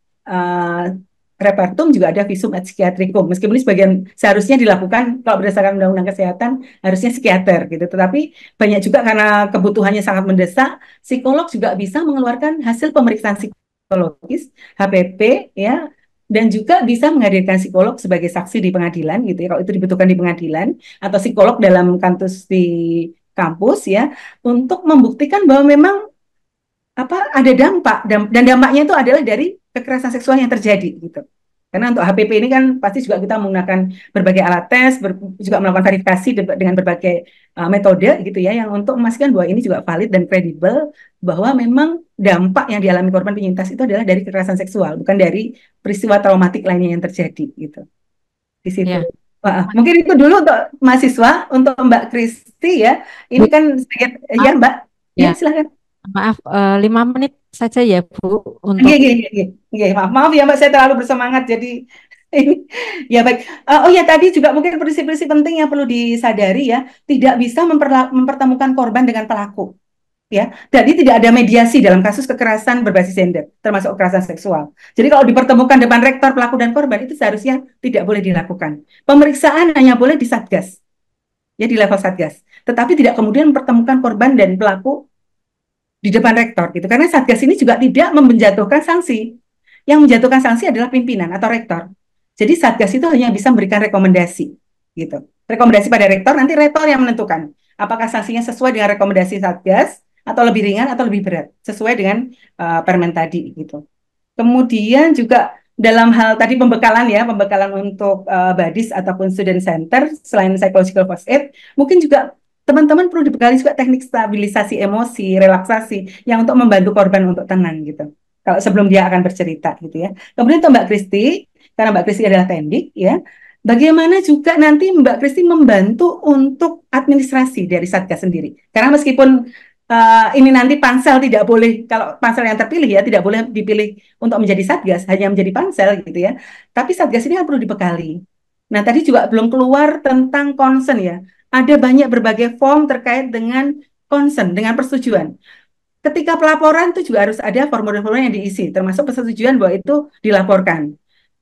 repertum juga ada visum et psikiatrikum. Meskipun ini sebagian seharusnya dilakukan kalau berdasarkan Undang-Undang Kesehatan harusnya psikiater gitu. Tetapi banyak juga karena kebutuhannya sangat mendesak, psikolog juga bisa mengeluarkan hasil pemeriksaan psikologis HPP ya, dan juga bisa menghadirkan psikolog sebagai saksi di pengadilan gitu ya kalau itu dibutuhkan di pengadilan, atau psikolog dalam kampus di kampus ya, untuk membuktikan bahwa memang ada dampak dan dampaknya itu adalah dari kekerasan seksual yang terjadi gitu. Karena untuk HPP ini kan pasti juga kita menggunakan berbagai alat tes, juga melakukan verifikasi dengan berbagai metode gitu ya, yang untuk memastikan bahwa ini juga valid dan kredibel, bahwa memang dampak yang dialami korban penyintas itu adalah dari kekerasan seksual, bukan dari peristiwa traumatik lainnya yang terjadi gitu. Di situ. Ya. Mungkin itu dulu untuk mahasiswa. Untuk Mbak Kristi ya, ini kan sedikit ya Mbak. Ya, silakan. Maaf, 5 menit saja ya Bu untuk maaf ya Mbak, saya terlalu bersemangat jadi ini ya baik. Oh ya, tadi juga mungkin prinsip-prinsip penting yang perlu disadari ya, tidak bisa mempertemukan korban dengan pelaku ya. Jadi tidak ada mediasi dalam kasus kekerasan berbasis gender, termasuk kekerasan seksual. Jadi kalau dipertemukan depan rektor, pelaku dan korban itu seharusnya tidak boleh dilakukan. Pemeriksaan hanya boleh di Satgas, ya di level Satgas. Tetapi tidak kemudian mempertemukan korban dan pelaku di depan rektor gitu, karena Satgas ini juga tidak menjatuhkan sanksi. Yang menjatuhkan sanksi adalah pimpinan atau rektor. Jadi Satgas itu hanya bisa memberikan rekomendasi gitu, rekomendasi pada rektor, nanti rektor yang menentukan apakah sanksinya sesuai dengan rekomendasi Satgas atau lebih ringan atau lebih berat sesuai dengan permen tadi gitu. Kemudian juga dalam hal tadi pembekalan ya, pembekalan untuk badis ataupun student center, selain psychological first aid, mungkin juga teman-teman perlu dibekali juga teknik stabilisasi emosi, relaksasi, yang untuk membantu korban untuk tenang gitu. Kalau sebelum dia akan bercerita gitu ya. Kemudian untuk Mbak Kristi, karena Mbak Kristi adalah tendik ya, bagaimana juga nanti Mbak Kristi membantu untuk administrasi dari Satgas sendiri. Karena meskipun ini nanti pansel tidak boleh, kalau pansel yang terpilih ya tidak boleh dipilih untuk menjadi Satgas, hanya menjadi pansel gitu ya. Tapi Satgas ini perlu dibekali. Nah tadi juga belum keluar tentang concern ya. Ada banyak berbagai form terkait dengan concern, dengan persetujuan. Ketika pelaporan itu juga harus ada formulir-formulir yang diisi, termasuk persetujuan bahwa itu dilaporkan.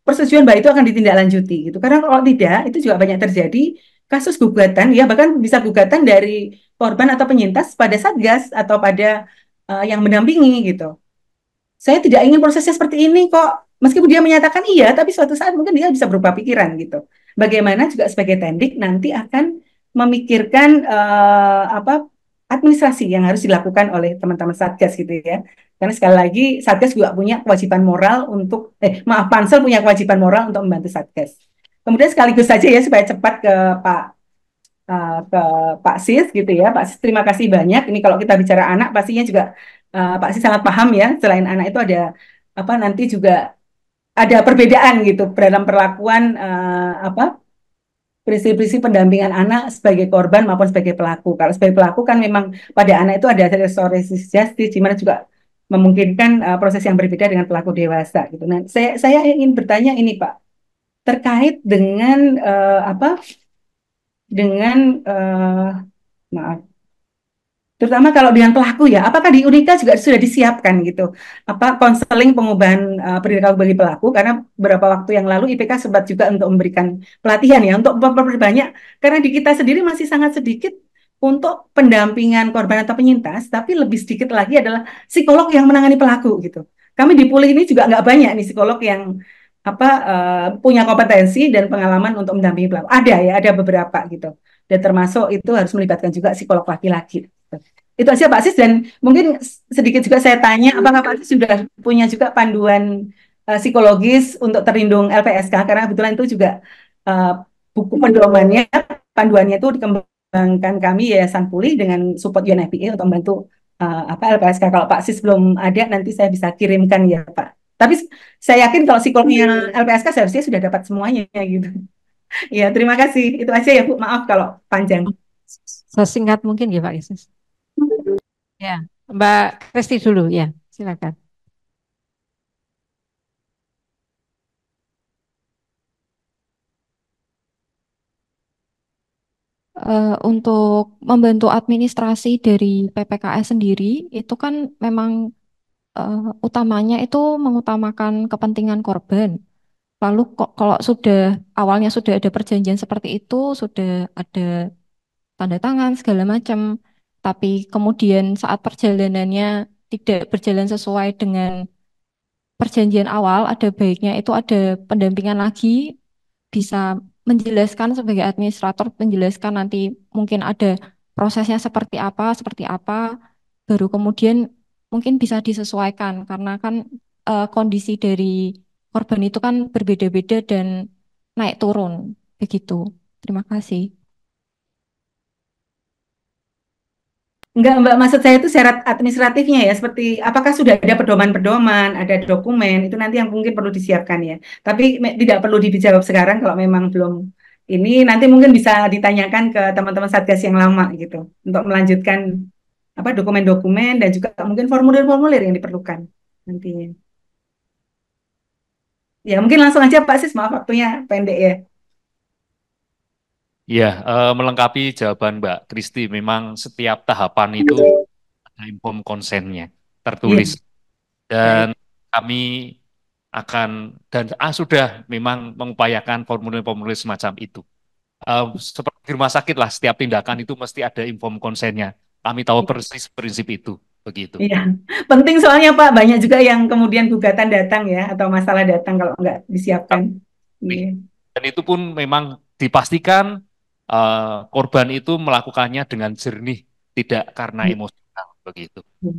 Persetujuan bahwa itu akan ditindaklanjuti gitu. Karena kalau tidak, itu juga banyak terjadi kasus gugatan, ya bahkan bisa gugatan dari korban atau penyintas pada Satgas atau pada yang mendampingi gitu. Saya tidak ingin prosesnya seperti ini kok. Meskipun dia menyatakan iya, tapi suatu saat mungkin dia bisa berubah pikiran gitu. Bagaimana juga sebagai tendik nanti akan memikirkan administrasi yang harus dilakukan oleh teman-teman Satgas gitu ya. Karena sekali lagi Satgas juga punya kewajiban moral untuk Pansel punya kewajiban moral untuk membantu Satgas. Kemudian sekaligus saja ya supaya cepat ke Pak Sis gitu ya. Pak Sis terima kasih banyak. Ini kalau kita bicara anak pastinya juga Pak Sis sangat paham ya. Selain anak itu ada nanti juga ada perbedaan gitu dalam perlakuan prinsip-prinsip pendampingan anak sebagai korban maupun sebagai pelaku. Kalau sebagai pelaku kan memang pada anak itu ada restoratif justice, di mana juga memungkinkan proses yang berbeda dengan pelaku dewasa gitu. Nah, saya ingin bertanya ini Pak, terkait dengan maaf, terutama kalau dengan pelaku ya, apakah di Unika juga sudah disiapkan gitu, konseling pengubahan perilaku bagi pelaku? Karena beberapa waktu yang lalu IPK sempat juga untuk memberikan pelatihan ya, untuk memperbanyak, karena di kita sendiri masih sangat sedikit untuk pendampingan korban atau penyintas, tapi lebih sedikit lagi adalah psikolog yang menangani pelaku gitu. Kami di Pulih ini juga nggak banyak nih psikolog yang punya kompetensi dan pengalaman untuk mendampingi pelaku. Ada ya, ada beberapa gitu. Dan termasuk itu harus melibatkan juga psikolog laki-laki. Itu aja Pak Sis, dan mungkin sedikit juga saya tanya, apakah Pak Sis sudah punya juga panduan psikologis untuk terlindung LPSK, karena kebetulan itu juga buku pedomannya, panduannya itu dikembangkan kami Yayasan Pulih dengan support UNFPA untuk membantu LPSK. Kalau Pak Sis belum ada, nanti saya bisa kirimkan ya Pak. Tapi saya yakin kalau psikolognya LPSK seharusnya sudah dapat semuanya gitu. Ya, terima kasih. Itu aja ya Bu, maaf kalau panjang. Sesingkat mungkin ya Pak Yesus. Ya, Mbak Kristi dulu ya, silakan. Untuk membantu administrasi dari PPKS sendiri, itu kan memang utamanya itu mengutamakan kepentingan korban. Lalu kok kalau sudah awalnya sudah ada perjanjian seperti itu, sudah ada tanda tangan segala macam, tapi kemudian saat perjalanannya tidak berjalan sesuai dengan perjanjian awal, ada baiknya itu ada pendampingan lagi, bisa menjelaskan sebagai administrator, menjelaskan nanti mungkin ada prosesnya seperti apa, baru kemudian mungkin bisa disesuaikan karena kan kondisi dari korban itu kan berbeda-beda dan naik turun begitu. Terima kasih. Enggak, Mbak, maksud saya itu syarat administratifnya ya, seperti apakah sudah ada pedoman-pedoman, ada dokumen, itu nanti yang mungkin perlu disiapkan ya. Tapi tidak perlu dijawab sekarang kalau memang belum ini, nanti mungkin bisa ditanyakan ke teman-teman Satgas yang lama gitu, untuk melanjutkan apa dokumen-dokumen dan juga mungkin formulir-formulir yang diperlukan nantinya. Ya, mungkin langsung aja Pak Sis, maaf waktunya pendek ya. Ya, melengkapi jawaban Mbak Kristi, memang setiap tahapan itu ada inform konsennya Iya, tertulis dan baik. kami akan dan sudah memang mengupayakan formulir-formulir semacam itu. Seperti di rumah sakit lah, setiap tindakan itu mesti ada inform konsennya. Kami tahu persis prinsip itu, begitu. Iya, penting soalnya Pak, banyak juga yang kemudian gugatan datang ya, atau masalah datang kalau nggak disiapkan. Iya, Dan itu pun memang dipastikan korban itu melakukannya dengan jernih, tidak karena iya, emosional, begitu. iya.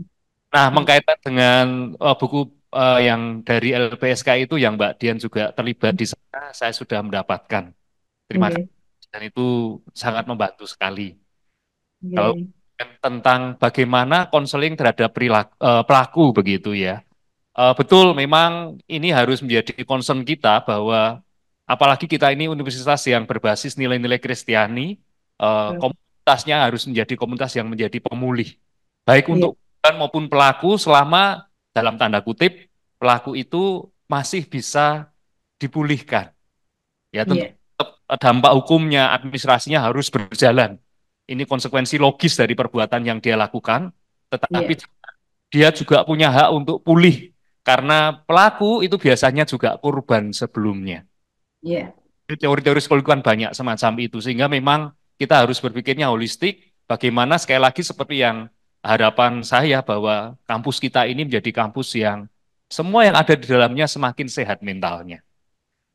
Nah, Iya. mengkaitkan dengan buku yang dari LPSK itu yang Mbak Dian juga terlibat di sana, saya sudah mendapatkan. Terima Iya, kasih. Dan itu sangat membantu sekali. iya, Kalau iya. tentang bagaimana konseling terhadap pelaku begitu ya. Betul, memang ini harus menjadi concern kita bahwa apalagi kita ini universitas yang berbasis nilai-nilai Kristiani, komunitasnya harus menjadi komunitas yang menjadi pemulih, baik Iya, untuk korban maupun pelaku selama dalam tanda kutip pelaku itu masih bisa dipulihkan. Ya tentu iya, tetap dampak hukumnya, administrasinya harus berjalan. Ini konsekuensi logis dari perbuatan yang dia lakukan, tetapi iya, dia juga punya hak untuk pulih karena pelaku itu biasanya juga korban sebelumnya. iya, Teori-teori psikologi kan banyak semacam itu, sehingga memang kita harus berpikirnya holistik, bagaimana sekali lagi seperti yang harapan saya bahwa kampus kita ini menjadi kampus yang semua yang ada di dalamnya semakin sehat mentalnya.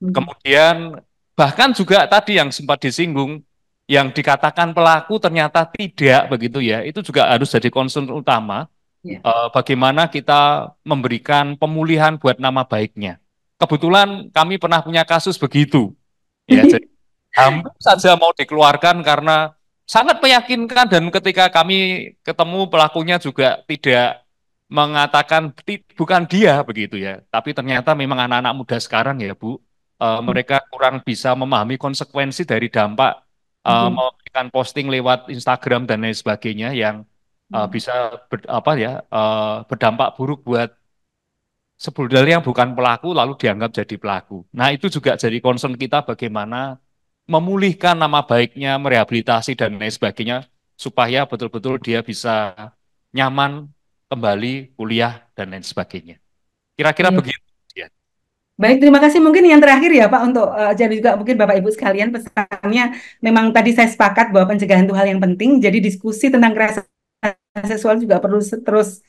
mhm, Kemudian bahkan juga tadi yang sempat disinggung, yang dikatakan pelaku ternyata tidak begitu ya, itu juga harus jadi concern utama iya, bagaimana kita memberikan pemulihan buat nama baiknya. Kebetulan kami pernah punya kasus begitu, ya. Jadi hampir saja mau dikeluarkan karena sangat meyakinkan dan ketika kami ketemu pelakunya juga tidak mengatakan bukan dia begitu ya. Tapi ternyata memang anak-anak muda sekarang ya Bu, mereka kurang bisa memahami konsekuensi dari dampak betul. memberikan posting lewat Instagram dan lain sebagainya yang Mhm, bisa berdampak buruk buat sebenarnya yang bukan pelaku lalu dianggap jadi pelaku. Nah, itu juga jadi concern kita bagaimana memulihkan nama baiknya, merehabilitasi dan lain sebagainya supaya betul-betul dia bisa nyaman kembali kuliah dan lain sebagainya. Kira-kira iya. begitu ya. Baik, terima kasih. Mungkin yang terakhir ya Pak untuk jadi juga mungkin Bapak Ibu sekalian pesannya memang tadi saya sepakat bahwa pencegahan itu hal yang penting. Jadi diskusi tentang kekerasan seksual juga perlu terus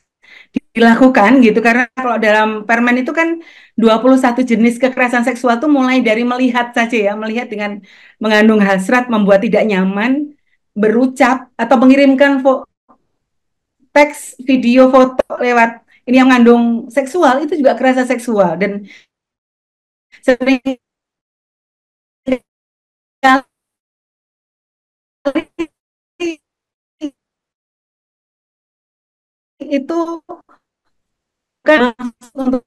dilakukan gitu karena kalau dalam permen itu kan 21 jenis kekerasan seksual itu mulai dari melihat saja ya, melihat dengan mengandung hasrat, membuat tidak nyaman, berucap atau mengirimkan teks, video, foto lewat ini yang mengandung seksual itu juga kekerasan seksual dan sering itu bukan untuk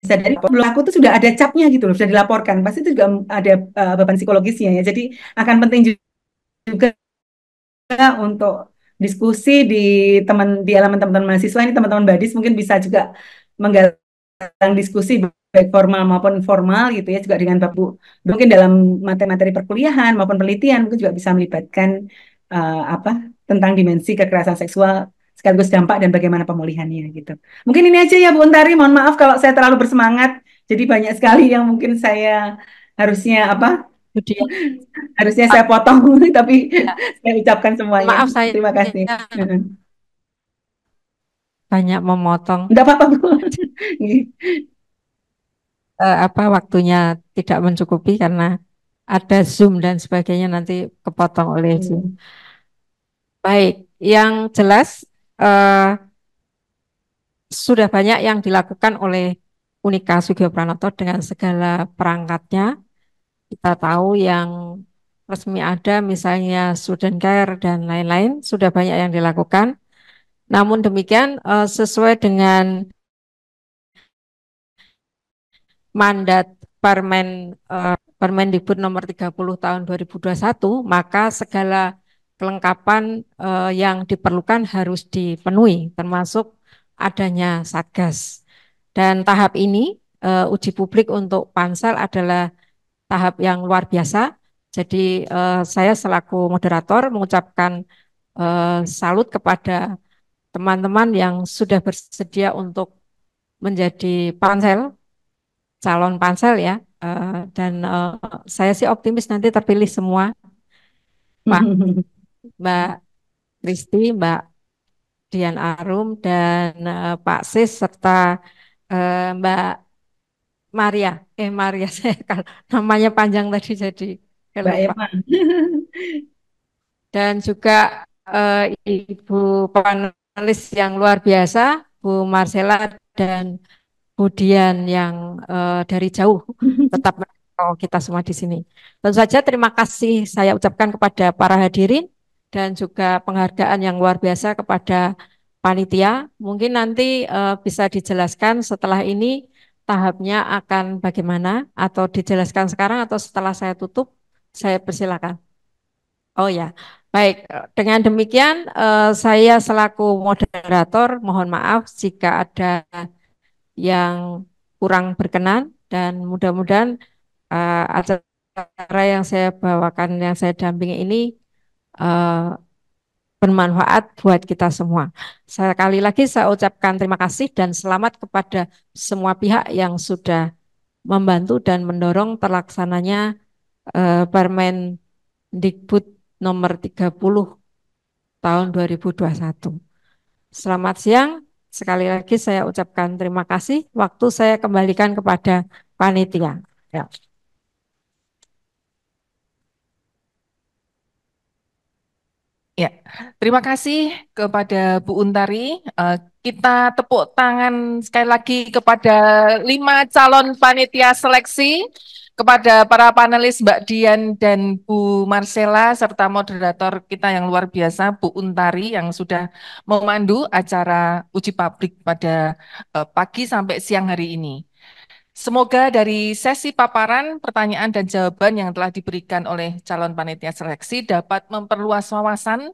bisa dari pelaku itu sudah ada capnya gitu loh, sudah dilaporkan. Pasti itu juga ada beban psikologisnya ya. Jadi akan penting juga untuk diskusi di elemen teman-teman mahasiswa ini, teman-teman Badis mungkin bisa juga menggalang diskusi baik formal maupun informal gitu ya, juga dengan Bapak mungkin dalam materi-materi perkuliahan maupun penelitian mungkin juga bisa melibatkan apa tentang dimensi kekerasan seksual sekaligus dampak dan bagaimana pemulihannya gitu. Mungkin ini aja ya Bu Untari, mohon maaf kalau saya terlalu bersemangat, jadi banyak sekali yang mungkin saya harusnya apa Kemudian, harusnya saya potong tapi ya, saya ucapkan semuanya. maaf saya Terima kasih. banyak memotong. Enggak apa-apa Bu. Apa waktunya tidak mencukupi karena ada Zoom dan sebagainya nanti kepotong oleh Zoom. Baik, yang jelas sudah banyak yang dilakukan oleh Unika Sugio Pranoto dengan segala perangkatnya. Kita tahu yang resmi ada misalnya Student Care dan lain-lain sudah banyak yang dilakukan. Namun demikian sesuai dengan mandat Permendikbud nomor 30 tahun 2021, maka segala kelengkapan yang diperlukan harus dipenuhi, termasuk adanya Satgas. Dan tahap ini uji publik untuk Pansel adalah tahap yang luar biasa. Jadi saya selaku moderator mengucapkan salut kepada teman-teman yang sudah bersedia untuk menjadi pansel, calon pansel ya. Dan saya sih optimis nanti terpilih semua, Pak, Mbak Kristi, Mbak Dian Arum, dan Pak Sis, serta Mbak Maria. Maria, saya kalau namanya panjang tadi jadi Mbak lupa. Emma. Dan juga Ibu panelis yang luar biasa, Bu Marcella dan Bu Dian yang dari jauh tetap menolong kita semua di sini. Tentu saja terima kasih saya ucapkan kepada para hadirin dan juga penghargaan yang luar biasa kepada panitia. Mungkin nanti bisa dijelaskan setelah ini tahapnya akan bagaimana atau dijelaskan sekarang atau setelah saya tutup, saya persilakan. Oh ya, baik. Dengan demikian saya selaku moderator mohon maaf jika ada yang kurang berkenan dan mudah-mudahan acara yang saya bawakan, yang saya dampingi ini bermanfaat buat kita semua. Sekali lagi saya ucapkan terima kasih dan selamat kepada semua pihak yang sudah membantu dan mendorong terlaksananya Permendikbud nomor 30 tahun 2021. Selamat siang. Sekali lagi saya ucapkan terima kasih. Waktu saya kembalikan kepada panitia. Ya. Ya, terima kasih kepada Bu Untari. Kita tepuk tangan sekali lagi kepada 5 calon panitia seleksi, kepada para panelis Mbak Dian dan Bu Marcella, serta moderator kita yang luar biasa, Bu Untari, yang sudah memandu acara uji publik pada pagi sampai siang hari ini. Semoga dari sesi paparan, pertanyaan dan jawaban yang telah diberikan oleh calon panitia seleksi dapat memperluas wawasan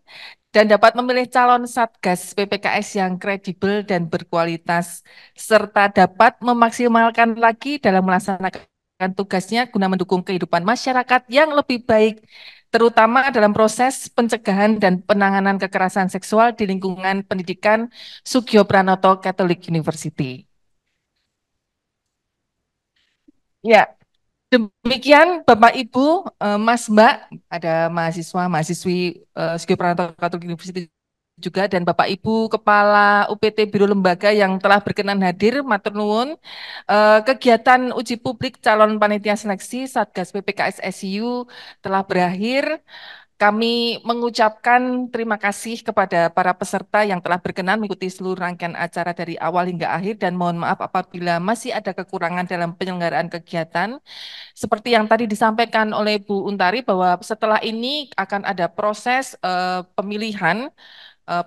dan dapat memilih calon Satgas PPKS yang kredibel dan berkualitas, serta dapat memaksimalkan lagi dalam melaksanakan tugasnya guna mendukung kehidupan masyarakat yang lebih baik, terutama dalam proses pencegahan dan penanganan kekerasan seksual di lingkungan pendidikan Sugio Pranoto Catholic University. Ya, demikian Bapak Ibu, Mas Mbak, ada mahasiswa, mahasiswi Sugio Pranoto Catholic University juga, dan Bapak Ibu Kepala UPT Biro Lembaga yang telah berkenan hadir, matur nuwun. Kegiatan uji publik calon panitia seleksi Satgas PPKS SIU telah berakhir. Kami mengucapkan terima kasih kepada para peserta yang telah berkenan mengikuti seluruh rangkaian acara dari awal hingga akhir, dan mohon maaf apabila masih ada kekurangan dalam penyelenggaraan kegiatan. Seperti yang tadi disampaikan oleh Bu Untari bahwa setelah ini akan ada proses pemilihan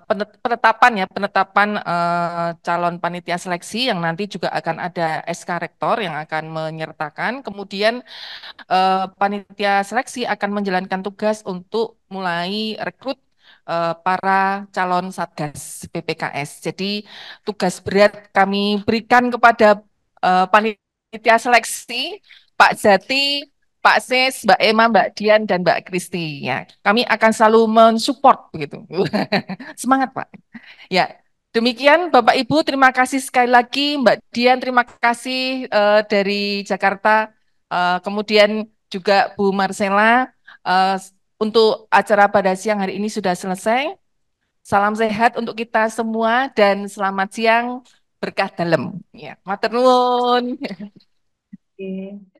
penetapan calon panitia seleksi yang nanti juga akan ada SK Rektor yang akan menyertakan. Kemudian panitia seleksi akan menjalankan tugas untuk mulai rekrut para calon Satgas PPKS. Jadi tugas berat kami berikan kepada panitia seleksi, Pak Jati, Pak Sis, Mbak Emma, Mbak Dian, dan Mbak Kristi. Ya, kami akan selalu mensupport begitu. Semangat, Pak. Ya, demikian Bapak Ibu, terima kasih sekali lagi Mbak Dian, terima kasih dari Jakarta, kemudian juga Bu Marcella. Untuk acara pada siang hari ini sudah selesai. Salam sehat untuk kita semua dan selamat siang berkah dalam. Ya, matur nuwun. Oke.